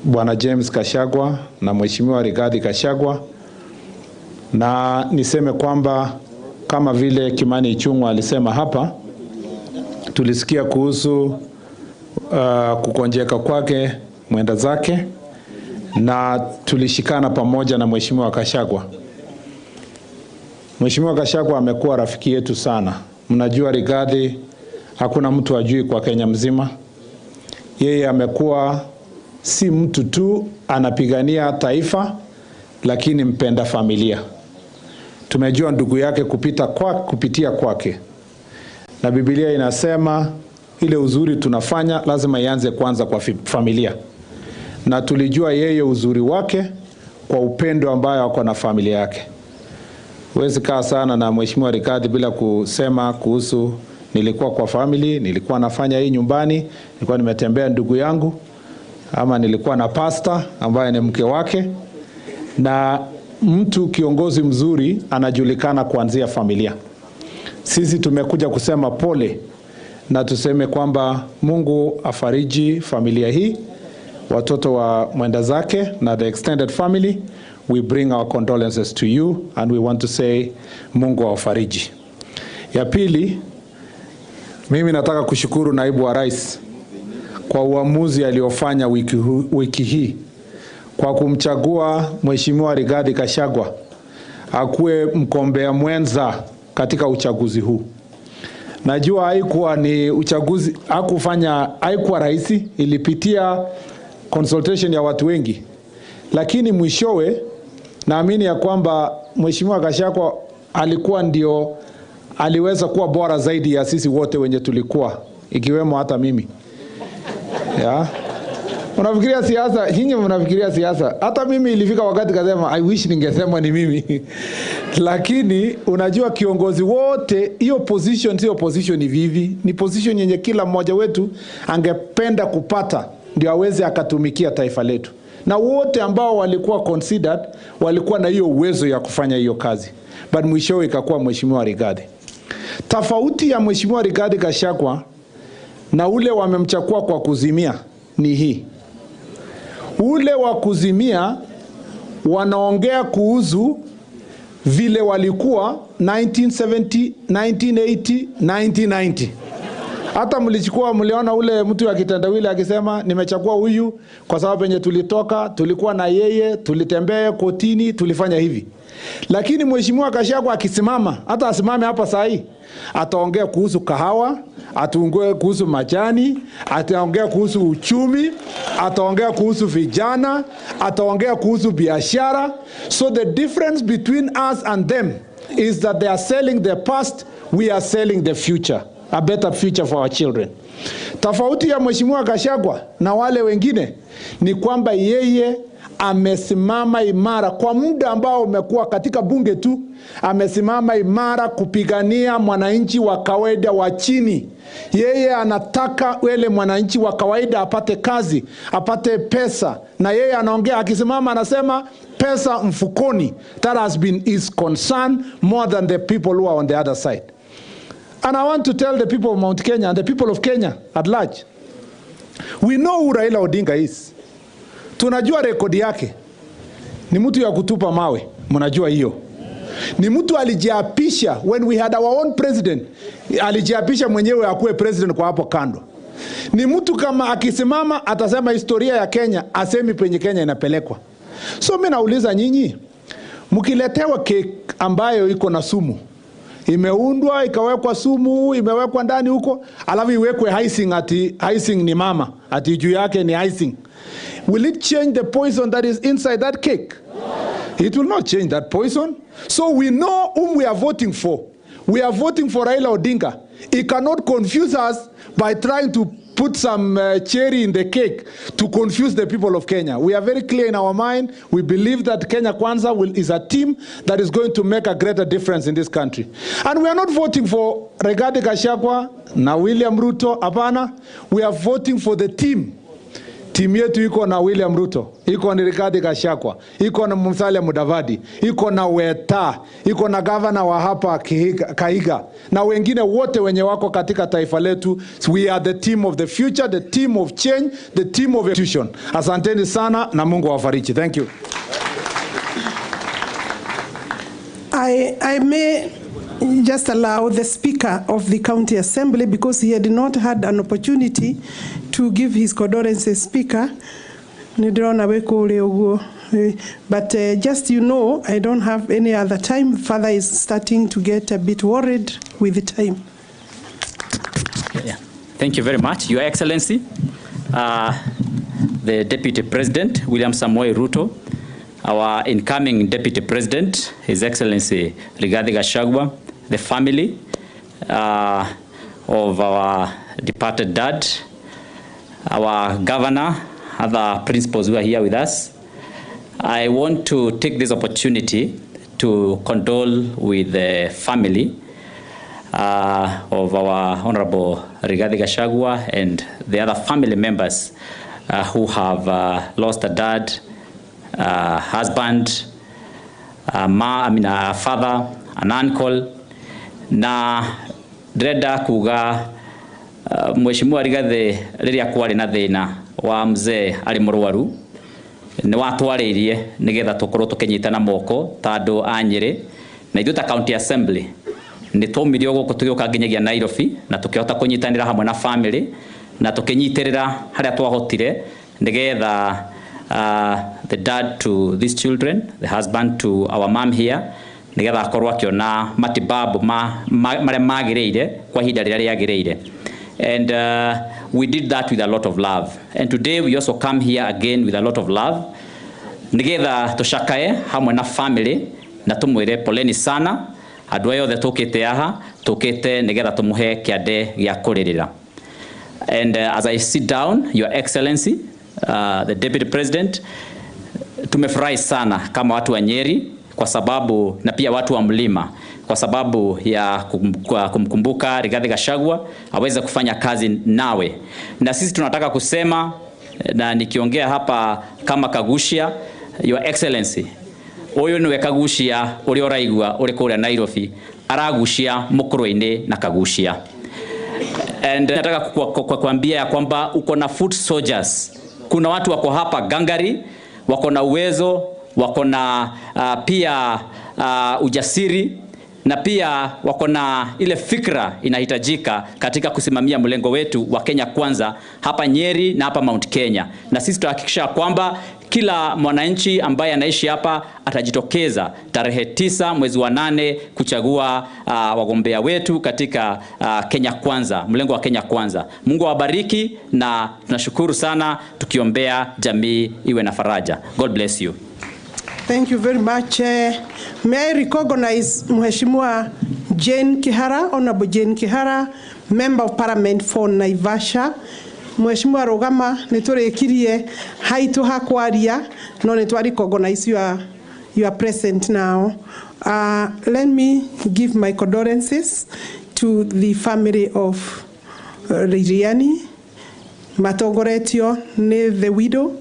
Bwana James Gachagua na Mheshimiwa Rigathi Gachagua, na niseme kwamba kama vile Kimani Ichung'wa alisema hapa, tulisikia kuhusu kukonjeka kwake mwenda zake na tulishikana pamoja na Mheshimiwa Gachagua. Mheshimiwa Gachagua amekuwa rafiki yetu sana. Mnajua Rigathi hakuna mtu ajui kwa Kenya mzima. Yeye amekuwa si mtu tu anapigania taifa, lakini mpenda familia. Tumejua ndugu yake kupitia kwake. Na Biblia inasema ile uzuri tunafanya lazima ianze kwanza kwa familia. Na tulijua yeye uzuri wake kwa upendo ambayo wako na familia yake. Huwezi kaa sana na Mheshimiwa Rigathi bila kusema kuhusu nilikuwa kwa family, nilikuwa nafanya hii nyumbani, nilikuwa nimetembea ndugu yangu, ama nilikuwa na pastor ambaye ni mke wake. Na mtu kiongozi mzuri anajulikana kuanzia familia. Sisi tumekuja kusema pole na tuseme kwamba Mungu afariji familia hii, watoto wa mwenda zake na the extended family, we bring our condolences to you and we want to say Mungu awafariji. Ya pili, mimi nataka kushukuru naibu wa rais kwa uamuzi aliofanya wiki hii kwa kumchagua Mheshimiwa Rigathi Gachagua akuwe mgombea mwenza katika uchaguzi huu. Najua haikuwa ni uchaguzi, haikuwa rahisi, ilipitia consultation ya watu wengi. Lakini mwishowe naamini ya kwamba Mheshimiwa Gachagua alikuwa ndio aliweza kuwa bora zaidi ya sisi wote wenye tulikuwa, ikiwemo hata mimi. Ya. Unafikiria siasa, nyinyi mnafikiria siasa. Hata mimi ilifika wakati kasema I wish ningesema ni mimi. Lakini unajua kiongozi wote, hiyo position sio position hivi, ni position yenye kila mmoja wetu angependa kupata ndio aweze akatumikia taifa letu. Na wote ambao walikuwa considered walikuwa na hiyo uwezo ya kufanya hiyo kazi. But mwishowe ikakuwa Mheshimiwa Rigathi. Tofauti ya Mheshimiwa Rigathi Gachagua na ule wamemchagua kwa kuzimia ni hii. Ule wa kuzimia wanaongea kuhusu vile walikuwa 1970, 1980, 1990. Hata mliona ule mtu wa kitendawili akisema nimechagua huyu kwa sababu penye tulitoka, tulikuwa na yeye, tulitembea kotini, tulifanya hivi. Lakini Mheshimiwa Gachagua akisimama, hata asimame hapa saa hii, ataongea kuhusu kahawa, ataongea kuhusu majani, ataongea kuhusu uchumi, ataongea kuhusu vijana, ataongea kuhusu biashara. So the difference between us and them is that they are selling the past, we are selling the future, a better future for our children. Tofauti ya Mheshimiwa Gachagua na wale wengine ni kwamba yeye amesimama imara kwa muda ambao umekuwa katika bunge tu, amesimama imara kupigania mwananchi wa kawaida wa chini. Yeye anataka wale mwananchi wa kawaida apate kazi, apate pesa, na yeye anaongea akisimama anasema pesa mfukoni. That has been his concern more than the people who are on the other side. And I want to tell the people of Mount Kenya and the people of Kenya at large, we know who Raila Odinga is. Tunajua rekodi yake. Ni mtu ya kutupa mawe. Mnajua hiyo. Ni mtu alijiapisha when we had our own president. Alijiapisha mwenyewe akuwe president kwa hapo kando. Ni mtu kama akisimama atasema historia ya Kenya, asemi penye Kenya inapelekwa. So mimi nauliza nyinyi, mkiletewa cake ambayo iko na sumu, imeundwa ikawekwa sumu, imewekwa ndani huko, alafu iwekwe icing, ati icing ni mama, ati juu yake ni icing. Will it change the poison that is inside that cake? It will not change that poison. So we know whom we are voting for. We are voting for Raila Odinga. It cannot confuse us by trying to put some cherry in the cake to confuse the people of Kenya. We are very clear in our mind. We believe that Kenya Kwanza is a team that is going to make a greater difference in this country. And we are not voting for Rigathi Gachagua na William Ruto, hapana. We are voting for the team. Timu yetu iko na William Ruto, iko na Rigathi Gachagua, iko na Musalia Mudavadi, iko na Weta, iko na governor wa hapa Kahiga, na wengine wote wenye wako katika taifa letu. We are the team of the future, the team of change, the team of institution. Asanteni sana na Mungu awafariji. Thank you. I may just allow the Speaker of the County Assembly, because he had not had an opportunity to give his condolences. Speaker, but just I don't have any other time. Father is starting to get a bit worried with the time. Yeah. Thank you very much, Your Excellency, the Deputy President, William Samoei Ruto, our incoming Deputy President, His Excellency Rigathi Gachagua, the family of our departed dad, our governor, other principals who are here with us. I want to take this opportunity to condole with the family of our Honorable Rigathi Gachagua and the other family members who have lost a dad, husband, a father, an uncle. Na dreda kuga Mheshimiwa Rigathi riria kwari na thina wa mzee ali murwaru nĩ watwarĩirie nĩgetha tũkorwo tũkĩnyitana moko ta andũ a Nyeri na ithuĩ ta county assembly nĩ tũmirio gũkũ tũgĩũka nginyagia Nairobi na tũkĩhota kũnyitanĩra hamwe na family na tũkĩnyitĩrĩra harĩa twahotire nĩgetha the dad to these children, the husband to our mom here, nĩgetha akorwo akĩona matibabu marĩa magĩrĩire kwa ihinda rĩrĩa rĩagĩrĩire. And we did that with a lot of love. And today we also come here again with a lot of love. Nĩgetha tũcakae hamwe na family na tũmwĩre poleni sana. Andũ aya othe tũkĩte haha, tũkĩte nĩgetha tũmũhe kĩande gĩa kũrĩrĩra. And as I sit down, Your Excellency, the Deputy President, tumefurahi sana kama watu wa Nyeri kwa sababu na pia watu wa mlima kwa sababu ya kumkumbuka Rigathi Gachagua aweze kufanya kazi nawe. Na sisi tunataka kusema na nikiongea hapa kama Kagushia, Your Excellency, uyu niwe Kagushia uri oraigua uri kuria Nairobi aragushia Mũkũrũ-inĩ na Kagushia. And nataka kuambia ya kwamba uko na foot soldiers. Kuna watu wako hapa gangari, wako na uwezo, wako na pia ujasiri na pia wako na ile fikra inahitajika katika kusimamia mlengo wetu wa Kenya kwanza hapa Nyeri na hapa Mount Kenya. Na sisi tutahakikisha kwamba kila mwananchi ambaye anaishi hapa atajitokeza tarehe 9 mwezi wa 8 kuchagua wagombea wetu katika Kenya kwanza, mlengo wa Kenya kwanza. Mungu awabariki na tunashukuru sana tukiombea jamii iwe na faraja. God bless you. Thank you very much. May I recognize Mheshimiwa Jane Kihara, Honorable Jane Kihara, Member of Parliament for Naivasha. Mheshimiwa Rogama, nitũrĩkirie haitu hakwaria, no nitũrecognize you are present now. Let me give my condolences to the family of Reriani, matongoretio ni the widow,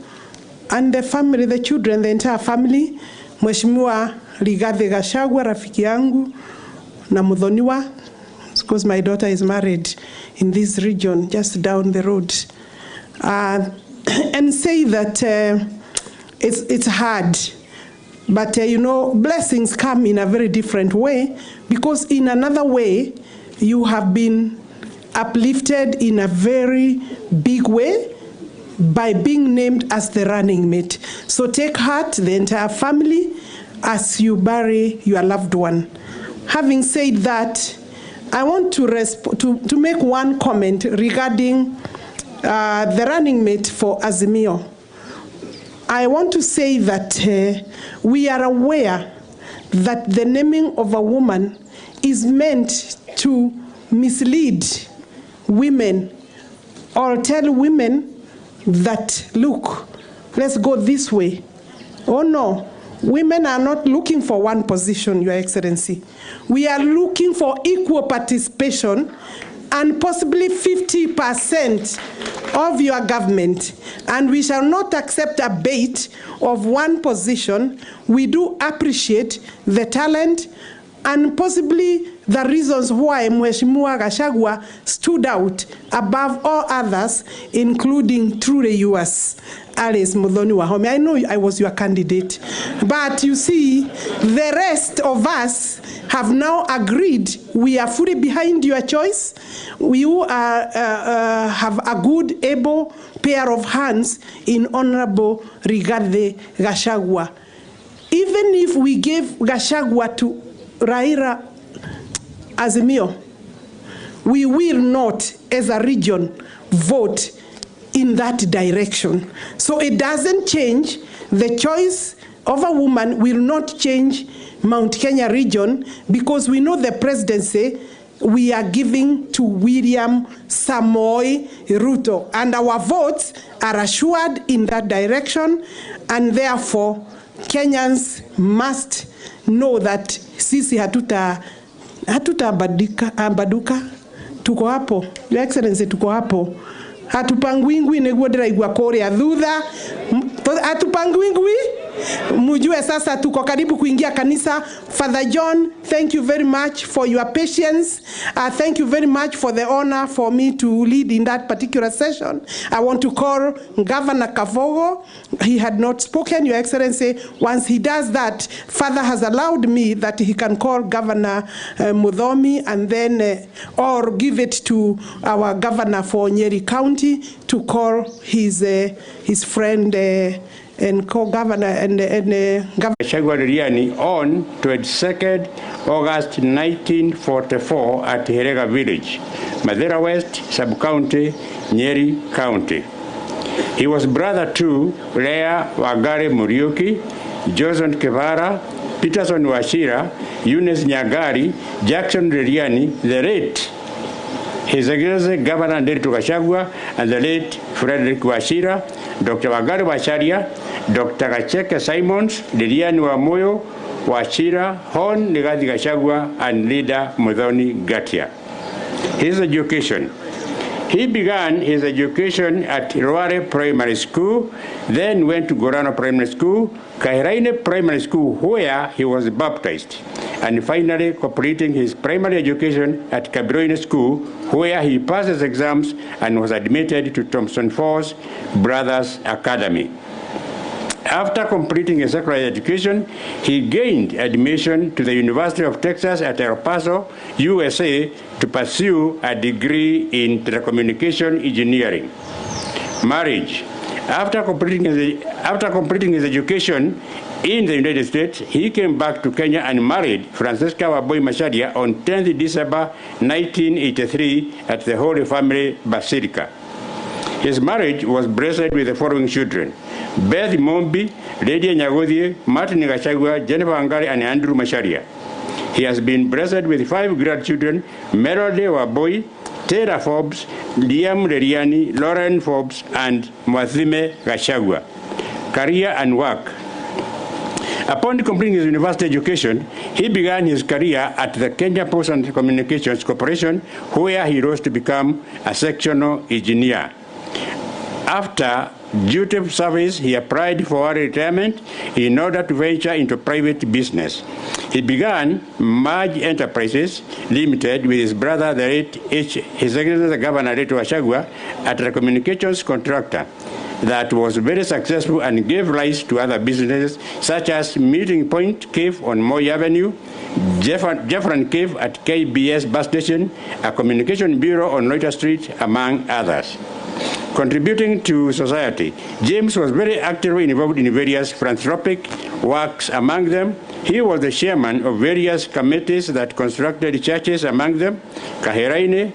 and the family, the children, the entire family. Mheshimiwa Rigathi Gachagua, rafiki yangu na mudhoniwa, because my daughter is married in this region just down the road, and say that it's hard, but you know, blessings come in a very different way, because in another way you have been uplifted in a very big way by being named as the running mate. So take heart, the entire family, as you bury your loved one. Having said that, I want to make one comment regarding the running mate for Azimio. I want to say that we are aware that the naming of a woman is meant to mislead women or tell women that, look, let's go this way. Oh no, women are not looking for one position, Your Excellency. We are looking for equal participation and possibly 50% of your government. And we shall not accept a bait of one position. We do appreciate the talent and possibly the reasons why Mheshimiwa Gachagua stood out above all others, including truly yours, Alice Muthoni Wahome. I know I was your candidate, but you see, the rest of us have now agreed. We are fully behind your choice. We have a good, able pair of hands in Honorable Rigathi Gachagua. Even if we gave Gachagua to Raila Azimio, we will not, as a region, vote in that direction. So it doesn't change. The choice of a woman will not change Mount Kenya region, because we know the presidency we are giving to William Samoei Ruto, and our votes are assured in that direction, and therefore Kenyans must know that sisi hatutabadilika, tuko hapo. Your Excellency, tuko hapo. Hatupangwingwi niguo ndiraigua kuria thutha. Hatupangwingwi, mujue sasa tuko karibu kuingia kanisa. Father John, thank you very much for your patience. Thank you very much for the honor for me to lead in that particular session. I want to call Governor Kavogo. He had not spoken, Your Excellency. Once he does that, Father has allowed me that he can call Governor Mudhomi and then or give it to our governor for Nyeri County to call his friend and co-governor and Governor Reriani on 22nd August 1944 at Herega Village, Mathira West Sub-County, Nyeri County. He was brother to Lea Wagare Muriuki, Johnson Kevara, Peterson Washira, Eunice Nyagari, Jackson Reriani, the late His Excellency Governor Nderi Gachagua, and the late Frederick Washira, Dr. Wagare Wacharia, Dr. Gachagua'S Simons, Reriani Wamoyo, Washira, Hon Rigathi Gachagua, and leader Muthoni Gatia. His education. He began his education at Ruare Primary School, then went to Gorano Primary School, Kairaine Primary School, where he was baptized, and finally completing his primary education at Kabiroine School, where he passed his exams and was admitted to Thompson Falls Brothers Academy. After completing his secondary education, he gained admission to the University of Texas at El Paso, USA, to pursue a degree in telecommunication engineering. Marriage. After completing his education in the United States, he came back to Kenya and married Francisca Waboi Macharia on 10th December 1983 at the Holy Family Basilica. His marriage was blessed with the following children: Beth Mombi, Lydia Nyagodie, Martin Gachagua, Jennifer Angari, and Andrew Macharia. He has been blessed with 5 grandchildren: Melody Waboi, Tera Forbes, Liam Reriani, Lauren Forbes, and Mwazime Gachagua. Career and work. Upon completing his university education, he began his career at the Kenya Post and Communications Corporation, where he rose to become a sectional engineer. After duty service, he applied for retirement in order to venture into private business. He began Merge Enterprises Limited with his brother, the late His Excellency Governor Rigathi Gachagua, at a communications contractor that was very successful and gave rise to other businesses such as Meeting Point Cave on Moy Avenue, Jeffran Cave at KBS bus station, a communication bureau on Loiter Street, among others. Contributing to society, James was very actively involved in various philanthropic works. Among them, he was the chairman of various committees that constructed churches, among them Kaheraine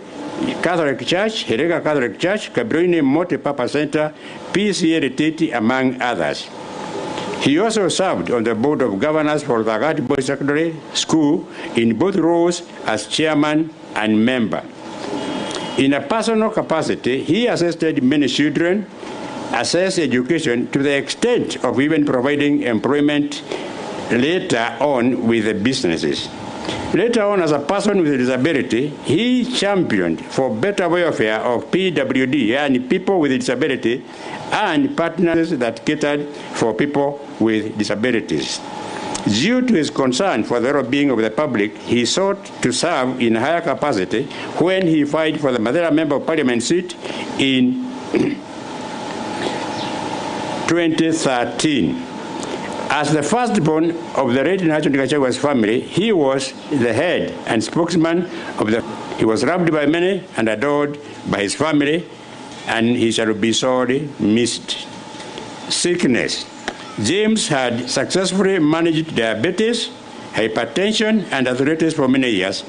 Catholic Church, Herega Catholic Church, Kabiroine Multi-Purpose Center, PCA Retreat, among others. He also served on the board of governors for the Gachagua'S Boys Secondary School in both roles as chairman and member. In a personal capacity, he assisted many children access education to the extent of even providing employment later on with the businesses. Later on, as a person with a disability, he championed for better welfare of PWD, and people with disability, and partners that catered for people with disabilities. Due to his concern for the well-being of the public, he sought to serve in higher capacity when he filed for the Mathira Member of Parliament seat in 2013. As the firstborn of the late National Gachagua'S family, he was the head and spokesman of the. He was loved by many and adored by his family, and he shall be sorely missed. Sickness. James had successfully managed diabetes, hypertension, and arthritis for many years.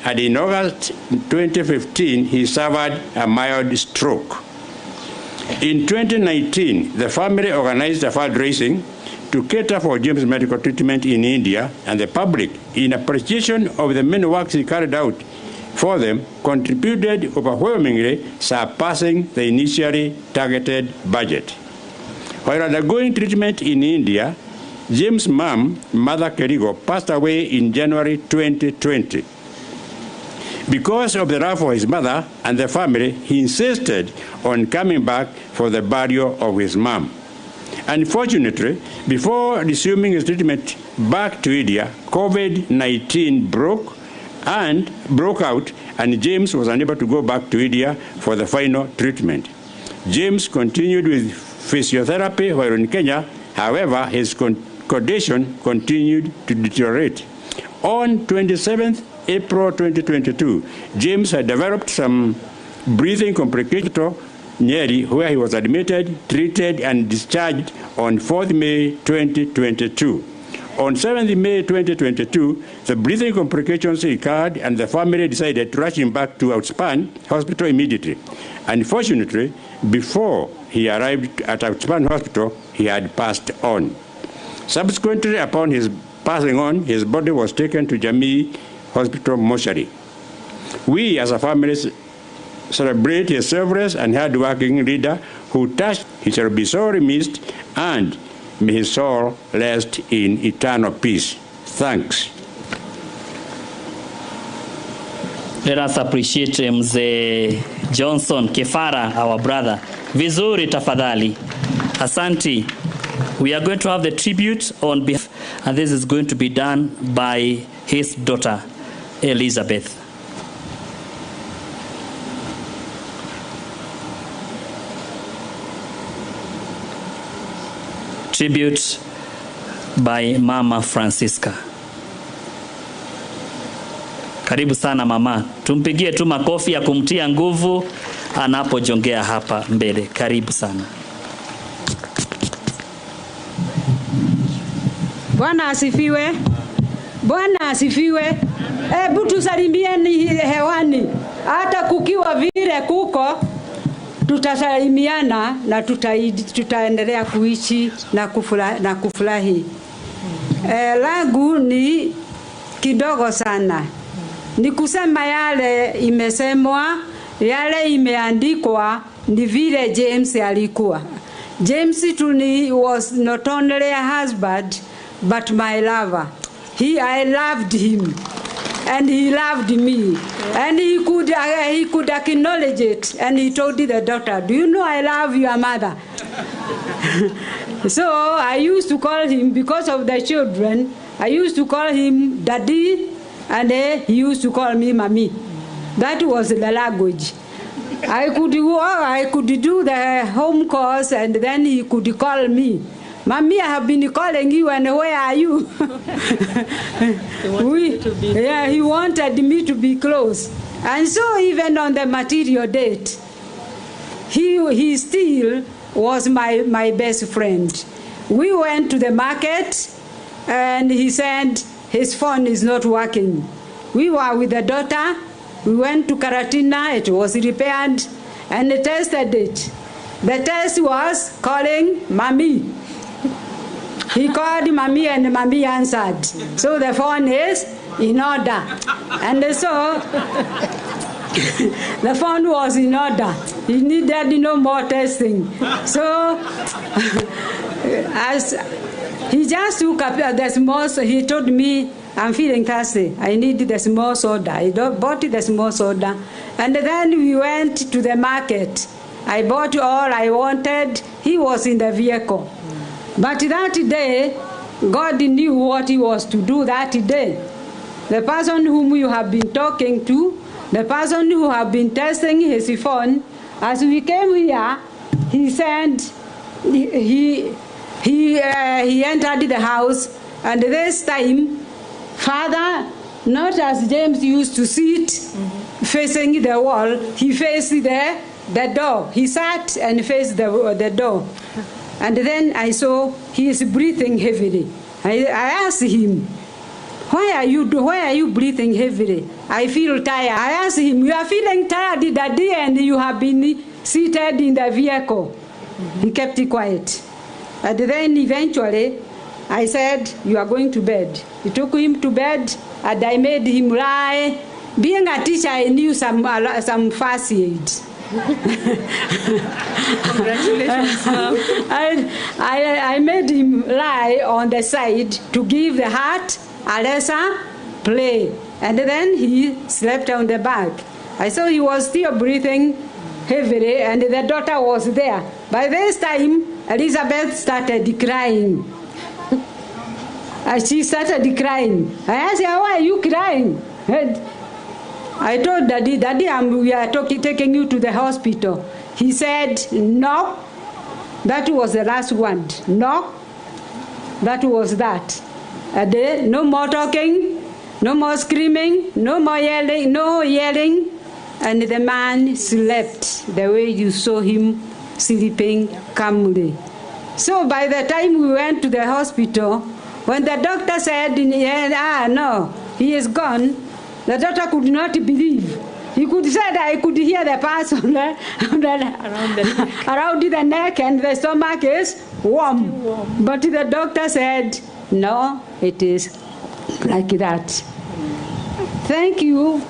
And in August 2015, he suffered a mild stroke. In 2019, the family organized a fundraising to cater for James' medical treatment in India, and the public, in appreciation of the many works he carried out for them, contributed overwhelmingly, surpassing the initially targeted budget. While undergoing treatment in India, James' mom, Mother Kerigo, passed away in January 2020. Because of the love for his mother and the family, he insisted on coming back for the burial of his mom. Unfortunately, before resuming his treatment back to India, COVID-19 broke out, and James was unable to go back to India for the final treatment. James continued with physiotherapy while in Kenya. However, his condition continued to deteriorate. On 27th April 2022, James had developed some breathing complications at Nyeri, where he was admitted, treated, and discharged on 4th May 2022. On 7th May 2022, the breathing complications recurred, and the family decided to rush him back to Outspan Hospital immediately. Unfortunately, before he arrived at Outspan Hospital, he had passed on. Subsequently, upon his passing on, his body was taken to Jamii Hospital mortuary. We, as a family, celebrate his selfless and hard-working leader who touched. He shall be sorely missed, and may his soul rest in eternal peace. Thanks. Let us appreciate Mzee Johnson Kefara, our brother. Vizuri tafadhali. Asante. We are going to have the tribute on behalf, and this is going to be done by his daughter, Elizabeth. Tribute by Mama Francisca. Karibu sana mama. Tumpigie tu makofi ya kumtia nguvu anapojongea hapa mbele. Karibu sana. Bwana asifiwe. Bwana asifiwe. Hebu tusalimieni hewani. Hata kukiwa vile kuko, tutasalimiana na tutaendelea kuishi na kufurahi. Langu ni kidogo sana. Ni kusema yale imesemwa, yale imeandikwa, ni vile James alikuwa. James was not only a husband, but my lover. I loved him, and he loved me, and he could acknowledge it, and he told the daughter, "Do you know I love your mother?" So I used to call him, because of the children, I used to call him Daddy, and he used to call me Mommy. That was the language. I could do the home calls, and then he could call me, "Mommy, I have been calling you, and where are you?" He wanted me to be close. And so even on the material date, he still was my best friend. We went to the market, and he said his phone is not working. We were with the daughter. We went to Karatina. It was repaired, and they tested it. The test was calling Mommy. He called Mommy, and Mommy answered. So the phone is in order. And so the phone was in order. He needed no more testing. So as he just took up the small, he told me, "I'm feeling thirsty. I need the small soda." I bought the small soda. And then we went to the market. I bought all I wanted. He was in the vehicle. But that day, God knew what he was to do that day. The person whom you have been talking to, the person who have been testing his phone, as we came here, he said he entered the house, and this time, Father, not as James used to sit facing the wall, he faced the door. He sat and faced the door. And then I saw he is breathing heavily. I asked him, why are you breathing heavily? I feel tired. I asked him, "You are feeling tired, Daddy, and you have been seated in the vehicle." He kept quiet. And then eventually I said, "You are going to bed." We took him to bed, and I made him lie. Being a teacher, I knew some first aid. Congratulations, Mom. I made him lie on the side to give the heart a lesser play. And then he slept on the back. I saw he was still breathing heavily, and the daughter was there. By this time, Elizabeth started crying. And she started crying. I asked her, why are you crying? And I told Daddy, we are taking you to the hospital. He said, no. That was the last one. No. That was that. And then, no more talking, no more screaming, no more yelling, no yelling. And the man slept the way you saw him sleeping calmly. So by the time we went to the hospital, when the doctor said, no, he is gone, the doctor could not believe. He could say that I could hear the person around the neck and the stomach is warm. But the doctor said, no, it is like that. Thank you,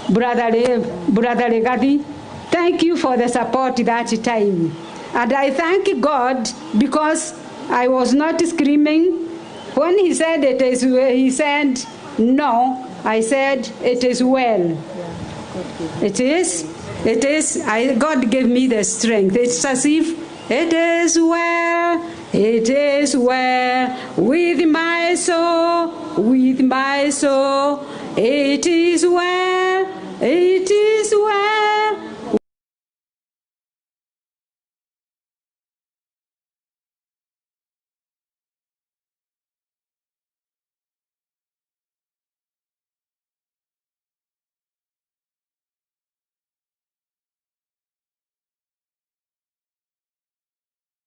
Brother Rigathi. Thank you for the support that time. And I thank God because I was not screaming. When he said it is, he said, no, I said, it is well. It is, God gave me the strength. It's as if it is well with my soul, it is well.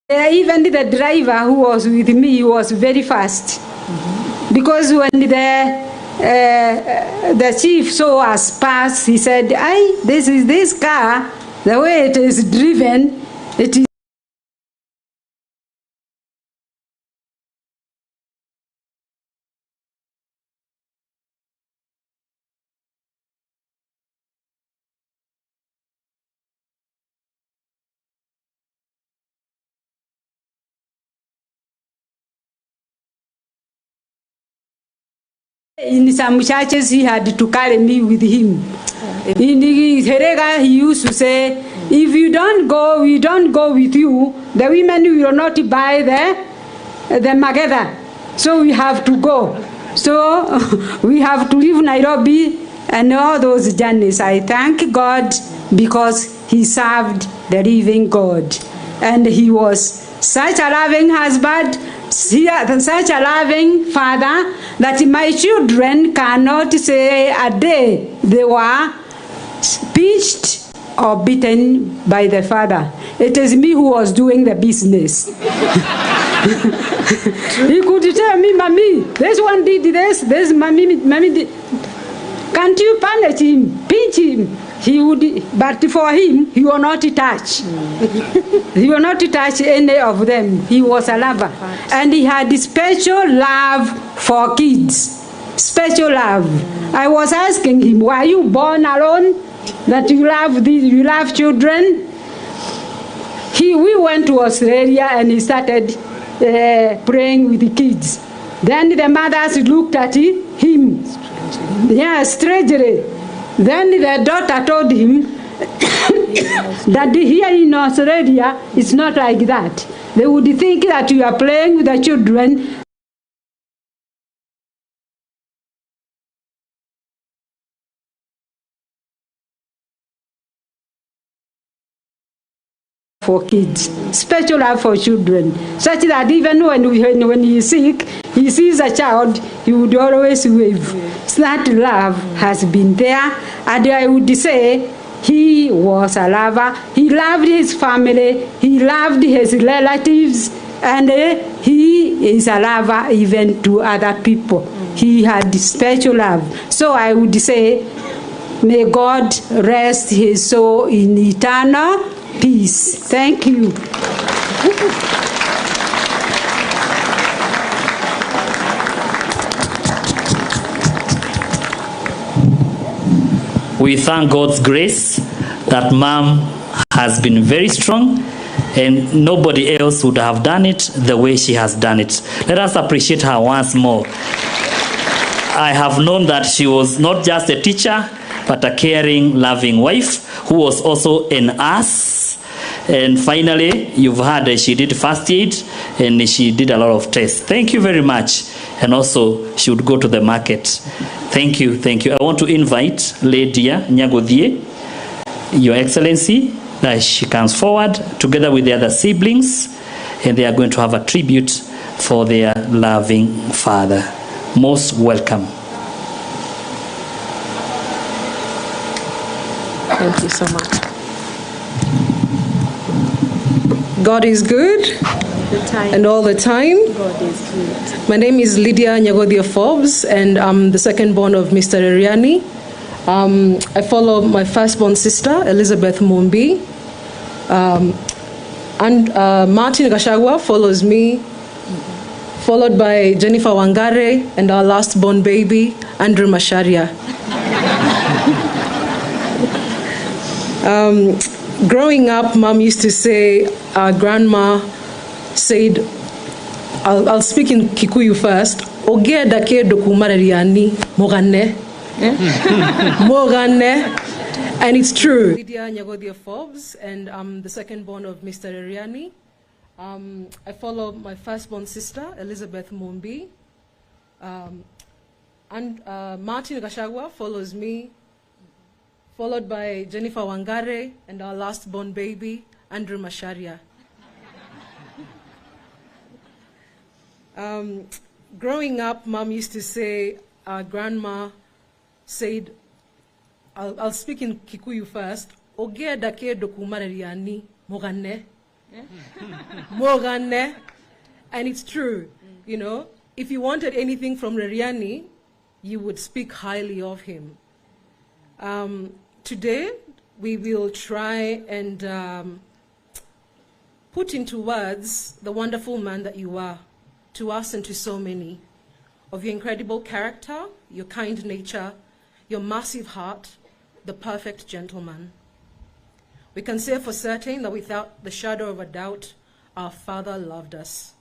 Even the driver who was with me was very fast. Because when the chief saw us pass, he said, this car, the way it is driven, it is in some churches he had to carry me with him. In Herega he used to say, if you don't go, we don't go with you. The women will not buy the mageda. So we have to go. So we have to leave Nairobi and all those journeys. I thank God because he served the living God. And he was such a loving husband, such a loving father, that my children cannot say a day they were pinched or beaten by the father. It is me who was doing the business. He could tell me, Mommy, this one did this Mommy did. Can't you punish him, pinch him? He would, but for him, he will not touch. He will not touch any of them. He was a lover. And he had special love for kids. Special love. I was asking him, were you born alone? That you love children? We went to Australia and he started praying with the kids. Then the mothers looked at him. Yeah, strangely. Then the daughter told him that here in Australia, it's not like that. They would think that you are playing with the children. For kids, special love for children, such that even when he is sick, he sees a child, he would always wave. That love has been there, and I would say he was a lover. He loved his family, he loved his relatives, and he is a lover even to other people. He had special love. So I would say, may God rest his soul in eternal peace. Thank you. We thank God's grace that Mom has been very strong and nobody else would have done it the way she has done it. Let us appreciate her once more. I have known that she was not just a teacher, but a caring, loving wife who was also an ass. And finally, you've heard she did first aid and she did a lot of tests. Thank you very much. And also, she would go to the market. Thank you, thank you. I want to invite Lady Nyagodhie, Your Excellency, that she comes forward together with the other siblings, and they are going to have a tribute for their loving father. Most welcome. Thank you so much. God is good and all the time. God is good. My name is Lydia Nyagodhie Forbes, and I'm the second born of Mr. Reriani. I follow my firstborn sister, Elizabeth Mumbi. And Martin Gachagua follows me, followed by Jennifer Wangare and our last born baby, Andrew Masharia. Growing up, Mom used to say, our grandma said, I'll speak in Kikuyu first, Oge dake dokumare Reriani, mogane. Mogane. And it's true. Lydia Nyagodhie Forbes, and I'm the second born of Mr. Reriani. I follow my firstborn sister, Elizabeth Mumbi. And Martin Gachagua follows me, followed by Jennifer Wangare and our last born baby, Andrew Masharia. Growing up, Mom used to say, our grandma said, I'll speak in Kikuyu first. Oge dake dokumare Reriani, mogane. Mogane. And it's true. You know, if you wanted anything from Reriani, you would speak highly of him. Today, we will try and put into words the wonderful man that you are to us and to so many, of your incredible character, your kind nature, your massive heart, the perfect gentleman. We can say for certain that without the shadow of a doubt, our father loved us.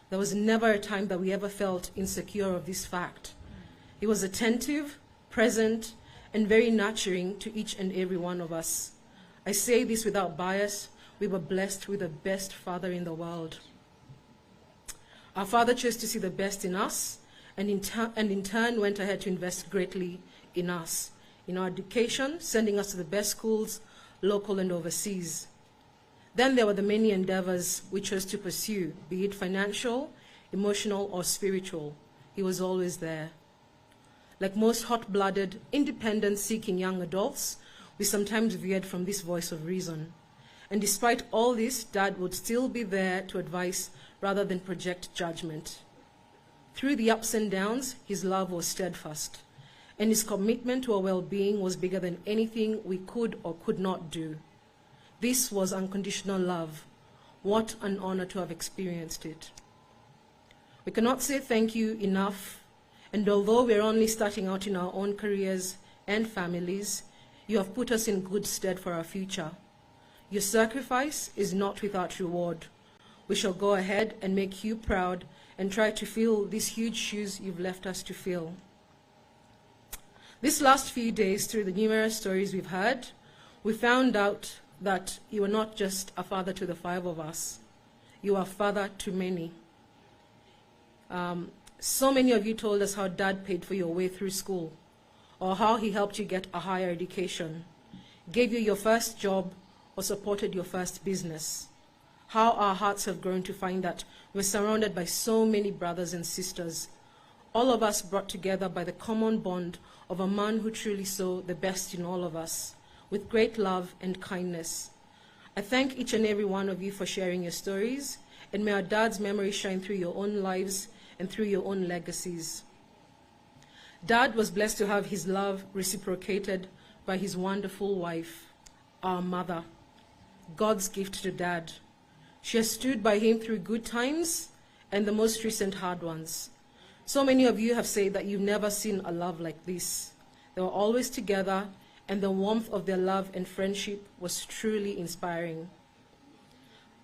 There was never a time that we ever felt insecure of this fact. He was attentive, present, and very nurturing to each and every one of us. I say this without bias. We were blessed with the best father in the world. Our father chose to see the best in us, and in turn went ahead to invest greatly in us, in our education, sending us to the best schools, local and overseas. Then there were the many endeavors we chose to pursue, be it financial, emotional, or spiritual. He was always there. Like most hot-blooded, independence-seeking young adults, we sometimes veered from this voice of reason. And despite all this, Dad would still be there to advise rather than project judgment. Through the ups and downs, his love was steadfast, and his commitment to our well-being was bigger than anything we could or could not do. This was unconditional love. What an honor to have experienced it. We cannot say thank you enough, and although we're only starting out in our own careers and families, you have put us in good stead for our future. Your sacrifice is not without reward. We shall go ahead and make you proud and try to fill these huge shoes you've left us to fill. This last few days, through the numerous stories we've heard, we found out that you are not just a father to the 5 of us. You are father to many. So many of you told us how Dad paid for your way through school, or how he helped you get a higher education, gave you your first job, or supported your first business. How our hearts have grown to find that we're surrounded by so many brothers and sisters, all of us brought together by the common bond of a man who truly saw the best in all of us, with great love and kindness. I thank each and every one of you for sharing your stories, and may our Dad's memory shine through your own lives and through your own legacies. Dad was blessed to have his love reciprocated by his wonderful wife, our mother, God's gift to Dad. She has stood by him through good times and the most recent hard ones. So many of you have said that you've never seen a love like this. They were always together, and the warmth of their love and friendship was truly inspiring.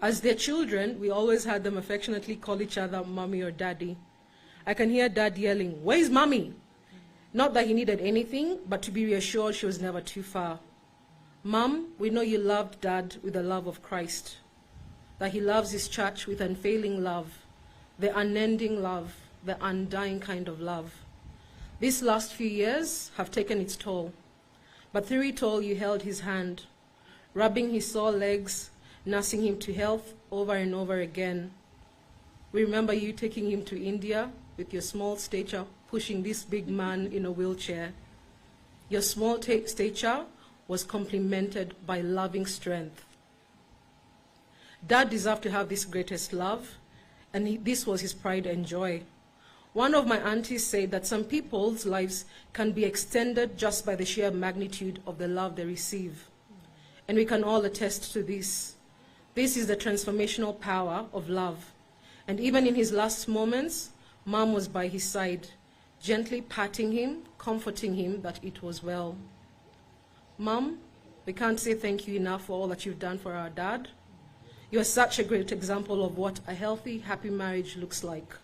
As their children, we always had them affectionately call each other mommy or daddy. I can hear Dad yelling, "Where's mommy?" Not that he needed anything, but to be reassured she was never too far. Mom, we know you loved Dad with the love of Christ, that he loves his church with unfailing love, the unending love, the undying kind of love. These last few years have taken its toll, but through it all you held his hand, rubbing his sore legs, nursing him to health over and over again. We remember you taking him to India with your small stature, pushing this big man in a wheelchair. Your small stature was complemented by loving strength. Dad deserved to have this greatest love, and this was his pride and joy. One of my aunties said that some people's lives can be extended just by the sheer magnitude of the love they receive. And we can all attest to this. This is the transformational power of love. And even in his last moments, Mom was by his side, gently patting him, comforting him that it was well. Mom, we can't say thank you enough for all that you've done for our dad. You are such a great example of what a healthy, happy marriage looks like.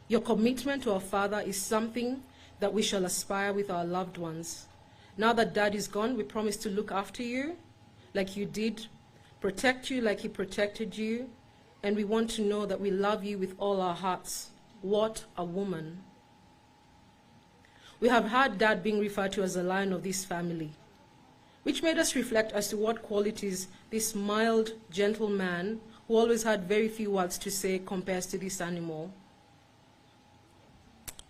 Your commitment to our father is something that we shall aspire with our loved ones. Now that Dad is gone, we promise to look after you like you did, protect you like he protected you, and we want to know that we love you with all our hearts. What a woman. We have heard Dad being referred to as the lion of this family, which made us reflect as to what qualities this mild, gentle man, who always had very few words to say, compares to this animal.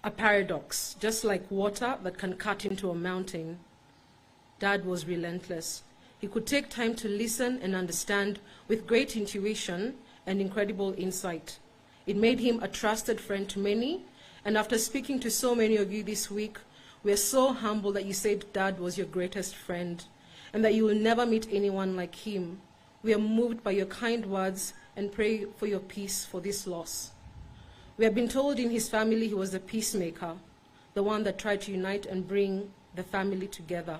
A paradox, just like water that can cut into a mountain. Dad was relentless. He could take time to listen and understand with great intuition and incredible insight. It made him a trusted friend to many, and after speaking to so many of you this week, we are so humbled that you said Dad was your greatest friend, and that you will never meet anyone like him. We are moved by your kind words and pray for your peace for this loss. We have been told in his family he was a peacemaker, the one that tried to unite and bring the family together,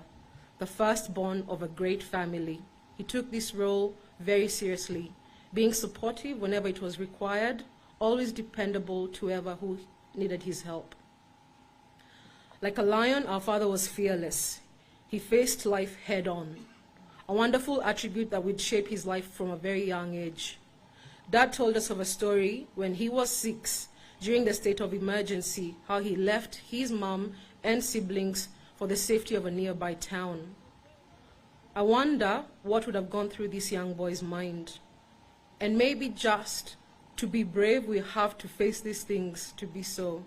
the firstborn of a great family. He took this role very seriously, being supportive whenever it was required, always dependable to whoever who needed his help. Like a lion, our father was fearless. He faced life head-on, a wonderful attribute that would shape his life from a very young age. Dad told us of a story when he was 6, during the state of emergency, how he left his mom and siblings for the safety of a nearby town. I wonder what would have gone through this young boy's mind. And maybe just to be brave, we have to face these things to be so.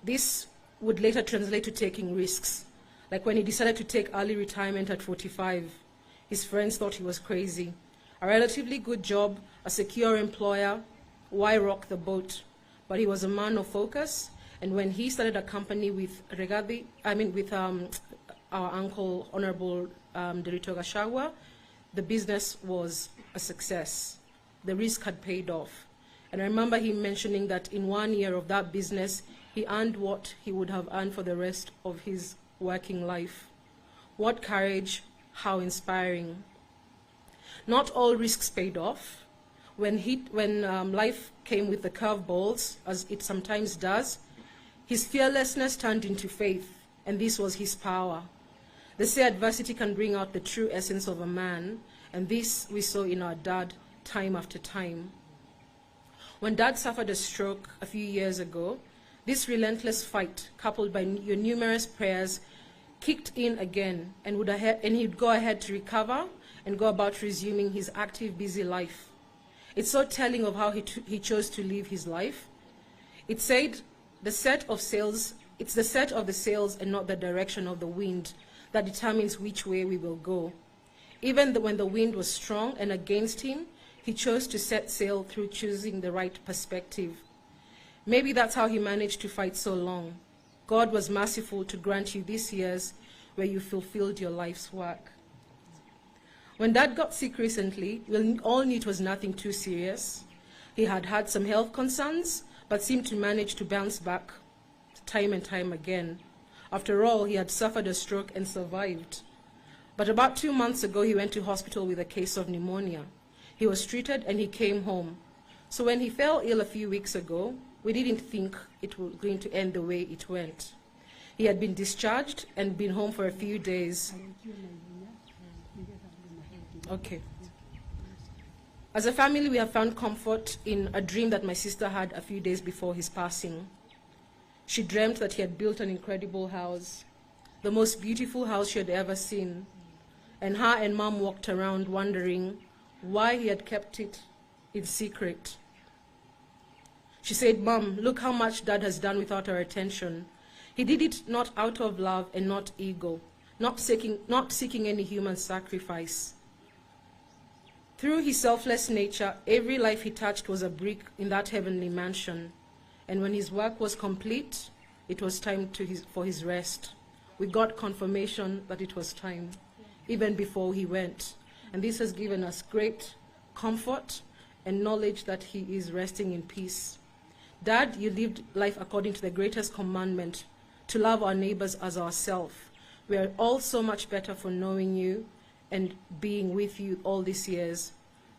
This would later translate to taking risks. Like when he decided to take early retirement at 45, his friends thought he was crazy. A relatively good job, a secure employer, why rock the boat? But he was a man of focus, and when he started a company with Rigathi, our uncle, Honorable Ruto Gachagua'S, the business was a success. The risk had paid off. And I remember him mentioning that in 1 year of that business, he earned what he would have earned for the rest of his working life. What courage, how inspiring. Not all risks paid off. When life came with the curveballs, as it sometimes does, his fearlessness turned into faith, and this was his power. They say adversity can bring out the true essence of a man, and this we saw in our dad time after time. When Dad suffered a stroke a few years ago, this relentless fight, coupled by your numerous prayers, kicked in again, and he'd go ahead to recover and go about resuming his active, busy life. It's so telling of how he chose to live his life. It said, it's the set of the sails and not the direction of the wind that determines which way we will go. Even when the wind was strong and against him, he chose to set sail through choosing the right perspective. Maybe that's how he managed to fight so long. God was merciful to grant you these years where you fulfilled your life's work. When Dad got sick recently, we all knew it was nothing too serious. He had had some health concerns, but seemed to manage to bounce back time and time again. After all, he had suffered a stroke and survived. But about 2 months ago, he went to hospital with a case of pneumonia. He was treated and he came home. So when he fell ill a few weeks ago, we didn't think it was going to end the way it went. He had been discharged and been home for a few days. Okay. As a family, we have found comfort in a dream that my sister had a few days before his passing. She dreamt that he had built an incredible house, the most beautiful house she had ever seen. And her and Mom walked around wondering why he had kept it in secret. She said, "Mom, look how much Dad has done without our attention. He did it not out of love and not ego, not seeking any human sacrifice. Through his selfless nature, every life he touched was a brick in that heavenly mansion. And when his work was complete, it was time for his rest. We got confirmation that it was time, even before he went. And this has given us great comfort and knowledge that he is resting in peace. Dad, you lived life according to the greatest commandment, to love our neighbors as ourselves. We are all so much better for knowing you and being with you all these years.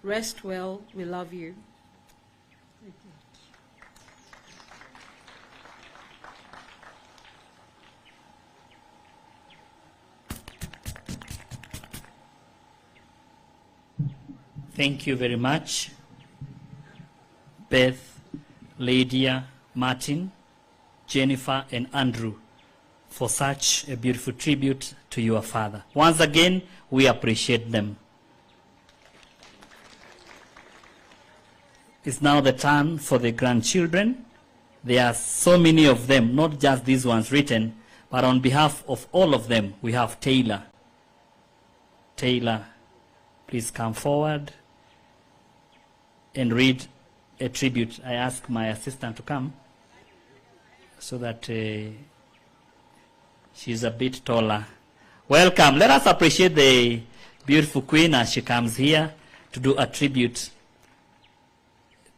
Rest well, we love you." Thank you very much, Beth, Lydia, Martin, Jennifer, and Andrew, for such a beautiful tribute to your father. Once again, we appreciate them. It's now the turn for the grandchildren. There are so many of them, not just these ones written, but on behalf of all of them, we have Taylor. Taylor, please come forward and read a tribute. I ask my assistant to come so that she's a bit taller. Welcome. Let us appreciate the beautiful queen as she comes here to do a tribute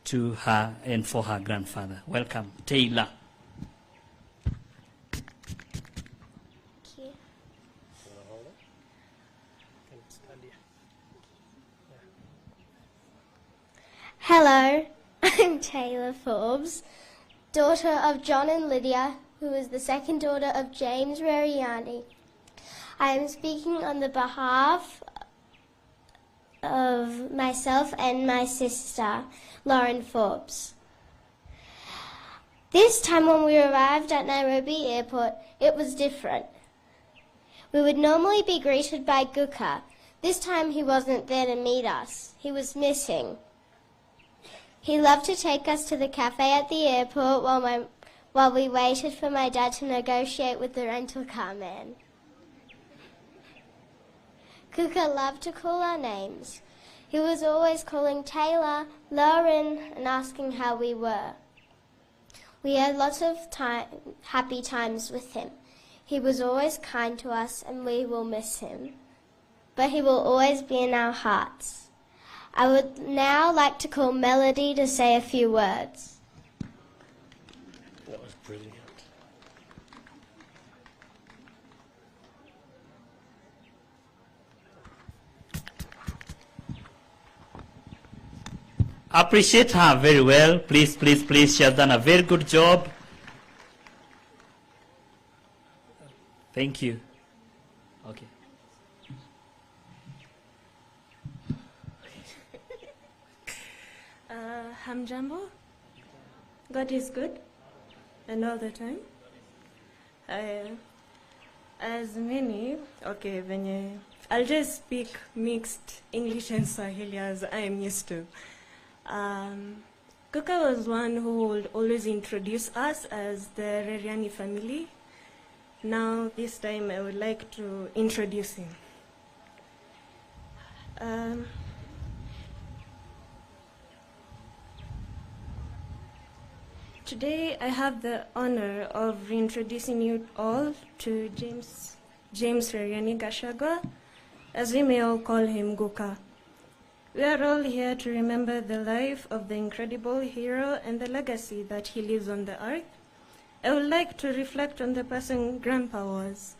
to her and for her grandfather. Welcome, Taylor. Hello, I'm Taylor Forbes, daughter of John and Lydia, who is the second daughter of James Reriani. I am speaking on the behalf of myself and my sister, Lauren Forbes. This time when we arrived at Nairobi airport, it was different. We would normally be greeted by Guka. This time he wasn't there to meet us. He was missing. He loved to take us to the cafe at the airport while we waited for my dad to negotiate with the rental car man. Kuka loved to call our names. He was always calling Taylor, Lauren, and asking how we were. We had lots of happy times with him. He was always kind to us, and we will miss him. But he will always be in our hearts. I would now like to call Melody to say a few words. That was brilliant. Appreciate her very well. Please, please, please. She has done a very good job. Thank you. Okay. Hamjambo. God is good, and all the time. As many, okay, I'll just speak mixed English and Swahili as I am used to. Kuka was one who would always introduce us as the Reriani family. Now, this time, I would like to introduce him. Today, I have the honor of reintroducing you all to James Reriani Gachagua, as we may all call him Guka. We are all here to remember the life of the incredible hero and the legacy that he leaves on the earth. I would like to reflect on the person Grandpa was.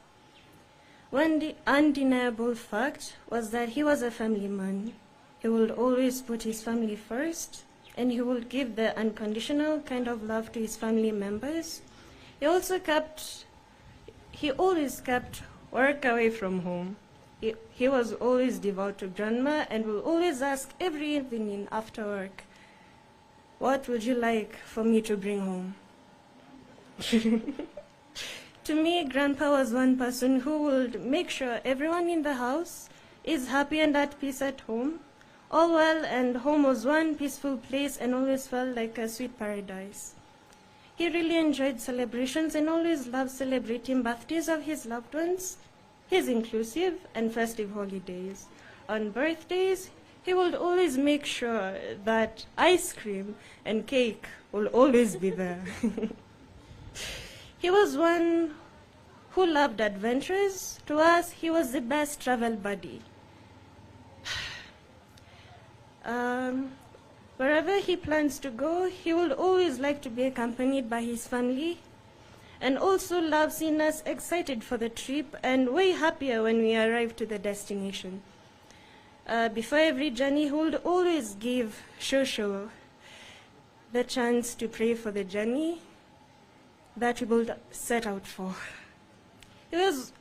One undeniable fact was that he was a family man. He would always put his family first, and he would give the unconditional kind of love to his family members. He also kept he always kept work away from home. He was always devout to grandma and will always ask every evening after work, "What would you like for me to bring home?" To me, Grandpa was one person who would make sure everyone in the house is happy and at peace at home, all well, and home was one peaceful place and always felt like a sweet paradise. He really enjoyed celebrations and always loved celebrating birthdays of his loved ones, his inclusive and festive holidays. On birthdays, he would always make sure that ice cream and cake will always be there. He was one who loved adventures. To us, he was the best travel buddy. Wherever he plans to go, he would always like to be accompanied by his family, and also love seeing us excited for the trip and way happier when we arrive to the destination. Before every journey, he would always give Shosho the chance to pray for the journey that we will set out for. He was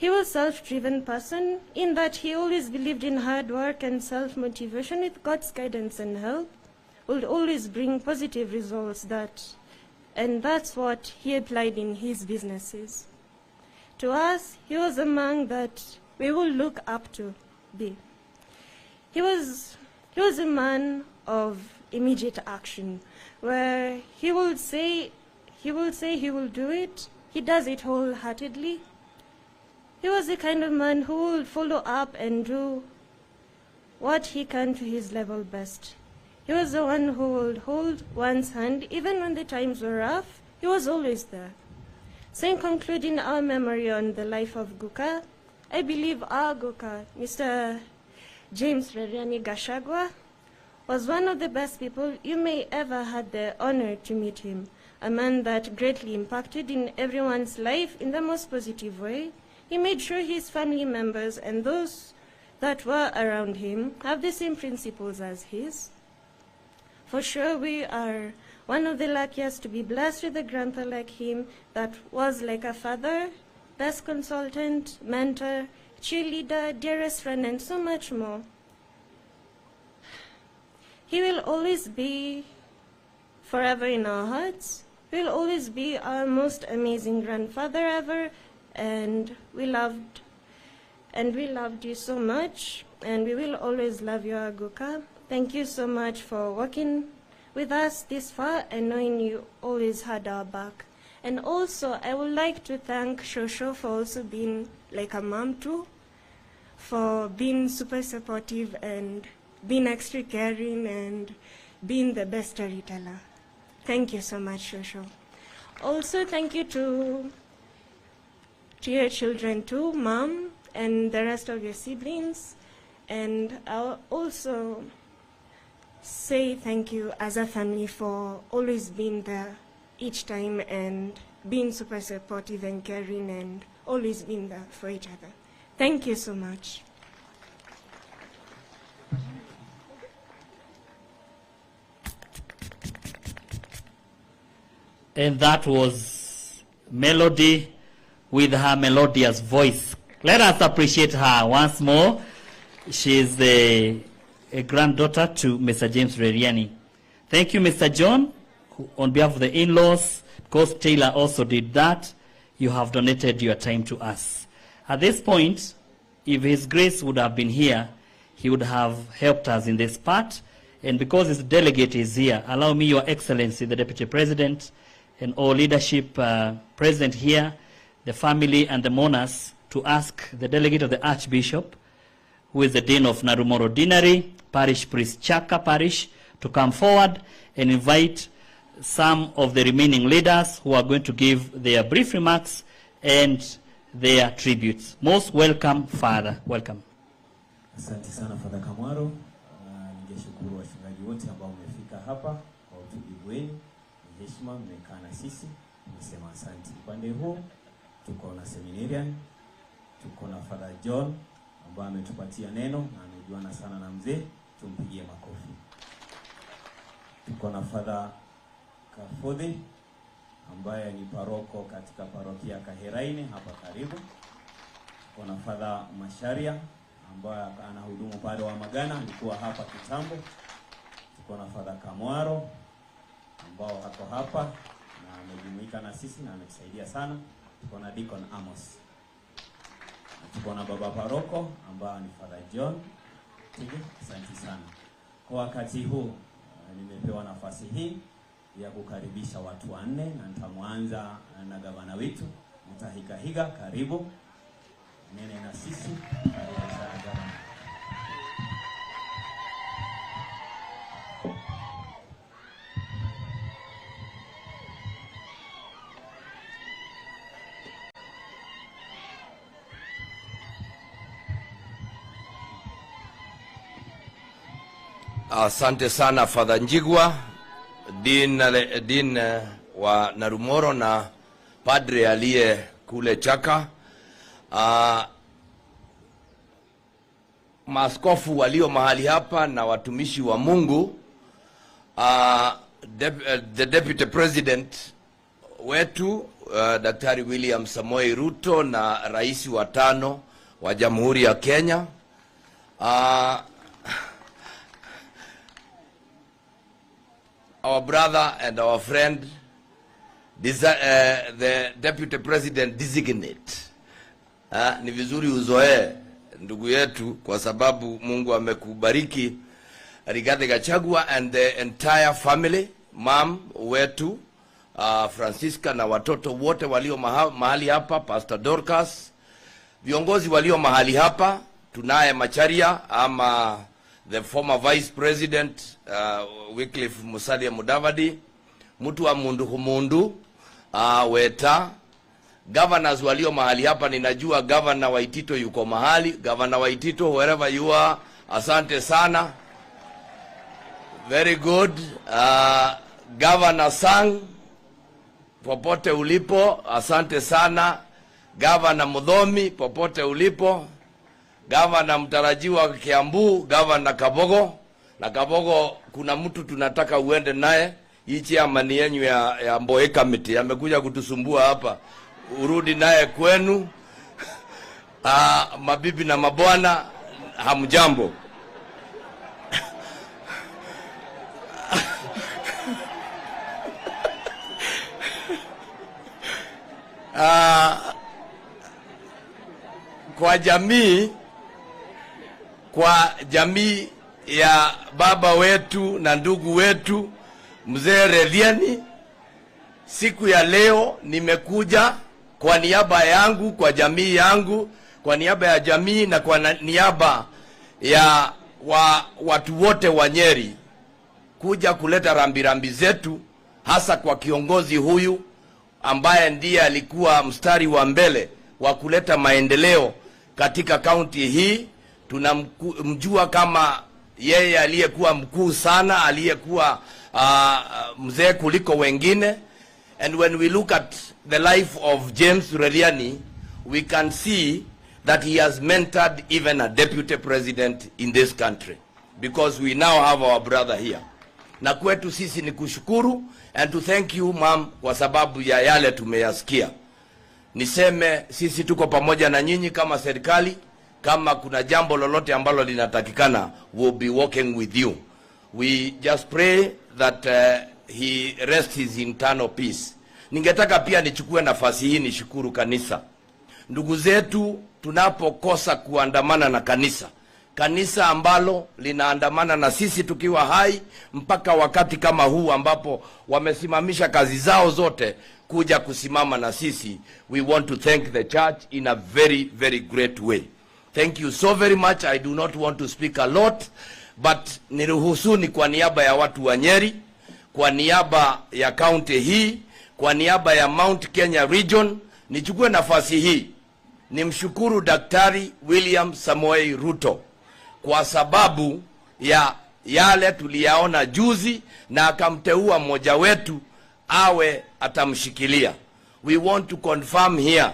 a self-driven person in that he always believed in hard work and self-motivation with God's guidance and help would always bring positive results and that's what he applied in his businesses. To us, he was a man that we will look up to be. He was a man of immediate action, where he will say he will do it, he does it wholeheartedly. He was the kind of man who would follow up and do what he can to his level best. He was the one who would hold one's hand even when the times were rough. He was always there. So in concluding our memory on the life of Guka, I believe our Guka, Mr. James Reriani Gachagua, was one of the best people you may ever had the honor to meet him, a man that greatly impacted in everyone's life in the most positive way. He made sure his family members and those that were around him have the same principles as his. For sure, we are one of the luckiest to be blessed with a grandpa like him that was like a father, best consultant, mentor, cheerleader, dearest friend, and so much more. He will always be forever in our hearts. He will always be our most amazing grandfather ever, and we loved you so much, and we will always love you, Aguka. Thank you so much for working with us this far and knowing you always had our back. And also, I would like to thank Shosho for also being like a mom too, for being super supportive and being extra caring and being the best storyteller. Thank you so much, Shosho. Also, thank you to your children too, Mom, and the rest of your siblings. And I'll also say thank you as a family for always being there each time and being super supportive and caring and always being there for each other. Thank you so much. And that was Melody with her melodious voice. Let us appreciate her once more. She is a granddaughter to Mr. James Reriani. Thank you, Mr. John, who, on behalf of the in-laws, because Taylor also did that. You have donated your time to us. At this point, if His Grace would have been here, he would have helped us in this part. And because his delegate is here, allow me, Your Excellency, the Deputy President, and all leadership present here, the family and the mourners, to ask the delegate of the Archbishop, who is the Dean of Narumoro Dinari, Parish Priest Chaka Parish, to come forward and invite some of the remaining leaders who are going to give their brief remarks and their tributes. Most welcome, Father. Welcome. Asante sana Father Kamwaro. Ningeshukuru wachungaji wote ambao mmefika hapa kwa utulivu wenu. Ni heshima mmekaa na sisi. Nimesema asante. Upande huu tuko na seminarian, tuko na Father John ambaye ametupatia neno na amejuana sana na mzee, tumpigie makofi. Tuko na Father Kafodhi ambaye ni paroko katika parokia Kaheraini hapa karibu. Kuna Father Masharia ambaye anahudumu pale wa Magana, alikuwa hapa kitambo. Kuna Father Kamwaro ambao hako hapa na amejumuika na sisi na ametusaidia sana. Kuna Deacon Amos. Kuna baba paroko ambaye ni Father John. Asante sana. Kwa wakati huu nimepewa nafasi hii ya kukaribisha watu wanne, na nitamwanza na gavana wetu Mutahiga. Karibu nene na sisi. Karibu sana gavana. Asante sana Father Njigwa, Dean wa Narumoro na padre aliye kule Chaka. Maaskofu walio mahali hapa na watumishi wa Mungu, the Deputy President wetu Daktari William Samoei Ruto na rais wa 5 wa Jamhuri ya Kenya, our brother and our friend, the Deputy President designate. Ni vizuri uzoee ndugu yetu, kwa sababu Mungu amekubariki. Rigathi Gachagua and the entire family, mom wetu Francisca na watoto wote walio mahali hapa, Pastor Dorcas, viongozi walio mahali hapa, tunaye Macharia ama the former Vice President Wycliffe Musalia Mudavadi, mtu wa mundu Weta, governors walio mahali hapa. Ninajua Governor Waitito yuko mahali. Governor Waitito, wherever you are, asante sana. Very good. Governor Sang, popote ulipo, asante sana. Governor Mudhomi, popote ulipo. Governor mtarajiwa Kiambu, Governor Kabogo. Na Kabogo, kuna mtu tunataka uende naye. Hii chairman yenu ya Mboe Committee amekuja kutusumbua hapa. Urudi naye kwenu. Mabibi na mabwana, hamjambo. Kwa jamii ya baba wetu na ndugu wetu Mzee Reriani, siku ya leo nimekuja kwa niaba yangu, kwa jamii yangu, kwa niaba ya jamii na kwa niaba ya watu wote wa Nyeri, kuja kuleta rambirambi zetu, hasa kwa kiongozi huyu ambaye ndiye alikuwa mstari wa mbele wa kuleta maendeleo katika kaunti hii. Tunamjua kama yeye aliyekuwa mkuu sana, aliyekuwa mzee kuliko wengine. And when we look at the life of James Reriani, we can see that he has mentored even a deputy president in this country, because we now have our brother here. Na kwetu sisi ni kushukuru and to thank you ma'am, kwa sababu ya yale tumeyasikia. Niseme sisi tuko pamoja na nyinyi kama serikali. Kama kuna jambo lolote ambalo linatakikana, we'll be working with you. We just pray that he rest his internal peace. Ningetaka pia nichukue nafasi hii nishukuru kanisa. Ndugu zetu, tunapokosa kuandamana na kanisa ambalo linaandamana na sisi tukiwa hai mpaka wakati kama huu ambapo wamesimamisha kazi zao zote kuja kusimama na sisi, we want to thank the church in a very, very great way. Thank you so very much. I do not want to speak a lot, but niruhusuni kwa niaba ya watu wa Nyeri, kwa niaba ya county hii, kwa niaba ya Mount Kenya region, nichukue nafasi hii nimshukuru Daktari William Samoei Ruto kwa sababu ya yale tuliyaona juzi, na akamteua mmoja wetu awe atamshikilia. We want to confirm here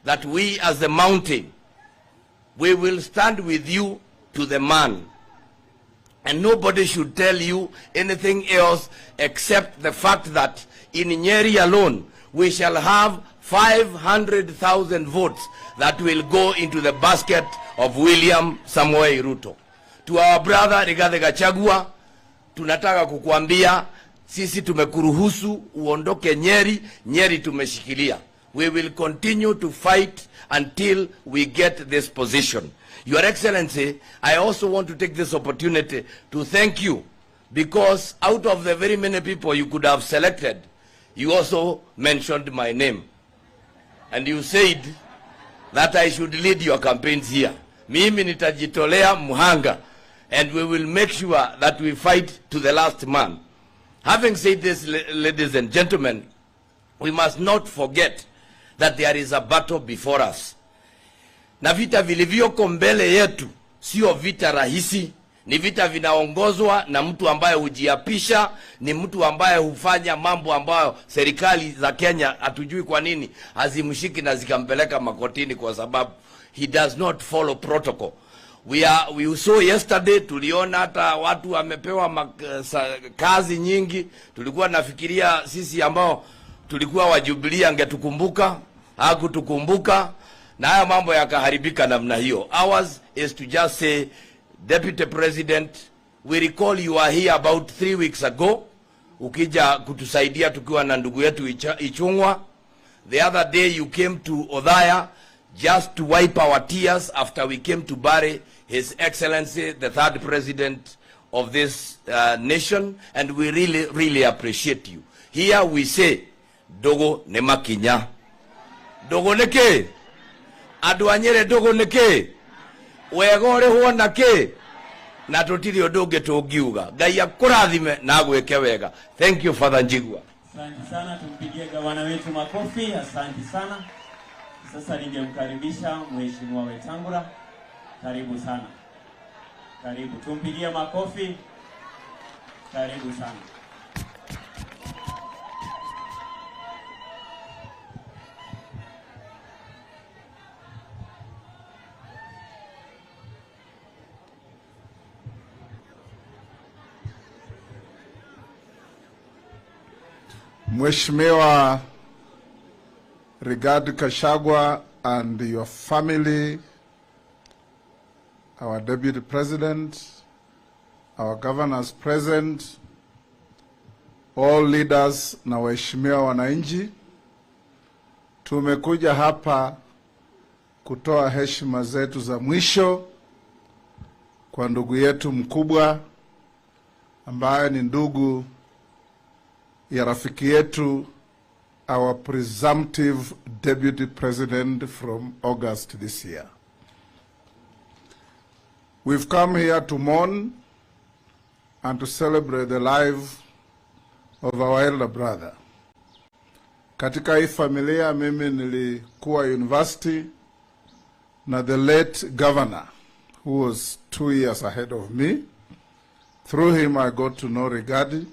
that we as the mountain, we will stand with you to the man. And nobody should tell you anything else except the fact that in Nyeri alone, we shall have 500,000 votes that will go into the basket of William Samoei Ruto. To our brother Rigathi Gachagua, tunataka kukuambia sisi tumekuruhusu uondoke Nyeri, Nyeri tumeshikilia. We will continue to fight until we get this position. Your Excellency, I also want to take this opportunity to thank you, because out of the very many people you could have selected, you also mentioned my name. And you said that I should lead your campaigns here. Mimi nitajitolea muhanga, and we will make sure that we fight to the last man. Having said this, ladies and gentlemen, we must not forget that there is a battle before us. Na vita vilivyoko mbele yetu sio vita rahisi, ni vita vinaongozwa na mtu ambaye hujiapisha, ni mtu ambaye hufanya mambo ambayo serikali za Kenya hatujui kwa nini hazimshiki na zikampeleka makotini, kwa sababu he does not follow protocol. We saw yesterday, tuliona hata watu wamepewa kazi nyingi. Tulikuwa nafikiria sisi ambao tulikuwa wa Jubilee angetukumbuka, hakutukumbuka, na haya mambo yakaharibika namna hiyo. Ours is to just say, Deputy President, we recall you are here about 3 weeks ago, ukija kutusaidia tukiwa na ndugu yetu Ichung'wa. The other day you came to Othaya just to wipe our tears after we came to bury His Excellency, the third president of this nation, and we really appreciate you. Here we say, dogo ne makinya. Dogo neke? Aduanyere dogo neke? Wegore huona ke? Na tutiri odoge togiuga. Gaya kurathime na agweke wega. Thank you, Father Njigua. Asante sana, tumpigie gavana wetu makofi. Asante sana. Sasa ningemkaribisha Mheshimiwa Wetangula. Karibu sana. Karibu, tumpigie makofi. Karibu sana. Mheshimiwa Rigathi Gachagua and your family, our Deputy President, our governors present, all leaders na waheshimiwa wananchi, tumekuja hapa kutoa heshima zetu za mwisho kwa ndugu yetu mkubwa ambaye ni ndugu ya rafiki yetu, our presumptive Deputy President from August this year. We've come here to mourn and to celebrate the life of our elder brother. Katika hii familia mimi nilikuwa university na the late governor who was 2 years ahead of me. Through him I got to know Rigathi,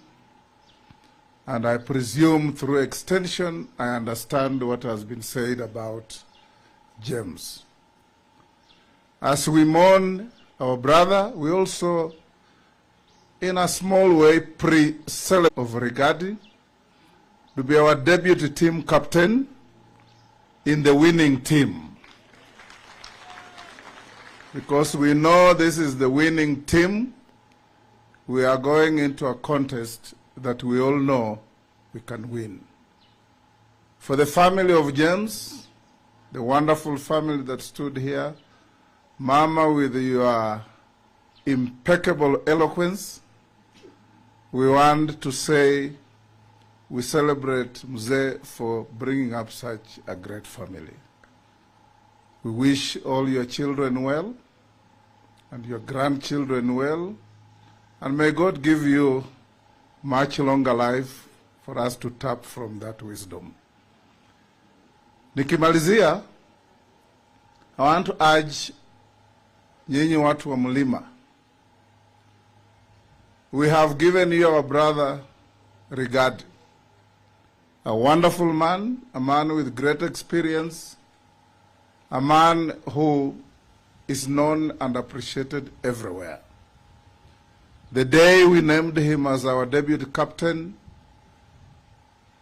and I presume through extension I understand what has been said about James. As we mourn our brother, we also, in a small way, pre-celebrate of Rigathi to be our deputy team captain in the winning team. Because we know this is the winning team, we are going into a contest that we all know we can win. For the family of James, the wonderful family that stood here, Mama, with your impeccable eloquence, we want to say we celebrate Mzee for bringing up such a great family. We wish all your children well and your grandchildren well, and may God give you much longer life for us to tap from that wisdom. Nikimalizia, I want to urge nyinyi watu wa mlima. We have given you our brother Rigathi, a wonderful man, a man with great experience, a man who is known and appreciated everywhere. The day we named him as our deputy captain,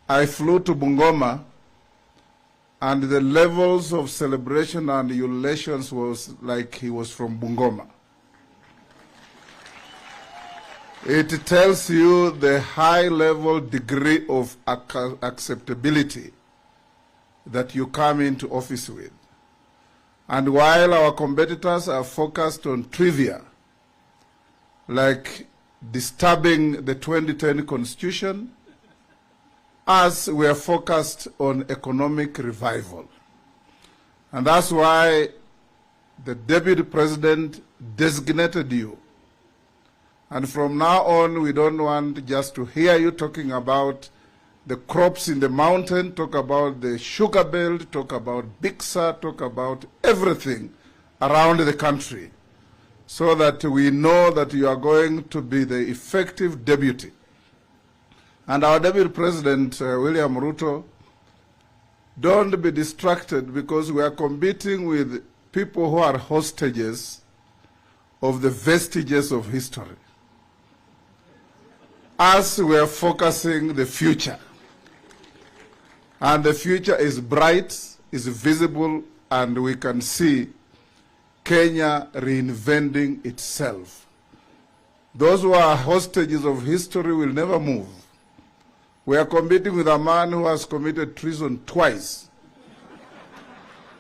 I flew to Bungoma and the levels of celebration and ululations was like he was from Bungoma. It tells you the high level degree of acceptability that you come into office with. And while our competitors are focused on trivia, like disturbing the 2010 Constitution, us, we are focused on economic revival. And that's why the Deputy President designated you. And from now on, we don't want just to hear you talking about the crops in the mountain, talk about the sugar belt, talk about Bixa, talk about everything around the country, so that we know that you are going to be the effective deputy. And our Deputy President, William Ruto, don't be distracted, because we are competing with people who are hostages of the vestiges of history. Us, we are focusing the future. And the future is bright, is visible, and we can see Kenya reinventing itself. Those who are hostages of history will never move. We are competing with a man who has committed treason twice.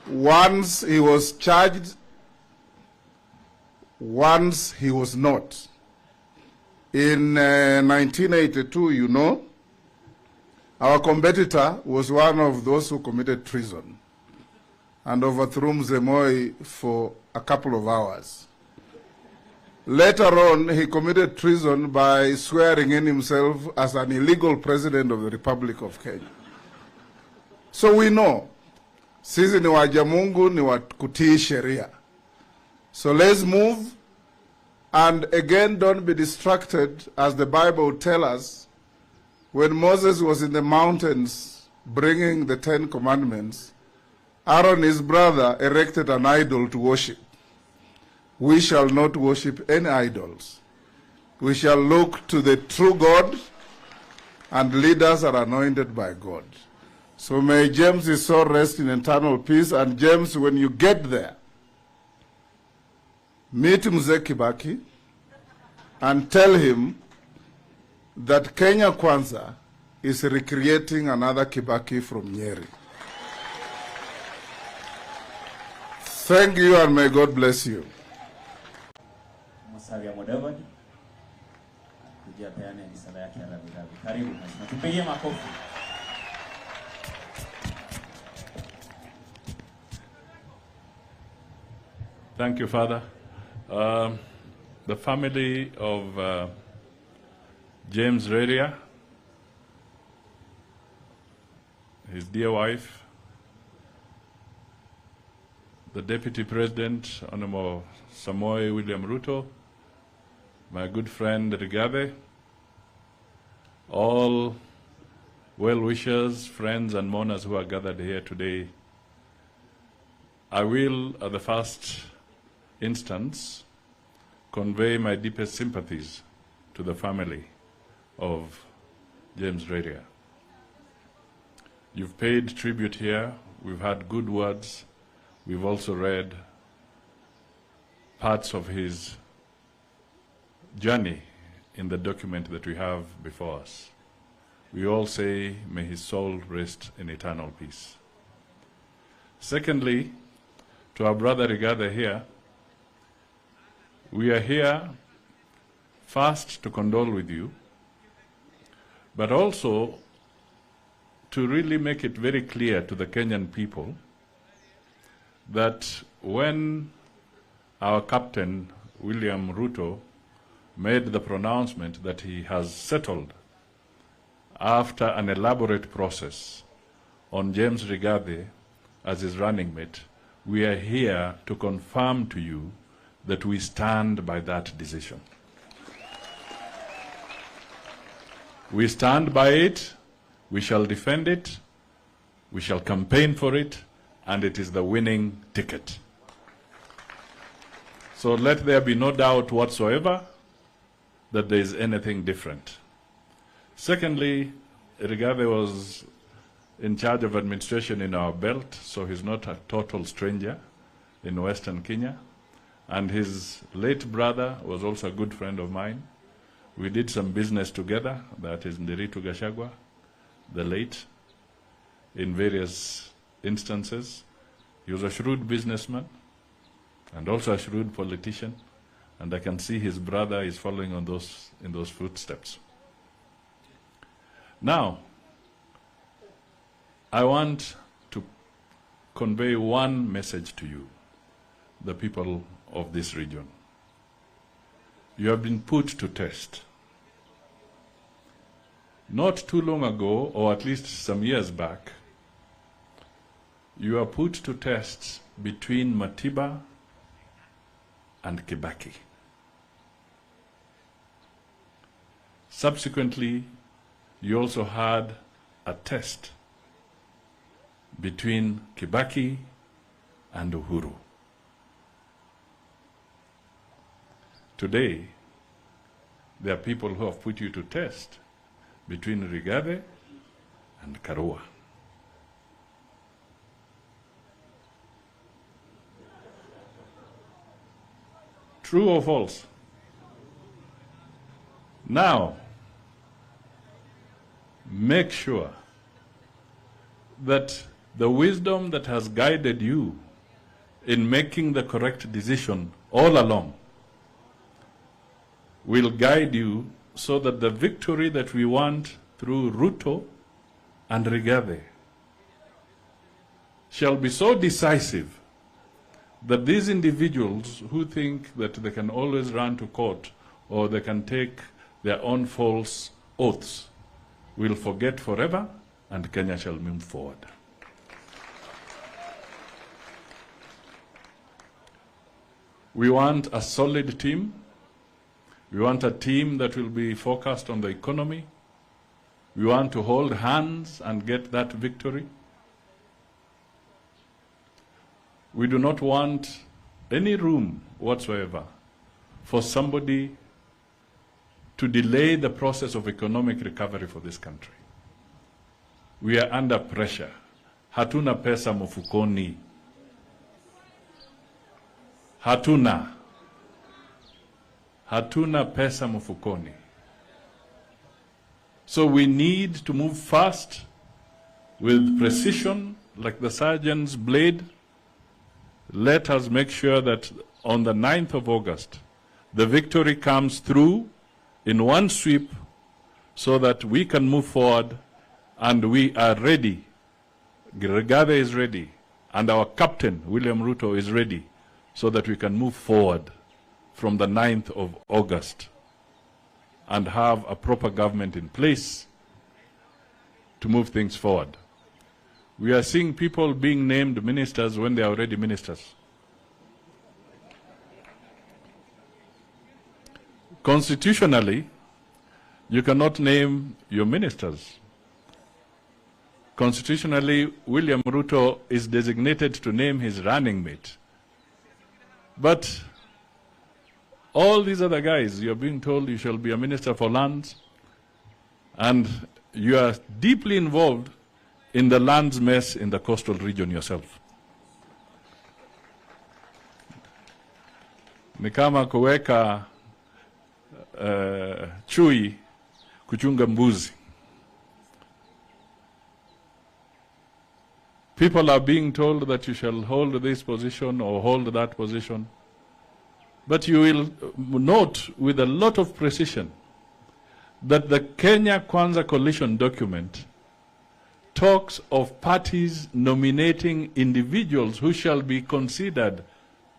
Once he was charged, once he was not. In 1982, you know, our competitor was one of those who committed treason and overthrew Mzee for a couple of hours. Later on, he committed treason by swearing in himself as an illegal president of the Republic of Kenya. So we know, sisi ni waja Mungu, ni wa kutii sheria. So let's move, and again, don't be distracted, as the Bible tells us. When Moses was in the mountains bringing the 10 Commandments, Aaron, his brother, erected an idol to worship. We shall not worship any idols. We shall look to the true God, and leaders are anointed by God. So may James' soul rest in eternal peace. And James, when you get there, meet Mzee Kibaki and tell him that Kenya Kwanza is recreating another Kibaki from Nyeri. Thank you, and may God bless you. Musalia Mudavadi kuja peana risala yake ya rambirambi. Karibu, tupigie makofi. Thank you, Father. The family of James Reriani, his dear wife, the Deputy President, Honorable Samoei William Ruto, my good friend Rigathi, all well-wishers, friends and mourners who are gathered here today, I will, at the first instance, convey my deepest sympathies to the family of James Reriani. You've paid tribute here. We've had good words. We've also read parts of his journey in the document that we have before us. We all say, may his soul rest in eternal peace. Secondly, to our brother Rigathi here, we are here first to condole with you, but also to really make it very clear to the Kenyan people that when our captain, William Ruto, made the pronouncement that he has settled after an elaborate process on James Rigathi as his running mate, we are here to confirm to you that we stand by that decision. We stand by it, we shall defend it, we shall campaign for it, and it is the winning ticket. So let there be no doubt whatsoever that there is anything different. Secondly, Rigathi was in charge of administration in our belt, so he's not a total stranger in Western Kenya. And his late brother was also a good friend of mine. We did some business together, that is Nyeri to Gachagua, the late, in various instances. He was a shrewd businessman and also a shrewd politician, and I can see his brother is following on in those footsteps. Now, I want to convey one message to you, the people of this region. You have been put to test. Not too long ago, or at least some years back, you are put to tests between Mathira and Kibaki. Subsequently, you also had a test between Kibaki and Uhuru. Today, there are people who have put you to test between Rigathi and Karua. True or false? Now, make sure that the wisdom that has guided you in making the correct decision all along will guide you so that the victory that we want through Ruto and Rigathi shall be so decisive that these individuals who think that they can always run to court or they can take their own false oaths will forget forever, and Kenya shall move forward. We want a solid team. We want a team that will be focused on the economy. We want to hold hands and get that victory. We do not want any room whatsoever for somebody to delay the process of economic recovery for this country. We are under pressure. Hatuna pesa mfukoni. Hatuna pesa mfukoni. So we need to move fast with precision, like the surgeon's blade. Let us make sure that on the 9th of August, the victory comes through in one sweep so that we can move forward, and we are ready. Rigathi is ready, and our captain, William Ruto, is ready so that we can move forward from the 9th of August and have a proper government in place to move things forward. We are seeing people being named ministers when they are already ministers. Constitutionally, you cannot name your ministers. Constitutionally, William Ruto is designated to name his running mate. But all these other guys, you're being told you shall be a minister for lands, and you are deeply involved in the lands mess in the coastal region yourself. Ni kama kuweka chui kuchunga mbuzi. People are being told that you shall hold this position or hold that position. But you will note with a lot of precision that the Kenya Kwanza Coalition document talks of parties nominating individuals who shall be considered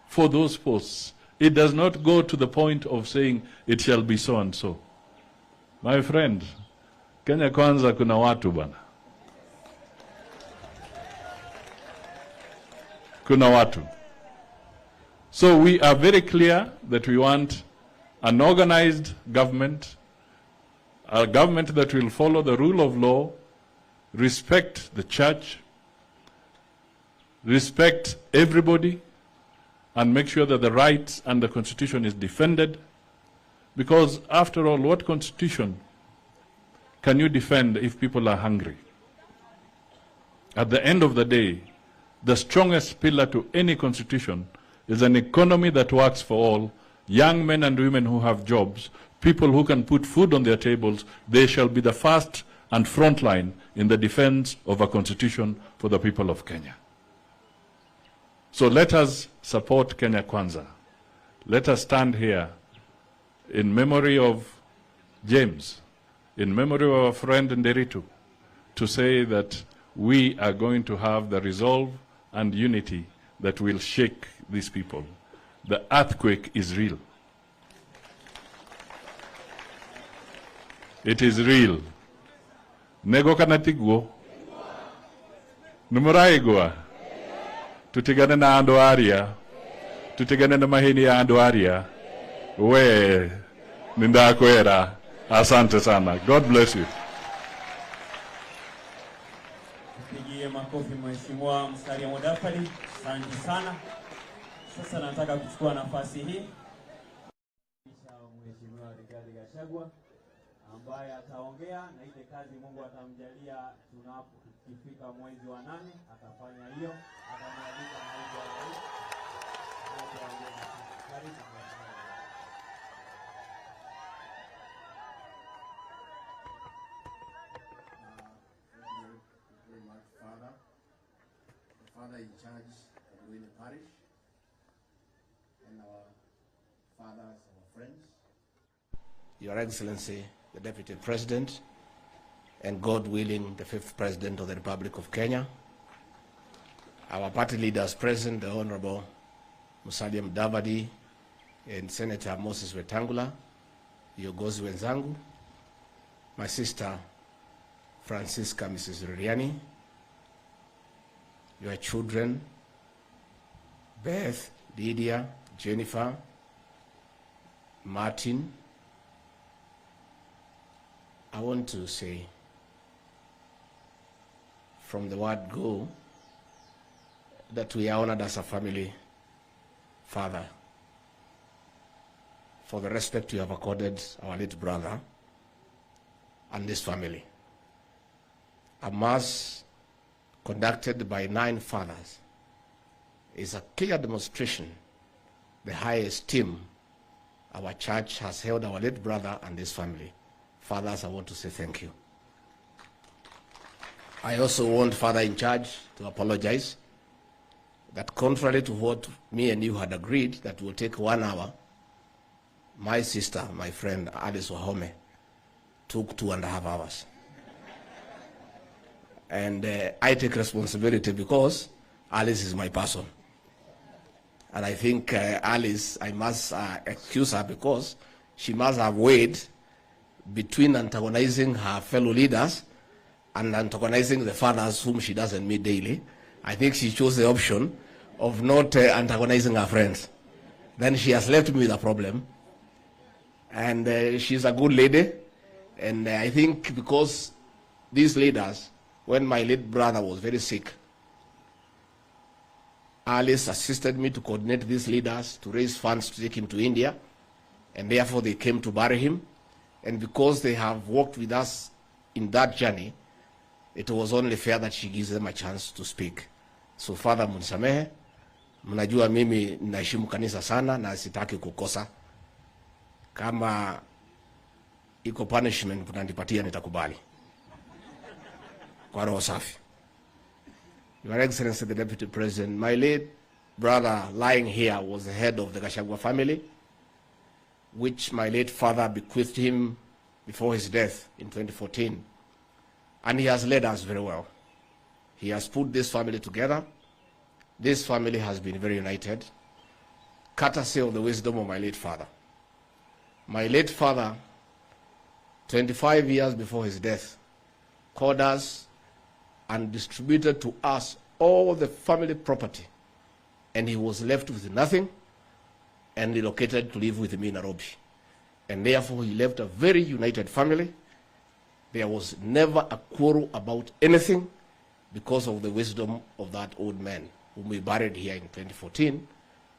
for those posts. It does not go to the point of saying it shall be so and so. My friend, Kenya Kwanza kuna watu bana. Kuna watu. So we are very clear that we want an organized government, a government that will follow the rule of law, respect the church, respect everybody, and make sure that the rights and the constitution is defended. Because after all, what constitution can you defend if people are hungry? At the end of the day, the strongest pillar to any constitution is an economy that works for all, young men and women who have jobs, people who can put food on their tables. They shall be the first and front line in the defense of a constitution for the people of Kenya. So let us support Kenya Kwanza. Let us stand here in memory of James, in memory of our friend Nderitu, to say that we are going to have the resolve and unity that will shake these people. The earthquake is real. It is real. Nego kanatigwo. Numuraigwa. Tutigane na ando aria. Tutigane na mahini ya ando aria. We nindakwera. Asante sana. God bless you. Pigie makofi Mheshimiwa Musalia Mudavadi. Asante sana. Sasa nataka kuchukua nafasi hii Mheshimiwa Rigathi Gachagua ambaye ataongea na ile kazi Mungu atamjalia tunapofika mwezi wa 8 atafanya hiyo, atamwalika naibu wa rais. Karibu. Father in charge of the parish, and our fathers, our friends, Your Excellency, the Deputy President, and God willing, the 5th President of the Republic of Kenya, our party leaders present, the Honorable Musalia Mudavadi and Senator Moses Wetangula, viongozi wenzangu, my sister Francisca Mrs. Reriani, your children, Beth, Lydia, Jennifer, Martin. I want to say, from the word go, that we are honored as a family, Father, for the respect you have accorded our late brother and this family. A mass conducted by 9 fathers is a clear demonstration the high esteem our church has held our late brother and his family. Fathers, I want to say thank you. I also want Father in charge to apologize that contrary to what me and you had agreed that will take 1 hour, my sister, my friend Alice Wahome, took 2.5 hours. And I take responsibility because Alice is my person. And I think Alice, I must excuse her because she must have weighed between antagonizing her fellow leaders and antagonizing the fathers whom she doesn't meet daily. I think she chose the option of not antagonizing her friends. Then she has left me with a problem. And she's a good lady. And I think because these leaders, when my late brother was very sick, Alice assisted me to coordinate these leaders to raise funds to take him to India, and therefore they came to bury him. And because they have worked with us in that journey, it was only fair that she gives them a chance to speak. So Father, munisamehe, mnajua mimi ninaheshimu kanisa sana na sitaki kukosa. Kama iko punishment mtanipatia nitakubali. Kwa roho safi. Your Excellency, the Deputy President, my late brother lying here was the head of the Gachagua family, which my late father bequeathed him before his death in 2014. And he has led us very well. He has put this family together. This family has been very united, courtesy of the wisdom of my late father. My late father, 25 years before his death, called us and distributed to us all the family property. And he was left with nothing and relocated to live with me in Nairobi. And therefore he left a very united family. There was never a quarrel about anything because of the wisdom of that old man whom we buried here in 2014.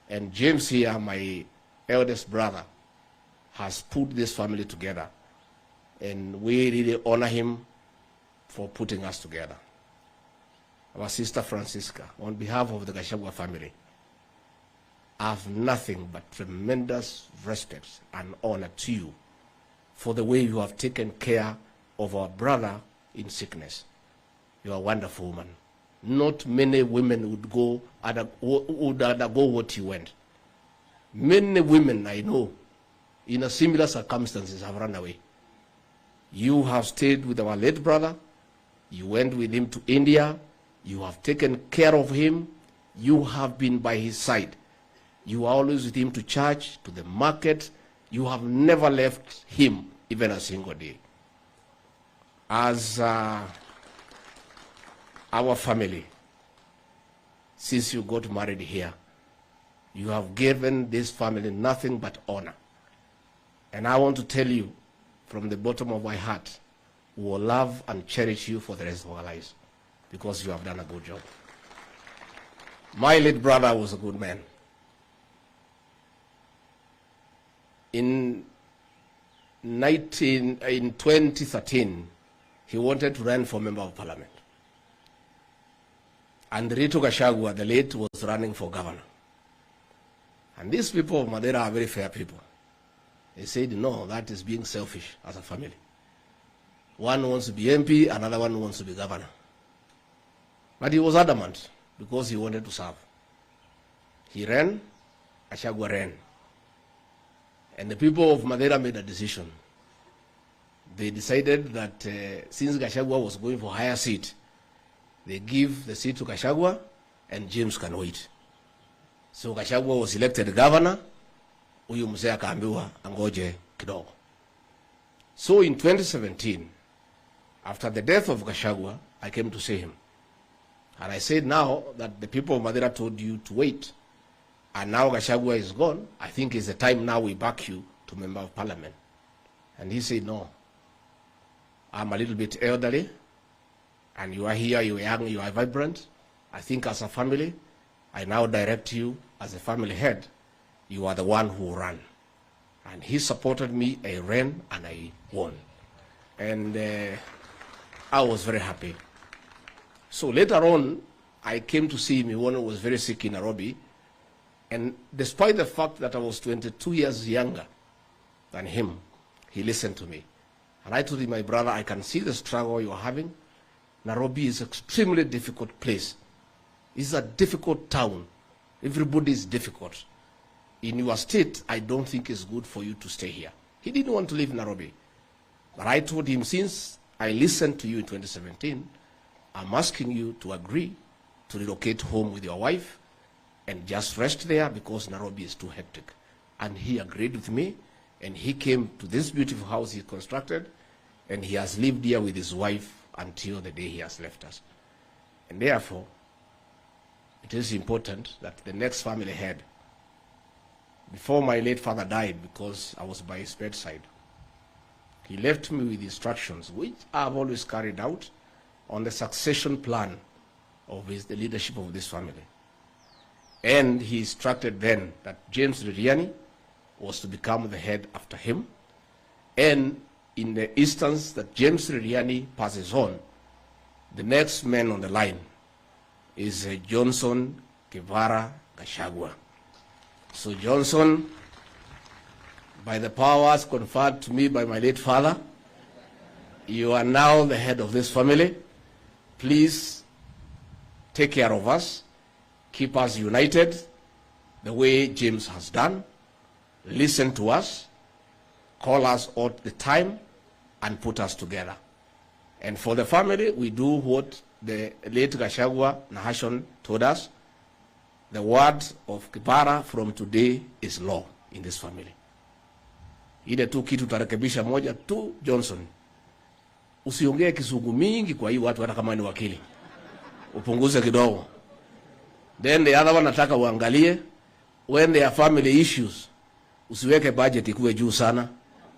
And James here, my eldest brother, has put this family together. And we really honor him for putting us together. our sister Francisca, on behalf of the Gachagua family, I have nothing but tremendous respect and honor to you for the way you have taken care of our brother in sickness. You are a wonderful woman. Not many women would undergo what you went. Many women I know in a similar circumstances have run away. You have stayed with our late brother. You went with him to India. You have taken care of him. You have been by his side. You are always with him to church, to the market. You have never left him even a single day. As our family, since you got married here, you have given this family nothing but honor. And I want to tell you from the bottom of my heart, we will love and cherish you for the rest of our lives because you have done a good job. My late brother was a good man. In 2013, he wanted to run for member of parliament. And Ruto Gachagua, the late, was running for governor. And these people of Mathira are very fair people. They said, no, that is being selfish as a family. One wants to be MP, another one wants to be governor. But he was adamant because he wanted to serve. He ran, Gachagua ran. And the people of Mathira made a decision. They decided that since Gachagua was going for a higher seat, they give the seat to Gachagua and James can wait. So Gachagua was elected governor, huyu mzee akaambiwa angoje kidogo. So in 2017, after the death of Gachagua, I came to see him. And I said, now that the people of Mathira told you to wait, and now Gachagua is gone, I think it's the time now we back you to member of parliament. And he said, no, I'm a little bit elderly, and you are here, you are young, you are vibrant. I think as a family, I now direct you as a family head. You are the one who ran. And he supported me, I ran, and I won. And I was very happy. So later on, I came to see him. He was very sick in Nairobi. And despite the fact that I was 22 years younger than him, he listened to me. And I told him, my brother, I can see the struggle you're having. Nairobi is an extremely difficult place. It's a difficult town. Everybody is difficult. In your state, I don't think it's good for you to stay here. He didn't want to live in Nairobi. But I told him, since I listened to you in 2017, I'm asking you to agree to relocate home with your wife and just rest there because Nairobi is too hectic. And he agreed with me, and he came to this beautiful house he constructed, and he has lived here with his wife until the day he has left us. And therefore, it is important that the next family head, before my late father died, because I was by his bedside, he left me with instructions, which I have always carried out, on the succession plan of the leadership of this family. And he instructed then that James Reriani was to become the head after him. And in the instance that James Reriani passes on, the next man on the line is Johnson Kevara Gachagua. So Johnson, by the powers conferred to me by my late father, you are now the head of this family. Please take care of us, keep us united the way James has done, listen to us, call us all the time, and put us together. And for the family, we do what the late Gachagua Nahashon told us. The word of Kipara from today is law in this family. Ile tu kitu tarekebisha moja tu, Johnson, usiongee kizungu mingi kwa hii watu hata kama ni wakili. Upunguze kidogo. Then the other one nataka uangalie, when there are family issues, usiweke budget ikuwe juu sana,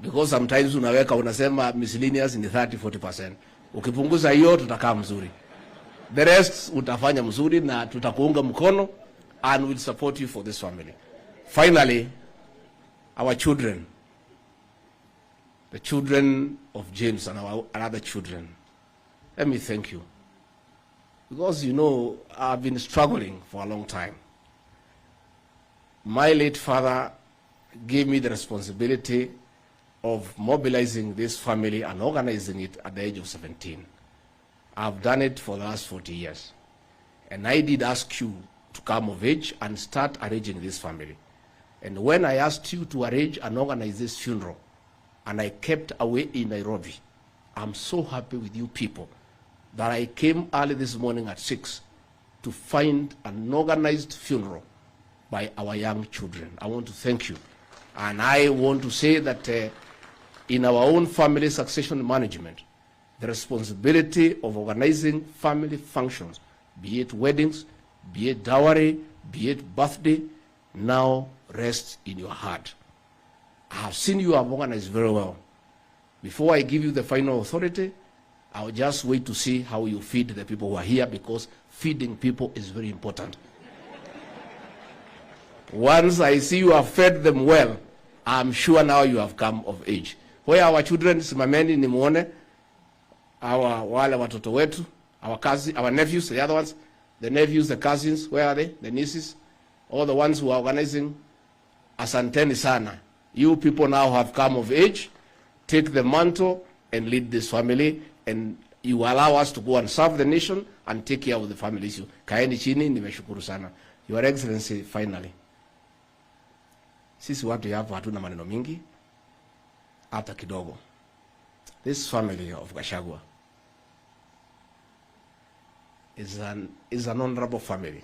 because sometimes unaweka unasema miscellaneous ni 30-40%. Ukipunguza hiyo tutakaa mzuri. The rest utafanya mzuri na tutakuunga mkono and will support you for this family. Finally, our children, the children of James and our other children, let me thank you. Because, you know, I've been struggling for a long time. My late father gave me the responsibility of mobilizing this family and organizing it at the age of 17. I've done it for the last 40 years. And I did ask you to come of age and start arranging this family. And when I asked you to arrange and organize this funeral, and I kept away in Nairobi, I'm so happy with you people that I came early this morning at 6 to find an organized funeral by our young children. I want to thank you. And I want to say that in our own family succession management, the responsibility of organizing family functions, be it weddings, be it dowry, be it birthday, now rests in your heart. I have seen you have organized very well. Before I give you the final authority, I'll just wait to see how you feed the people who are here, because feeding people is very important. Once I see you have fed them well, I'm sure now you have come of age. Where our children, simameni ni muone, wale watoto wetu, our cousins, our nephews, the other ones, the nephews, the cousins, where are they? The nieces, all the ones who are organizing. Asanteni sana. You people now have come of age. Take the mantle and lead this family, and you allow us to go and serve the nation and take care of the family issue. Kaeni chini, nimeshukuru sana. Your Excellency, finally. Sisi watu hapa hatuna maneno mingi hata kidogo. This family of Gachagua is an honorable family.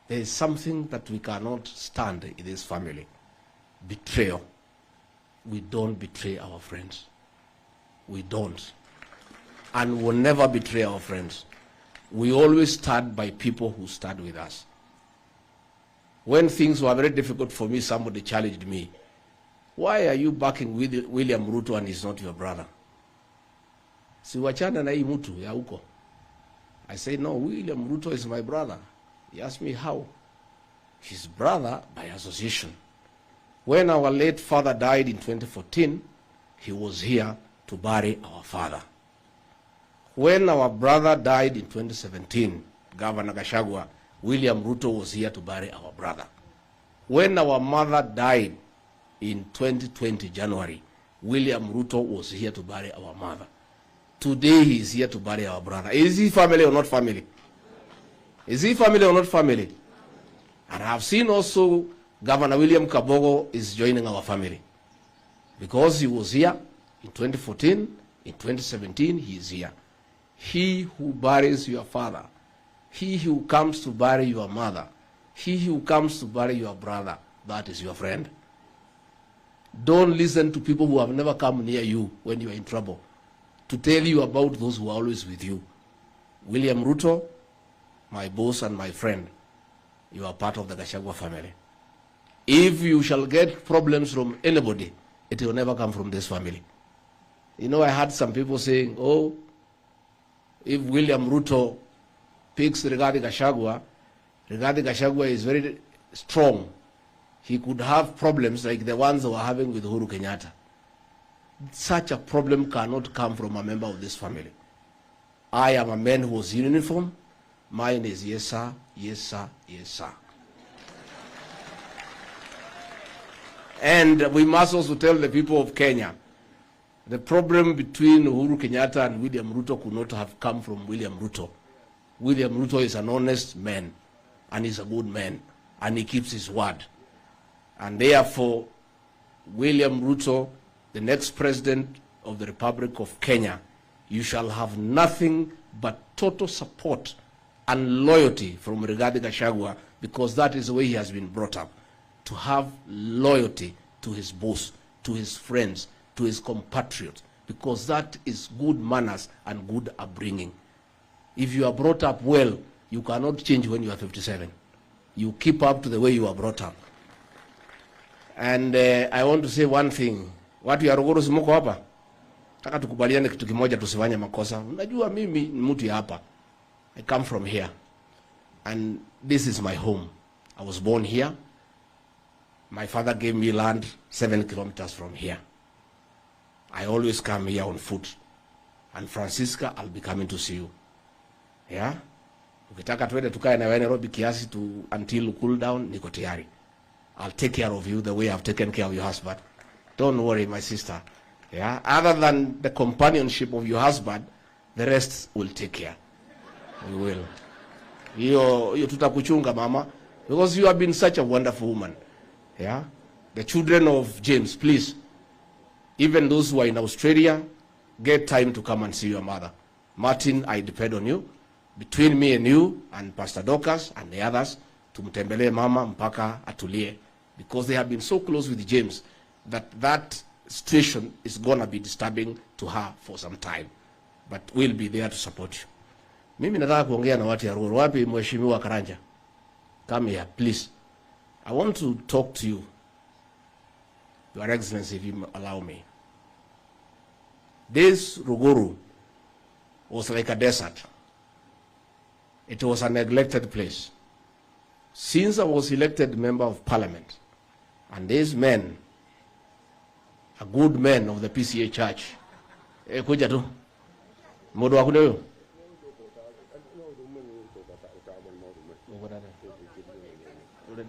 There is something that we cannot stand in this family. Betrayal. We don't betray our friends. We don't. And we'll never betray our friends. We always stand by people who stand with us. When things were very difficult for me, somebody challenged me. Why are you backing William Ruto and he's not your brother? Si wachana na hii mtu ya huko. I say, no, William Ruto is my brother. He asked me how. His brother by association. When our late father died in 2014, he was here to bury our father. When our brother died in 2017, Governor Gachagua, William Ruto was here to bury our brother. When our mother died in 2020, January, William Ruto was here to bury our mother. Today he is here to bury our brother. Is he family or not family? Is he family or not family? And I have seen also Governor William Kabogo is joining our family. Because he was here in 2014, in 2017, he is here. He who buries your father, he who comes to bury your mother, he who comes to bury your brother, that is your friend. Don't listen to people who have never come near you when you are in trouble to tell you about those who are always with you. William Ruto, my boss and my friend, you are part of the Gachagua family. If you shall get problems from anybody, it will never come from this family. You know, I had some people saying, oh, if William Ruto picks Rigathi Gachagua is very strong. He could have problems like the ones they were having with Uhuru Kenyatta. Such a problem cannot come from a member of this family. I am a man who was in uniform. Mine is yes, sir, yes, sir, yes, sir. And we must also tell the people of Kenya, the problem between Uhuru Kenyatta and William Ruto could not have come from William Ruto. William Ruto is an honest man, and he's a good man, and he keeps his word. And therefore, William Ruto, the next president of the Republic of Kenya, you shall have nothing but total support and loyalty from Rigathi Gachagua, because that is the way he has been brought up, to have loyalty to his boss, to his friends, to his compatriots, because that is good manners and good upbringing. If you are brought up well, you cannot change when you are 57. You keep up to the way you are brought up. And I want to say one thing. Watu ya Rogoro simuko hapa. Taka tukubaliane kitu kimoja, tusifanye makosa. Unajua mimi ni mtu ya hapa. I come from here. And this is my home. I was born here. My father gave me land 7 kilometers from here. I always come here on foot. And Francisca, I'll be coming to see you. Yeah? Ukitaka tuende tukae na wewe Nairobi kiasi until cool down, niko tayari. I'll take care of you the way I've taken care of your husband. Don't worry, my sister. Yeah? Other than the companionship of your husband, the rest will take care. We will. Hiyo tutakuchunga mama, because you have been such a wonderful woman. Yeah? The children of James, please, even those who are in Australia, get time to come and see your mother. Martin, I depend on you. Between me and you and Pastor Dorcas and the others, tumtembelee mama mpaka atulie, because they have been so close with James that situation is going to be disturbing to her for some time. But we'll be there to support you. Mimi nataka kuongea na watu ya Ruto. Wapi mheshimiwa Karanja? Come here, please. I want to talk to you, Your Excellency, if you allow me. This Ruguru was like a desert. It was a neglected place. Since I was elected member of parliament, and these men, a good men of the PCA church, kuja tu, modu wakune yo?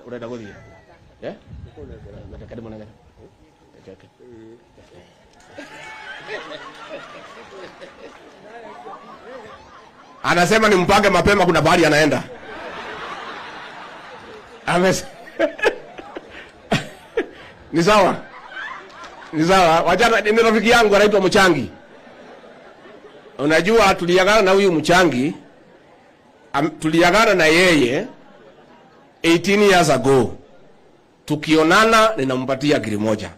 Ureda godi? Yeah? Anasema ni mpange mapema, kuna bahari anaenda. Ni sawa? Ni sawa. Wajana ni rafiki yangu anaitwa Mchangi. Unajua tuliagana na huyu Mchangi, tuliagana na yeye 18 years ago. Tukionana ninampatia giri moja.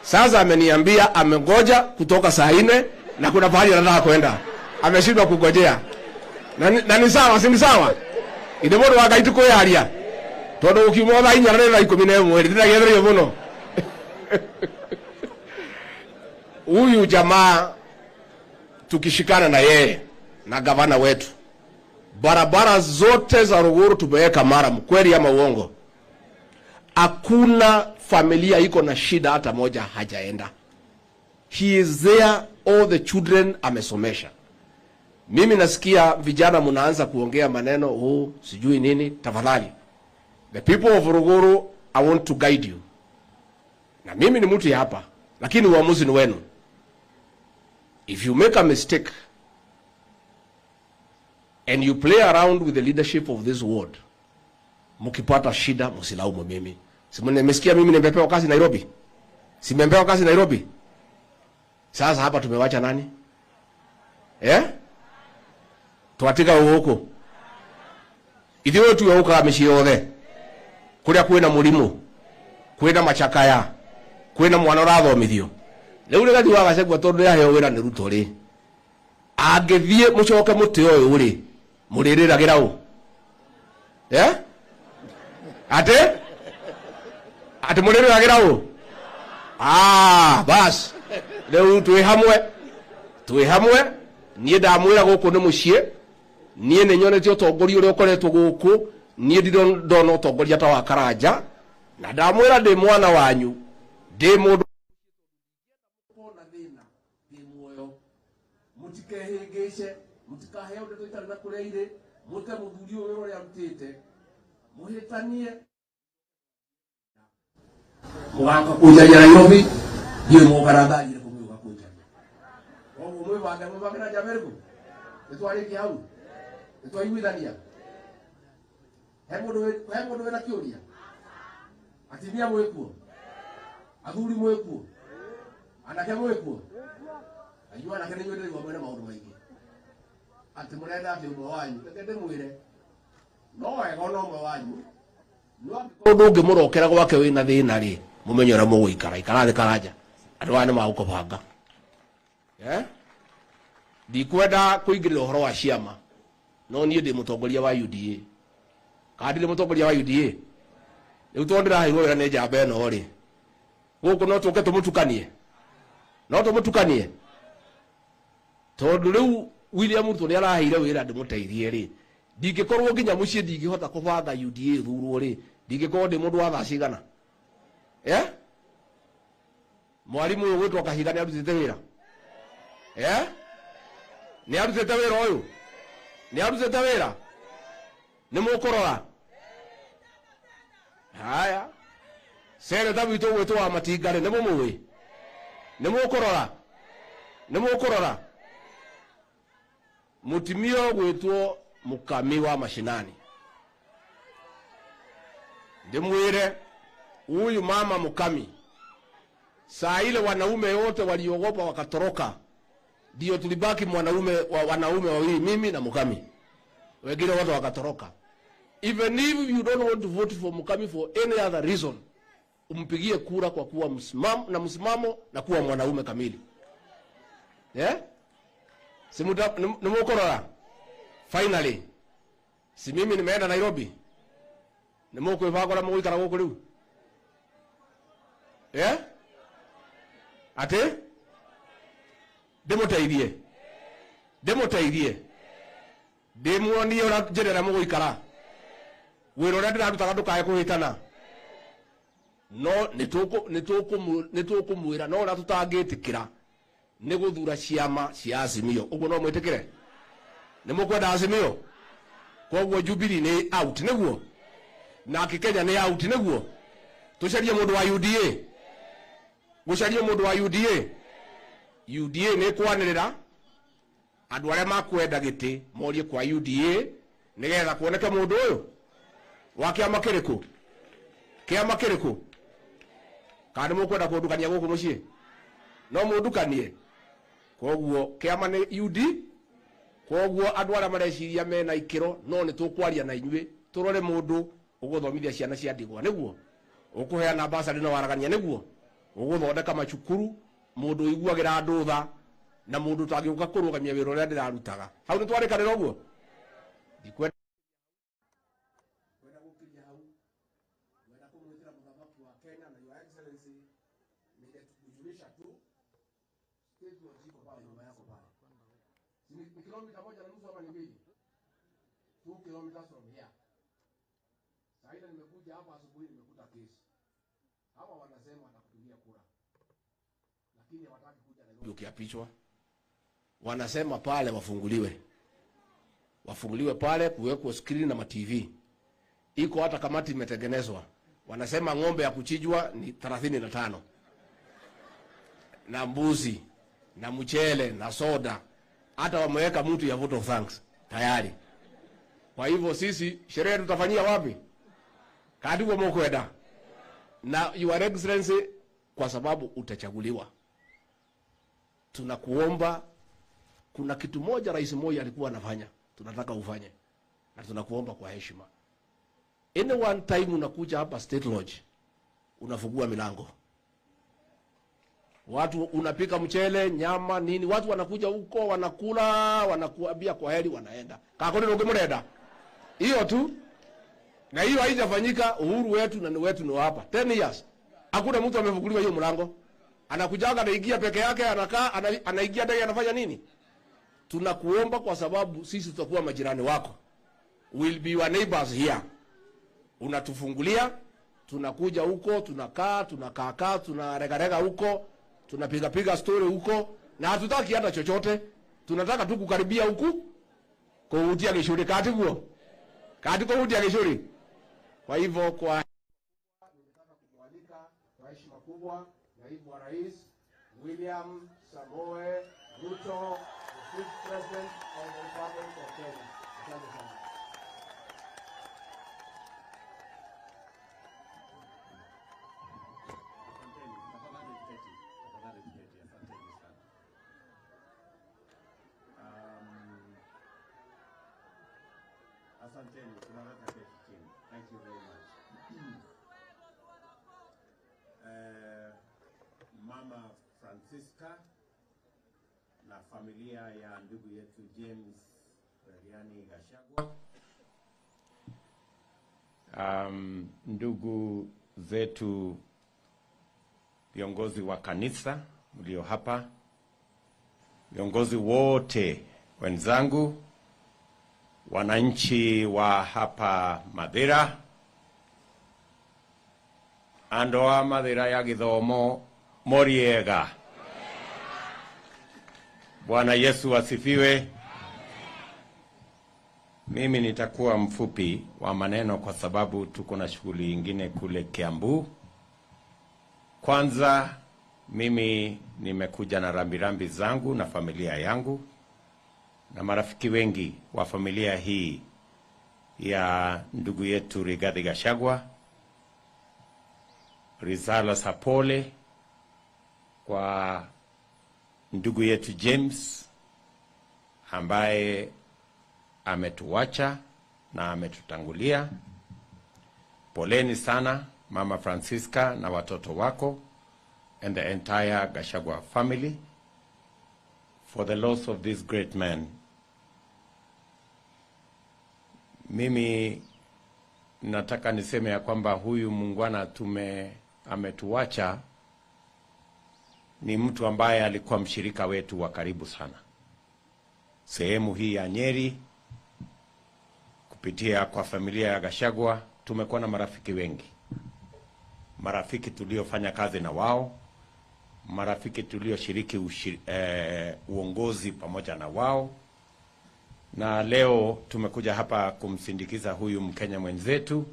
Sasa ameniambia amengoja kutoka saa 4 na kuna bahari anataka kwenda. Ameshindwa kugojea. Na ni sawa, si ni sawa? Ide modo wakaitu ko yaria. Todo ukimwona inyarere la 11 ndira yedre muno. Huyu jamaa tukishikana na yeye na gavana wetu, barabara zote za Ruguru tumeweka mara, mkweli ama uongo? Hakuna familia iko na shida hata moja hajaenda. He is there, all the children amesomesha. Mimi nasikia vijana mnaanza kuongea maneno sijui nini. Tafadhali, the people of Ruguru, I want to guide you. Na mimi ni mtu hapa, lakini uamuzi ni wenu. If you make a mistake and you play around with the leadership of this ward, mkipata shida msilaumu mimi. Nimesikia mimi nimepewa kazi Nairobi. Simepewa kazi Nairobi. Sasa hapa tumewacha nani? Tuatika huko. Ithi wetu yoka ameshiothe. Kuria kwina murimu. Kwina machakaya. Kwina mwana rathomithio. Riu Rigathi wa Gachagua tondu ya heo wira ni Ruto ri. Angithie mucoke muti oyo ri. Muririragira u. Ate muririragira u. Bas. Riu twi hamwe. Nie ndamwira guku ni mucie. Nie ne nyonete utongoria uria ukoretwo guku. Nie ndona utongoria ta wa Karanja. Na ndamwira ndi mwana wanyu. Ndi mundu mutikehingice, mutikaheo ndeto itari na kureire, mute muthuri uyu uria mutite, muhitanie. Mugaka kunjanya Nairobi, ndiye mugaragathire kumuga kunjanya. Ogo mwe na Jamergo. Etwari hau. Etwari withania. Hemodo na kiuria. Atimia mwekuo. Athuri mwekuo. Anake mwekuo. Ayua na kene nywe ndi wamwena maundu maingi. Ati murenda ndi umwe wanyu, tekende mwire. No ego no umwe wanyu. No ndungi murokera gwake wina thina ri, mumenyera muguikara ikara Karanja. Andu ane magukobanga. Ndikwenda kuingirira uhoro wa ciama. No nie ndi mutongoria wa UDA. Kandi ndi mutongoria wa UDA. Riu tondira hairwo wira ni njamba eno ri. Guku no tuke tumutukanie. No tumutukanie. Tondu riu William Ruto ni araheire wira ndimuteithie ri. Ndingikorwo nginya mucie ndingihota kubanga UDA thurwo ri. Ndingikorwo ndi mundu wa tha cigana. Mwalimu uyu witwa Kahiga ni arutite wira. Ni arutite wira uyu. Ni arutete wira? Ni mukurora? Haya. Seneta witu witu wa Matingari ni mumuwi? Ni mukurora? Ni mukurora? Mutimio gwitwo mukami wa mashinani. Ndimwire huyu mama mukami, saa ile wanaume wote waliogopa wakatoroka, ndio tulibaki wanaume wawili, mimi na mukami, wengine wote wakatoroka. Even if you don't want to vote for mukami for any other reason, umpigie kura kwa kuwa msimamo na kuwa mwanaume kamili. Nimukorora? Finally, si mimi nimeenda Nairobi, nimukwivagora muguikara guku riu? Ate demoteithie ndimuonie ura njirera muguikara wira uria ndirarutaga ndukae kuhitana. No nitukumwira no uria tutangitikira ni guthura ciama cia Azimio. Uguo no mwitikire? Ni mukwenda Azimio? Koguo Jubilee ni out niguo, na Kenya ni out niguo. Tucarie mundu wa UDA, gucarie mundu wa UDA. UDA ni kwanirira andu aria makwenda giti morie kwa UDA nigetha kuoneke mundu uyu wa kiama kiriku, kiama kiriku. Kandi mukwenda kundukania guku mucii? No mundukanie. Koguo kiama ni UD. Koguo andu aria mareciria mena ikiro no ni tukwaria na inyue turore mundu uguthomithia ciana cia ndigwa niguo, ukuheana ambassador na waragania niguo, uguthondeka macukuru, mundu iguagira andu tha na mundu tangiuka kurugamia wira uria ndirarutaga. Hau ni twarikanira uguo? Ndikwenda gukinya hau. Wenda kumwithira muthamaki wa Kenya na Your Excellency ningetukujulisha tu stage wa jiko pale nyuma yako pale. Ni kilomita 1.5 ama ni 2? 2 kilometers from here. Sasa nimekuja hapa asubuhi nimekuta kesi. Hawa wanasema watakupigia kura, lakini hawataki kuja Nairobi ukiapishwa. Wanasema pale wafunguliwe pale, kuwekwa screen na TV. Iko hata kamati imetengenezwa. Wanasema ng'ombe ya kuchijwa ni 35 na mbuzi na mchele na soda, hata wameweka mtu ya vote of thanks tayari. Kwa hivyo sisi sherehe tutafanyia wapi? Kadiwa mkwenda na Your Excellency, kwa sababu utachaguliwa. Tunakuomba, kuna kitu moja rais moja alikuwa anafanya, tunataka ufanye, na tunakuomba kwa heshima. Any one time unakuja hapa State Lodge, unafungua milango, watu unapika mchele, nyama, nini, watu wanakuja huko wanakula, wanakuambia kwa heri, wanaenda. Kakoni nungemurenda hiyo tu. Na hiyo haijafanyika. Uhuru wetu na ni wetu ni hapa 10 years. Hakuna mtu amefunguliwa hiyo mlango. Anakujaga anaingia peke yake, anakaa, anaingia ndani, anafanya nini? Tunakuomba kwa sababu sisi tutakuwa majirani wako. We'll be your neighbors here. Unatufungulia, tunakuja huko, tunakaa, tunaregarega huko, tunapiga story huko, na hatutaki hata chochote. Tunataka tu kukaribia huku kuhutia gishuri kati huo. Kati kuhutia gishuri. Kwa hivyo kwa nimetaka kumwalika kwa heshima kubwa naibu wa rais William Samoei Ruto, the fifth president of the Republic of Kenya. Asante sana. Asanteni, tunaweka kesi chini. Thank you very much. Mama Francisca na familia ya ndugu yetu James Reriani Gachagua. Ndugu zetu viongozi wa kanisa mlio hapa, viongozi wote wenzangu, wananchi wa hapa Mathira, andoa Mathira ya githomo moriega. Bwana Yesu asifiwe. Mimi nitakuwa mfupi wa maneno kwa sababu tuko na shughuli nyingine kule Kiambu. Kwanza mimi nimekuja na rambirambi zangu na familia yangu na marafiki wengi wa familia hii ya ndugu yetu Rigathi Gachagua. Risala za pole kwa ndugu yetu James ambaye ametuacha na ametutangulia. Poleni sana Mama Francisca na watoto wako and the entire Gachagua family for the loss of this great man. Mimi nataka niseme ya kwamba huyu muungwana ametuacha ni mtu ambaye alikuwa mshirika wetu wa karibu sana. Sehemu hii ya Nyeri, kupitia kwa familia ya Gachagua, tumekuwa na marafiki wengi. Marafiki tuliofanya kazi na wao, marafiki tulioshiriki uongozi pamoja na wao. Na leo tumekuja hapa kumsindikiza huyu Mkenya mwenzetu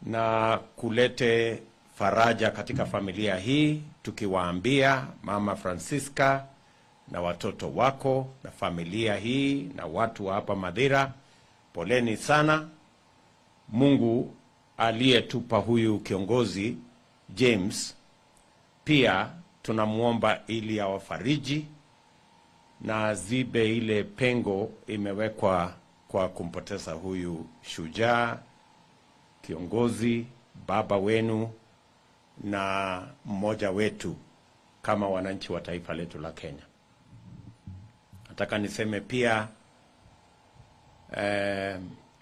na kulete faraja katika familia hii, tukiwaambia Mama Francisca na watoto wako na familia hii na watu wa hapa Mathira, poleni sana. Mungu aliyetupa huyu kiongozi James pia tunamuomba ili awafariji na zibe ile pengo imewekwa kwa kumpoteza huyu shujaa, kiongozi, baba wenu na mmoja wetu kama wananchi wa taifa letu la Kenya. Nataka niseme pia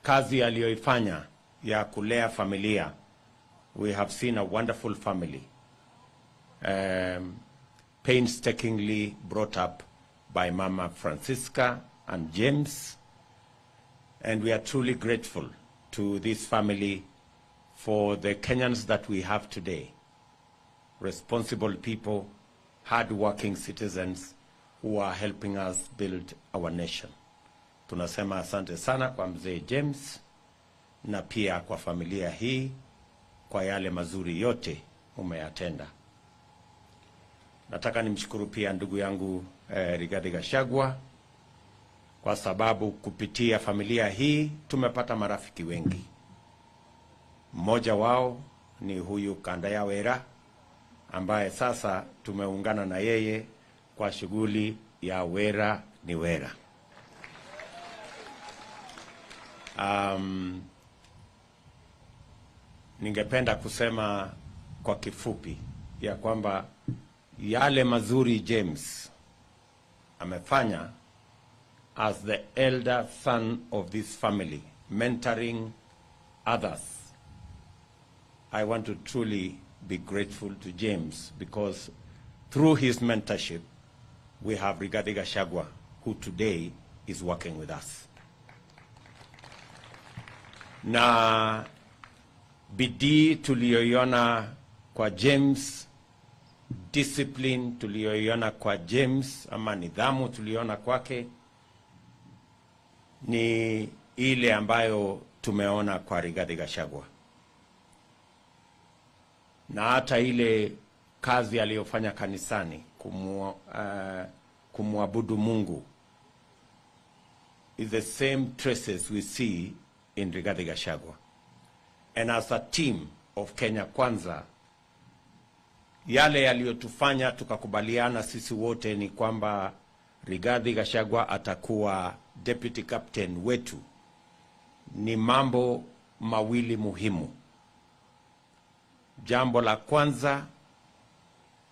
kazi aliyoifanya ya kulea familia. We have seen a wonderful family, painstakingly brought up by Mama Francisca and James, and we are truly grateful to this family for the Kenyans that we have today. Responsible people, hard-working citizens who are helping us build our nation. Tunasema asante sana kwa mzee James na pia kwa familia hii kwa yale mazuri yote umeyatenda. Nataka nimshukuru pia ndugu yangu Rigathi Gachagua kwa sababu kupitia familia hii tumepata marafiki wengi. Mmoja wao ni huyu Kandaya Wera ambaye sasa tumeungana na yeye kwa shughuli ya Wera ni Wera. Ningependa kusema kwa kifupi ya kwamba yale mazuri James amefanya as the elder son of this family, mentoring others. I want to truly be grateful to James because through his mentorship, we have Rigathi Gachagua, who today is working with us. Na bidii tuliyoiona kwa James, discipline tuliyoiona kwa James, ama nidhamu tuliyoona kwake, ni ile ambayo tumeona kwa Rigathi Gachagua. Na hata ile kazi aliyofanya kanisani kumwabudu Mungu is the same traces we see in Rigathi Gachagua. And as a team of Kenya Kwanza, yale yaliyotufanya tukakubaliana sisi wote ni kwamba Rigathi Gachagua atakuwa deputy captain wetu ni mambo mawili muhimu. Jambo la kwanza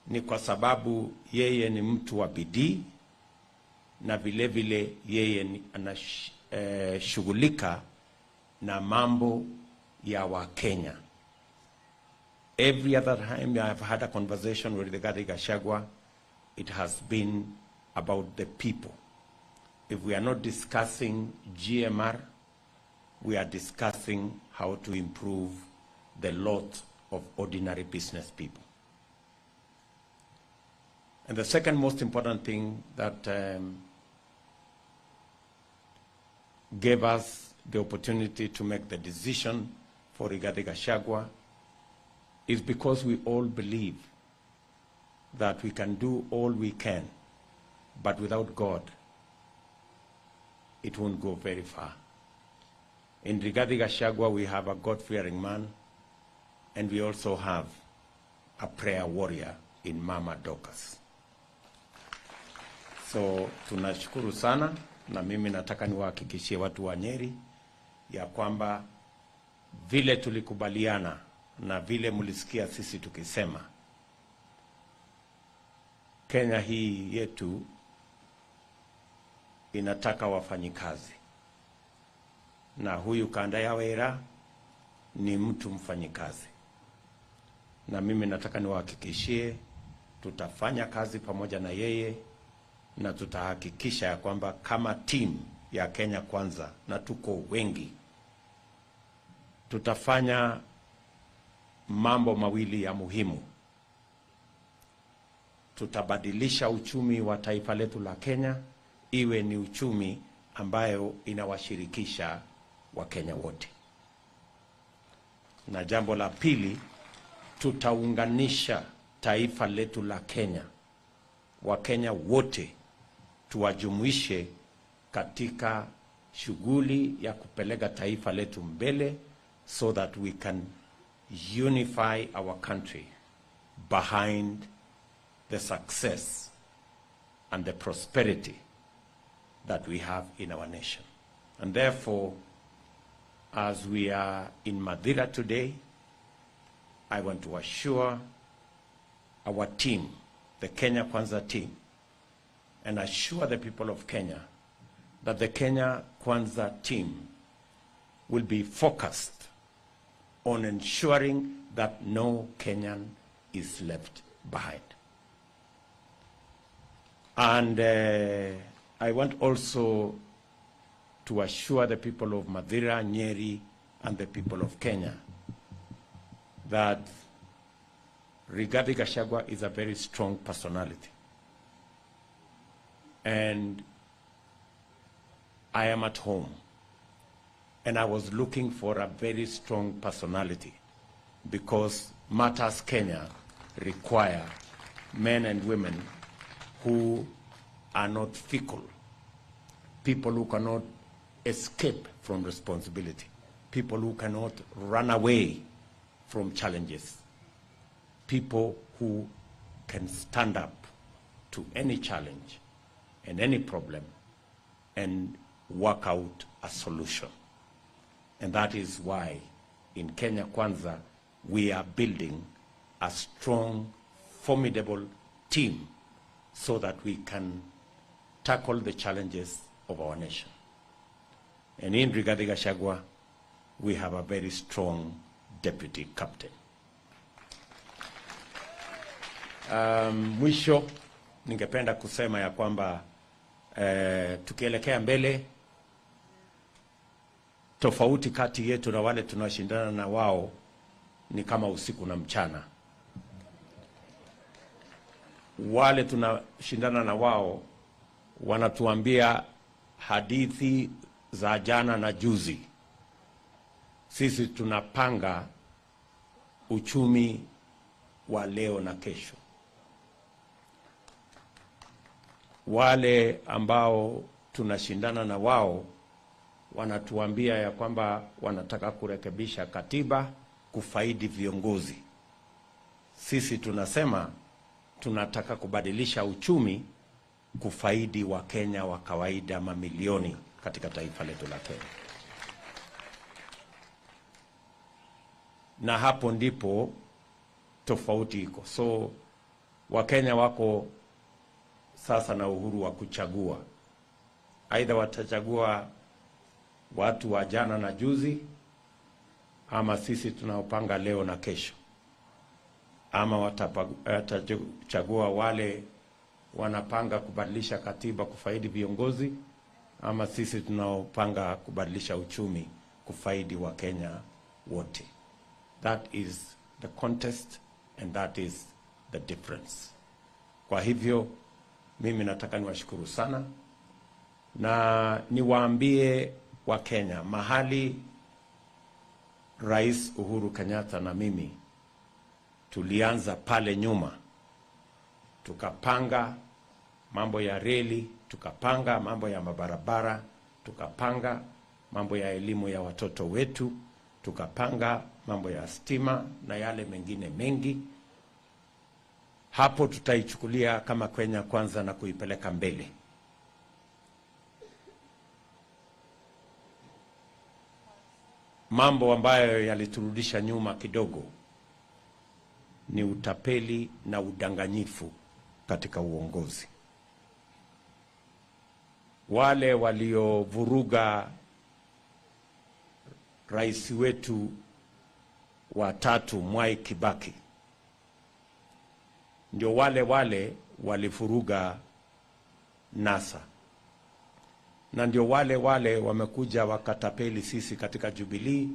ni kwa sababu yeye ni mtu wa bidii na vile vile yeye anashughulika na mambo ya Wakenya. Every other time I have had a conversation with Rigathi Gachagua, it has been about the people. If we are not discussing GMR, we are discussing how to improve the lot of ordinary business people. And the second most important thing that gave us the opportunity to make the decision for Rigathi Gachagua is because we all believe that we can do all we can, but without God, it won't go very far. In Rigathi Gachagua, we have a God-fearing man, and we also have a prayer warrior in Mama Dorcas. So tunashukuru sana, na mimi nataka niwahakikishie watu wa Nyeri ya kwamba vile tulikubaliana na vile mulisikia sisi tukisema, Kenya hii yetu inataka wafanyikazi, na huyu Kanda ya Wera ni mtu mfanyikazi, na mimi nataka niwahakikishie tutafanya kazi pamoja na yeye, na tutahakikisha ya kwamba kama team ya Kenya Kwanza, na tuko wengi, tutafanya mambo mawili ya muhimu. Tutabadilisha uchumi wa taifa letu la Kenya iwe ni uchumi ambayo inawashirikisha Wakenya wote. Na jambo la pili, tutaunganisha taifa letu la Kenya, Wakenya wote tuwajumuishe katika shughuli ya kupeleka taifa letu mbele, so that we can unify our country behind the success and the prosperity that we have in our nation. And therefore, as we are in Mathira today, I want to assure our team, the Kenya Kwanza team, and assure the people of Kenya that the Kenya Kwanza team will be focused on ensuring that no Kenyan is left behind. And I want also to assure the people of Mathira, Nyeri, and the people of Kenya that Rigathi Gachagua is a very strong personality. And I am at home, and I was looking for a very strong personality, because matters Kenya require men and women who are not fickle, people who cannot escape from responsibility, people who cannot run away from challenges, people who can stand up to any challenge and any problem and work out a solution. And that is why in Kenya Kwanza we are building a strong, formidable team so that we can tackle the challenges of our nation. And in Rigathi Gachagua, we have a very strong deputy captain. Mwisho, ningependa kusema ya kwamba tukielekea mbele, tofauti kati yetu na wale tunashindana na wao ni kama usiku na mchana. Wale tunashindana na wao wanatuambia hadithi za jana na juzi. Sisi tunapanga uchumi wa leo na kesho. Wale ambao tunashindana na wao wanatuambia ya kwamba wanataka kurekebisha katiba kufaidi viongozi. Sisi tunasema tunataka kubadilisha uchumi kufaidi Wakenya wa kawaida mamilioni katika taifa letu la Kenya. Na hapo ndipo tofauti iko. So Wakenya wako sasa na uhuru wa kuchagua. Aidha watachagua watu wa jana na juzi, ama sisi tunaopanga leo na kesho, ama watachagua wale wanapanga kubadilisha katiba kufaidi viongozi, ama sisi tunaopanga kubadilisha uchumi kufaidi wa Kenya wote. That is the contest and that is the difference. Kwa hivyo mimi nataka niwashukuru sana na niwaambie wa Kenya, mahali Rais Uhuru Kenyatta na mimi tulianza pale nyuma, tukapanga mambo ya reli, tukapanga mambo ya mabarabara, tukapanga mambo ya elimu ya watoto wetu, tukapanga mambo ya stima na yale mengine mengi. Hapo tutaichukulia kama Kenya kwanza na kuipeleka mbele. Mambo ambayo yaliturudisha nyuma kidogo ni utapeli na udanganyifu katika uongozi. Wale waliovuruga rais wetu wa tatu Mwai Kibaki ndio wale walivuruga NASA, na ndio wale wamekuja wakatapeli sisi katika Jubilee.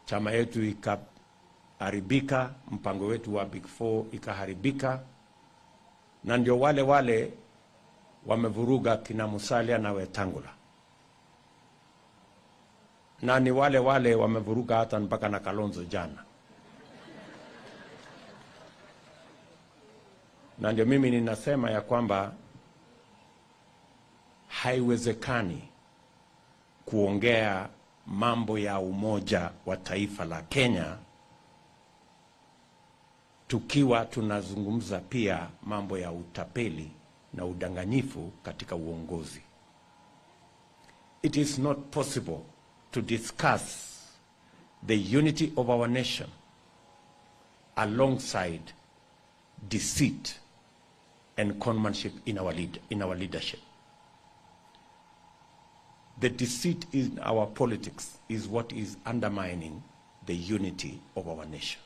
Chama yetu ikaharibika, mpango wetu wa Big Four ikaharibika, na ndio wale wamevuruga kina Musalia na Wetangula, na ni wale wamevuruga hata mpaka na Kalonzo jana. Na ndio mimi ninasema ya kwamba haiwezekani kuongea mambo ya umoja wa taifa la Kenya tukiwa tunazungumza pia mambo ya utapeli na udanganyifu katika uongozi. It is not possible to discuss the unity of our nation alongside deceit and conmanship in our leadership. The deceit in our politics is what is undermining the unity of our nation.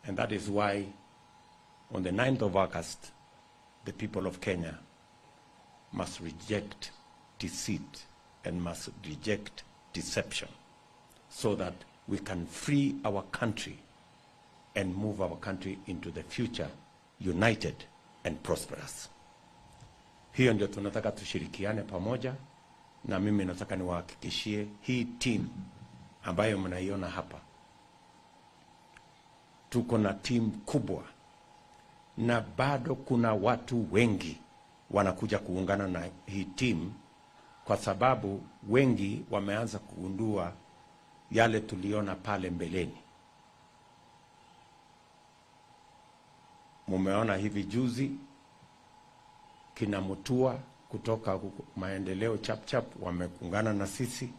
And that is why on the 9th of August, the people of Kenya must reject deceit and must reject deception so that we can free our country and move our country into the future united and prosperous. Hiyo ndio tunataka tushirikiane pamoja, na mimi nataka niwahakikishie hii team ambayo mnaiona hapa, tuko na team kubwa, na bado kuna watu wengi wanakuja kuungana na hii team, kwa sababu wengi wameanza kugundua yale tuliona pale mbeleni. Mumeona hivi juzi kina Mutua kutoka Maendeleo Chapchap wameungana na sisi,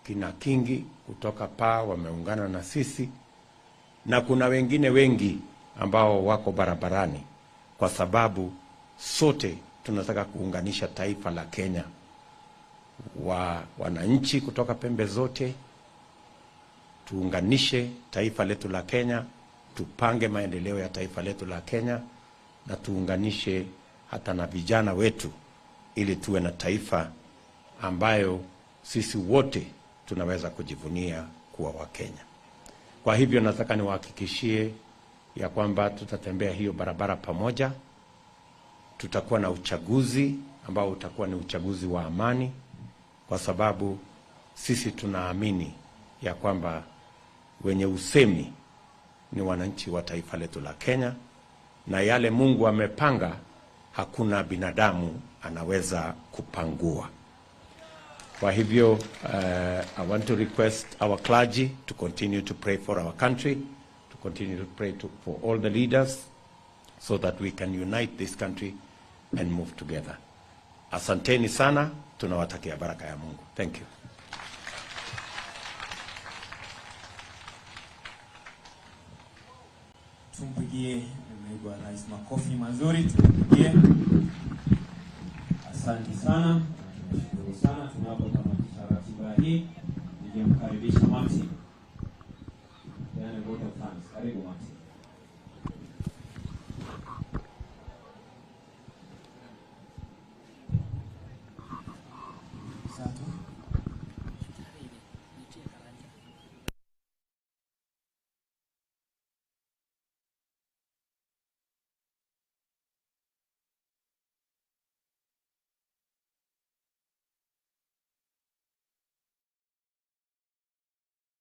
kina Kingi kutoka PA wameungana na sisi, na kuna wengine wengi ambao wako barabarani, kwa sababu sote tunataka kuunganisha taifa la Kenya. Wananchi kutoka pembe zote tuunganishe taifa letu la Kenya, tupange maendeleo ya taifa letu la Kenya, na tuunganishe hata na vijana wetu ili tuwe na taifa ambayo sisi wote tunaweza kujivunia kuwa wa Kenya. Kwa hivyo nataka niwahakikishie ya kwamba tutatembea hiyo barabara pamoja. Tutakuwa na uchaguzi ambao utakuwa ni uchaguzi wa amani, kwa sababu sisi tunaamini ya kwamba wenye usemi ni wananchi wa taifa letu la Kenya, na yale Mungu amepanga hakuna binadamu anaweza kupangua. Kwa hivyo I want to request our clergy to continue to pray for our country, to continue to pray for all the leaders, so that we can unite this country and move together. Asanteni sana, tunawatakia baraka ya Mungu. Thank you. Tumpigie naibu wa rais makofi mazuri, tumpigie. Asante sana, tunashukuru sana. Tunapotamatisha ratiba hii, ningemkaribisha Mathira. Vote of thanks. Karibu Mathira.